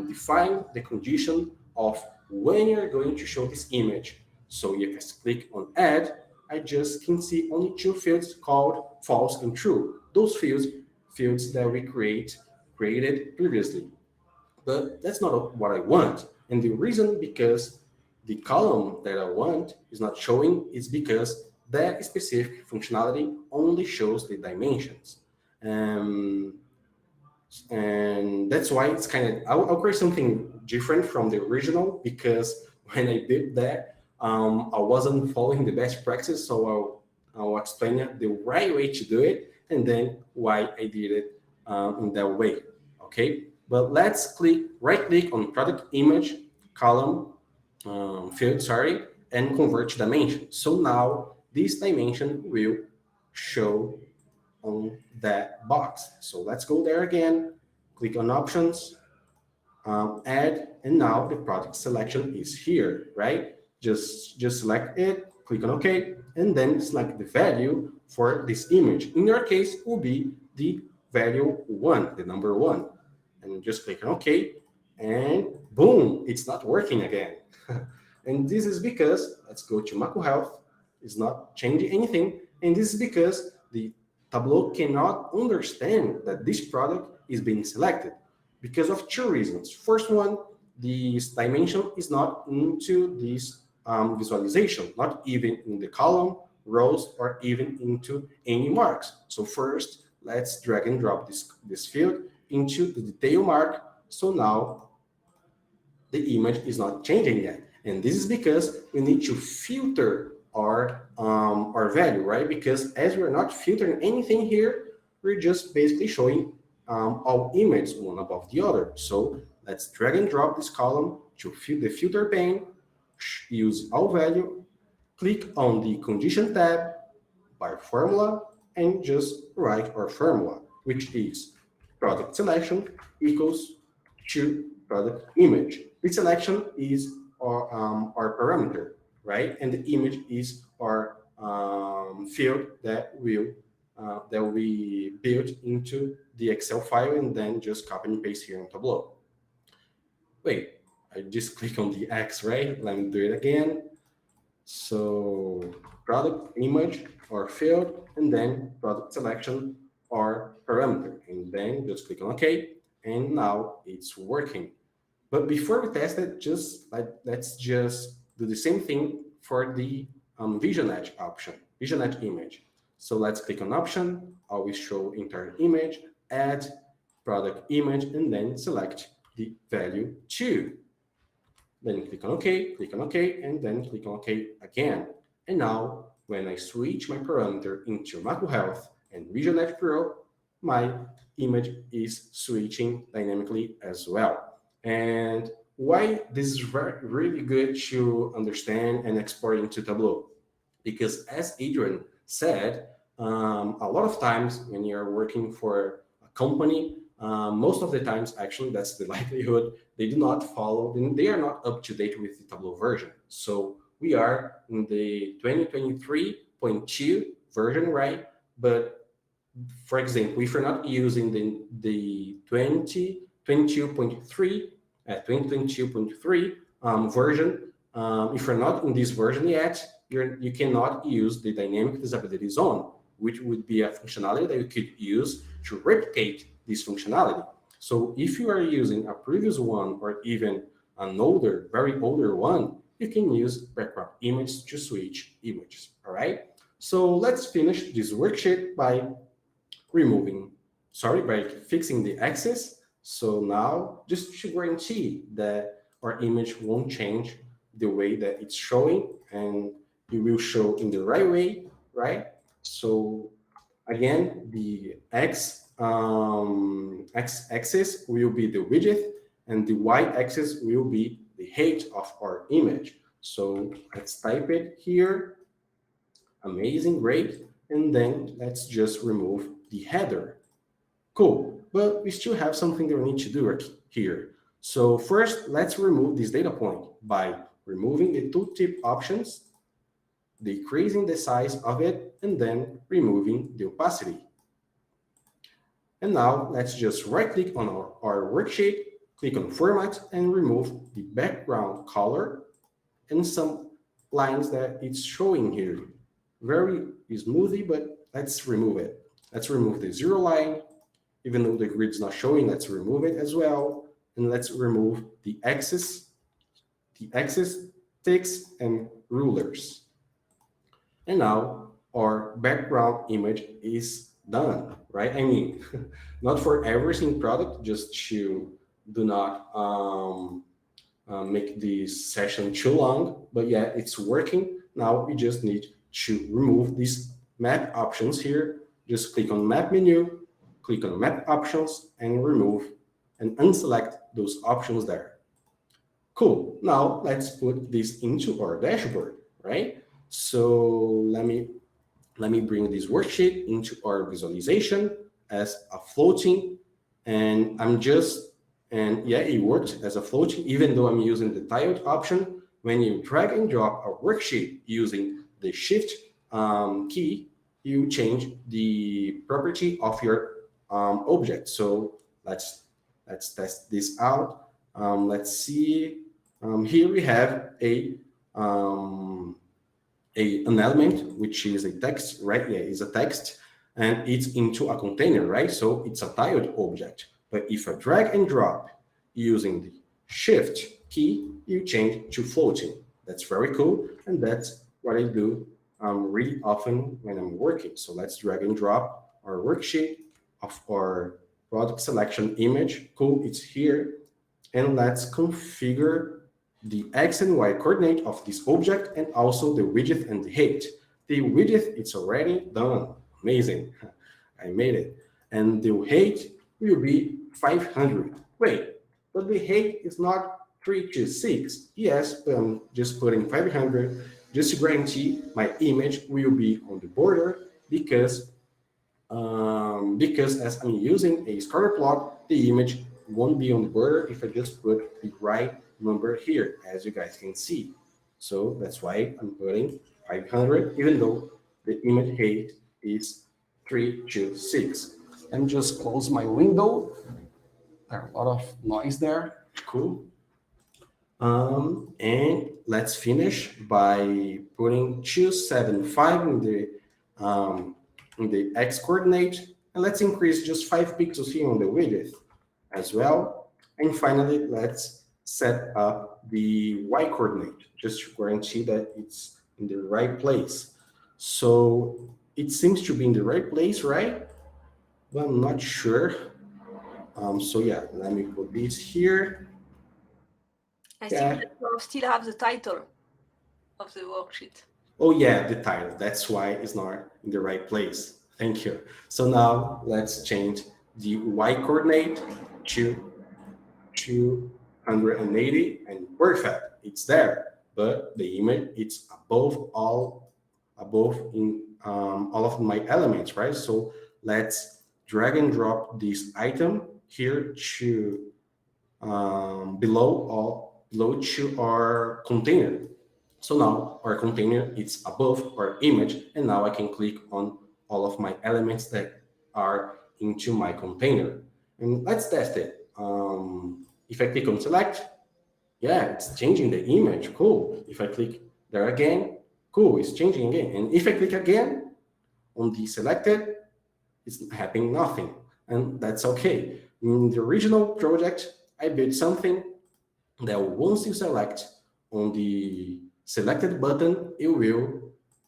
Speaker 4: define the condition of when you're going to show this image. So if I click on add, I just can see only two fields called false and true. Those fields that we created previously. But that's not what I want. And the reason because the column that I want is not showing is because that specific functionality only shows the dimensions. Um, and that's why it's kind of, I'll create something different from the original because when I did that, I wasn't following the best practice. So I'll explain the right way to do it and then why I did it in that way. Okay. But let's right click on product image column field, sorry, and convert to dimension. So now this dimension will show on that box. So let's go there again, click on options, add, and now the product selection is here, right? Just select it, click on OK, and then select the value for this image. In your case, will be the value 1, the number 1. And just click on OK, and boom, it's not working again. And this is because, let's go to Macro Health, it's not changing anything. And this is because the Tableau cannot understand that this product is being selected because of two reasons. First one, this dimension is not into this visualization, not even in the column, rows, or even into any marks. So first, let's drag and drop this field into the detail mark. So now the image is not changing yet. And this is because we need to filter our value, right? Because as we're not filtering anything here, we're just basically showing all images one above the other. So let's drag and drop this column to the filter pane, use all value, click on the condition tab by formula, and just write our formula, which is product selection equals to product image. The selection is our parameter, right? And the image is our field that we built into the Excel file and then just copy and paste here in Tableau. Wait, I just click on the X, right? Let me do it again. So product image or field, and then product selection or parameter, and then just click on OK, and now it's working. But before we test it, let's just do the same thing for the Vision Edge option, Vision Edge image. So let's click on option, always show entire image, add product image, and then select the value 2. Then click on OK, and then click on OK again. And now, when I switch my parameter into Macro Health and Vision Edge Pro, my image is switching dynamically as well. And why this is really good to understand and export into Tableau? Because as Adrian said, a lot of times when you're working for a company, most of the times, actually, that's the likelihood, they do not follow, they are not up to date with the Tableau version. So we are in the 2023.2 version, right? But for example, if you're not using the 2022.3 version, if you're not in this version yet, you cannot use the dynamic visibility zone, which would be a functionality that you could use to replicate this functionality. So if you are using a previous one or even an older, very older one, you can use background image to switch images, all right? So let's finish this worksheet by fixing the axis. So now, just to guarantee that our image won't change the way that it's showing, and it will show in the right way, right? So again, the x-axis will be the widget, and the y-axis will be the height of our image. So let's type it here. Amazing, great. And then let's just remove the header. Cool, but we still have something that we need to do here. So first, let's remove this data point by removing the tooltip options, decreasing the size of it, and then removing the opacity. And now let's just right-click on our worksheet, click on Format, and remove the background color and some lines that it's showing here. Very smoothly, but let's remove it. Let's remove the zero line. Even though the grid's not showing, let's remove it as well. And let's remove the axis ticks and rulers. And now our background image is done, right? I mean, not for every single product, just to do not make this session too long, but yeah, it's working. Now we just need to remove these map options here. Just click on map menu, click on map options, and remove and unselect those options there. Cool. Now let's put this into our dashboard, right? So let me bring this worksheet into our visualization as a floating, and yeah, it worked as a floating, even though I'm using the tiled option. When you drag and drop a worksheet using the shift key, you change the property of your object. So let's test this out. Let's see. Here we have an element which is a text, right? Yeah, it's a text, and it's into a container, right? So it's a tiled object. But if I drag and drop using the shift key, you change to floating. That's very cool, and that's what I do really often when I'm working. So let's drag and drop our worksheet of our product selection image. Cool, it's here. And let's configure the X and Y coordinate of this object and also the widget and the height. The widget, it's already done. Amazing. I made it. And the height will be 500. Wait, but the height is not 326. Yes, but I'm just putting 500 just to guarantee my image will be on the border because as I'm using a scatter plot, the image won't be on the border if I just put the right number here, as you guys can see. So that's why I'm putting 500, even though the image height is 326. Let me just close my window. There's a lot of noise there. Cool. And let's finish by putting 275 in the X coordinate, and let's increase just 5 pixels here on the widget as well. And finally, let's set up the Y coordinate just to guarantee that it's in the right place. So it seems to be in the right place, right? But I'm not sure. So yeah, let me put this here.
Speaker 1: I think that you still have the title of the worksheet.
Speaker 4: Oh yeah, the title. That's why it's not in the right place. Thank you. So now let's change the Y coordinate to 280, and perfect. It's there, but the image it's above in all of my elements, right? So let's drag and drop this item here to below to our container. So now our container is above our image, and now I can click on all of my elements that are into my container. And let's test it. If I click on select, yeah, it's changing the image, cool. If I click there again, cool, it's changing again. And if I click again on the selected, it's happening nothing, and that's okay. In the original project, I built something that once you select on the selected button, it will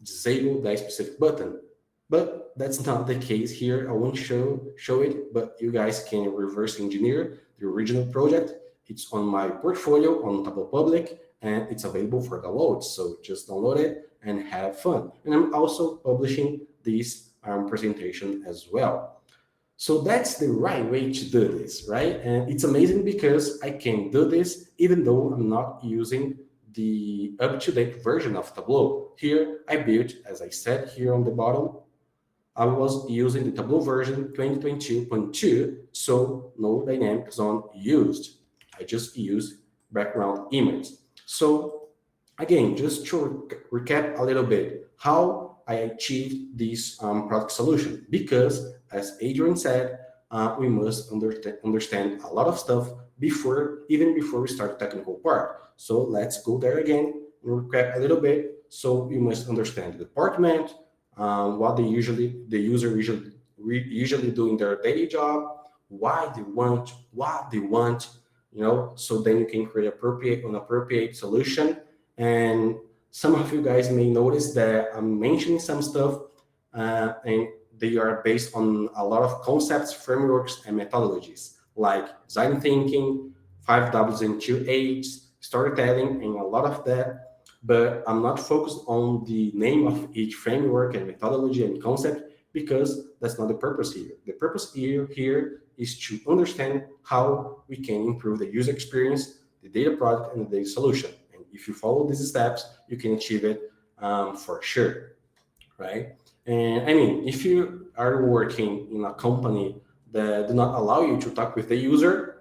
Speaker 4: disable that specific button. But that's not the case here. I won't show it, but you guys can reverse engineer the original project. It's on my portfolio on Tableau Public, and it's available for download. So just download it and have fun. And I'm also publishing this presentation as well. So that's the right way to do this, right? And it's amazing because I can do this even though I'm not using the up-to-date version of Tableau. Here I built, as I said here on the bottom, I was using the Tableau version 2022.2, so no dynamic zone used. I just used background image. So again, just to recap a little bit, how I achieved this product solution, because as Adrian said, we must understand a lot of stuff even before we start the technical part. So let's go there again and recap a little bit. So we must understand the department, what the user usually do in their daily job, why they want, what they want, so then you can create an appropriate solution. And some of you guys may notice that I'm mentioning some stuff, and they are based on a lot of concepts, frameworks, and methodologies, like design thinking, 5 Ws and 2 Hs, storytelling, and a lot of that. But I'm not focused on the name of each framework and methodology and concept, because that's not the purpose here. The purpose here is to understand how we can improve the user experience, the data product, and the data solution. And if you follow these steps, you can achieve it for sure, right? And I mean, if you are working in a company that do not allow you to talk with the user,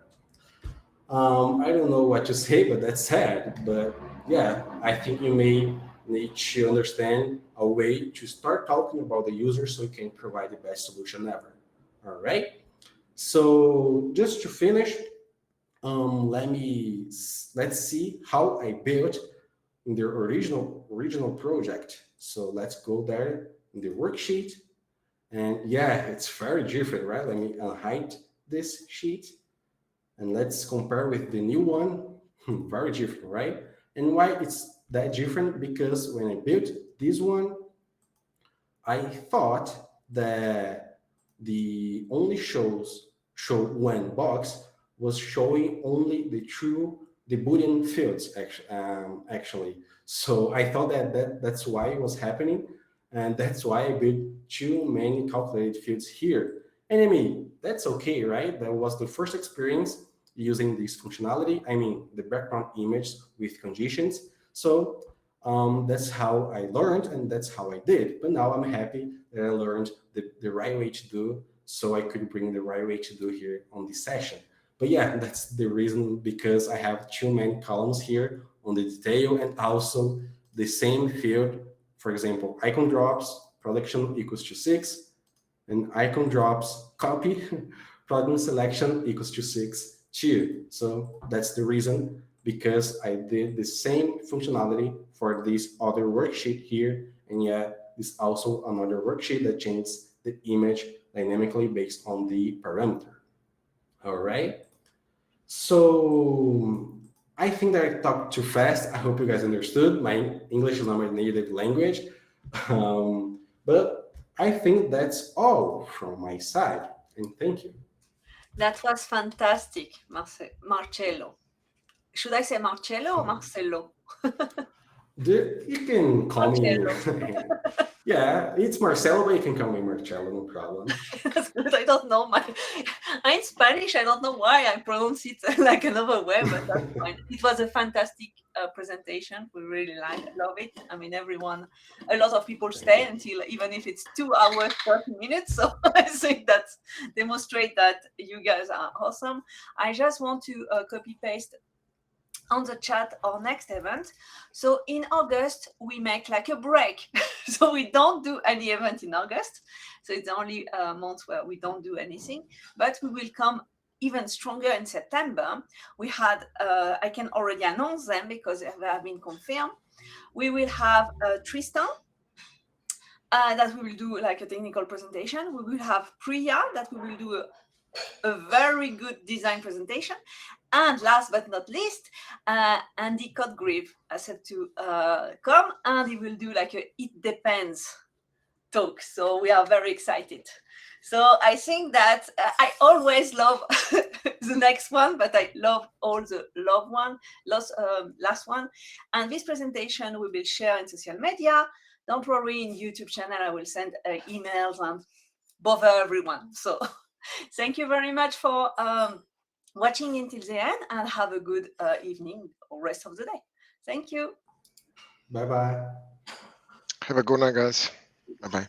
Speaker 4: I don't know what to say, but that's sad. But yeah, I think you may need to understand a way to start talking about the user so you can provide the best solution ever. All right. So just to finish, let's see how I built in the original project. So let's go there in the worksheet. And yeah, it's very different, right? Let me hide this sheet. And let's compare with the new one. Very different, right? And why it's that different? Because when I built this one, I thought that the only show one box was showing only the Boolean fields actually. So I thought that's why it was happening, and that's why I built too many calculated fields here. And I mean, that's okay, right? That was the first experience using this functionality. I mean, the background image with conditions. So that's how I learned, and that's how I did. But now I'm happy that I learned the right way to do, so I could bring the right way to do here on this session. But yeah, that's the reason, because I have too many columns here on the detail, and also the same field. For example, icon drops, production equals to 6, and icon drops copy, product selection equals to 6 too. So that's the reason, because I did the same functionality for this other worksheet here, and yet this also another worksheet that changes the image dynamically based on the parameter. All right. So I think that I talked too fast. I hope you guys understood. My English is not my native language, but I think that's all from my side. And thank you.
Speaker 1: That was fantastic, Marcelo. Should I say Marcelo or Marcelo?
Speaker 4: You can call
Speaker 1: Marcelo.
Speaker 4: me. Yeah, it's Marcelo, but you can call me Marcelo, no problem.
Speaker 1: That's good. I don't know. I'm Spanish. I don't know why I pronounce it like another way, but that's fine. It was a fantastic presentation. We really love it. I mean, a lot of people stay until, even if it's 2 hours, 30 minutes. So I think that demonstrates that you guys are awesome. I just want to copy paste on the chat our next event. So in August, we make like a break. So we don't do any event in August. So it's the only month where we don't do anything, but we will come even stronger in September. We had, I can already announce them because they have been confirmed. We will have Tristan, that we will do like a technical presentation. We will have Priya, that we will do a very good design presentation. And last but not least, Andy Cotgrave said to come, and he will do like a "It Depends" talk. So we are very excited. So I think that I always love the next one, but I love all the last one. And this presentation we will share in social media. Don't worry, in YouTube channel, I will send emails and bother everyone. So thank you very much for watching until the end, and have a good evening or rest of the day. Thank you.
Speaker 4: Bye-bye.
Speaker 5: Have a good night, guys. Bye-bye.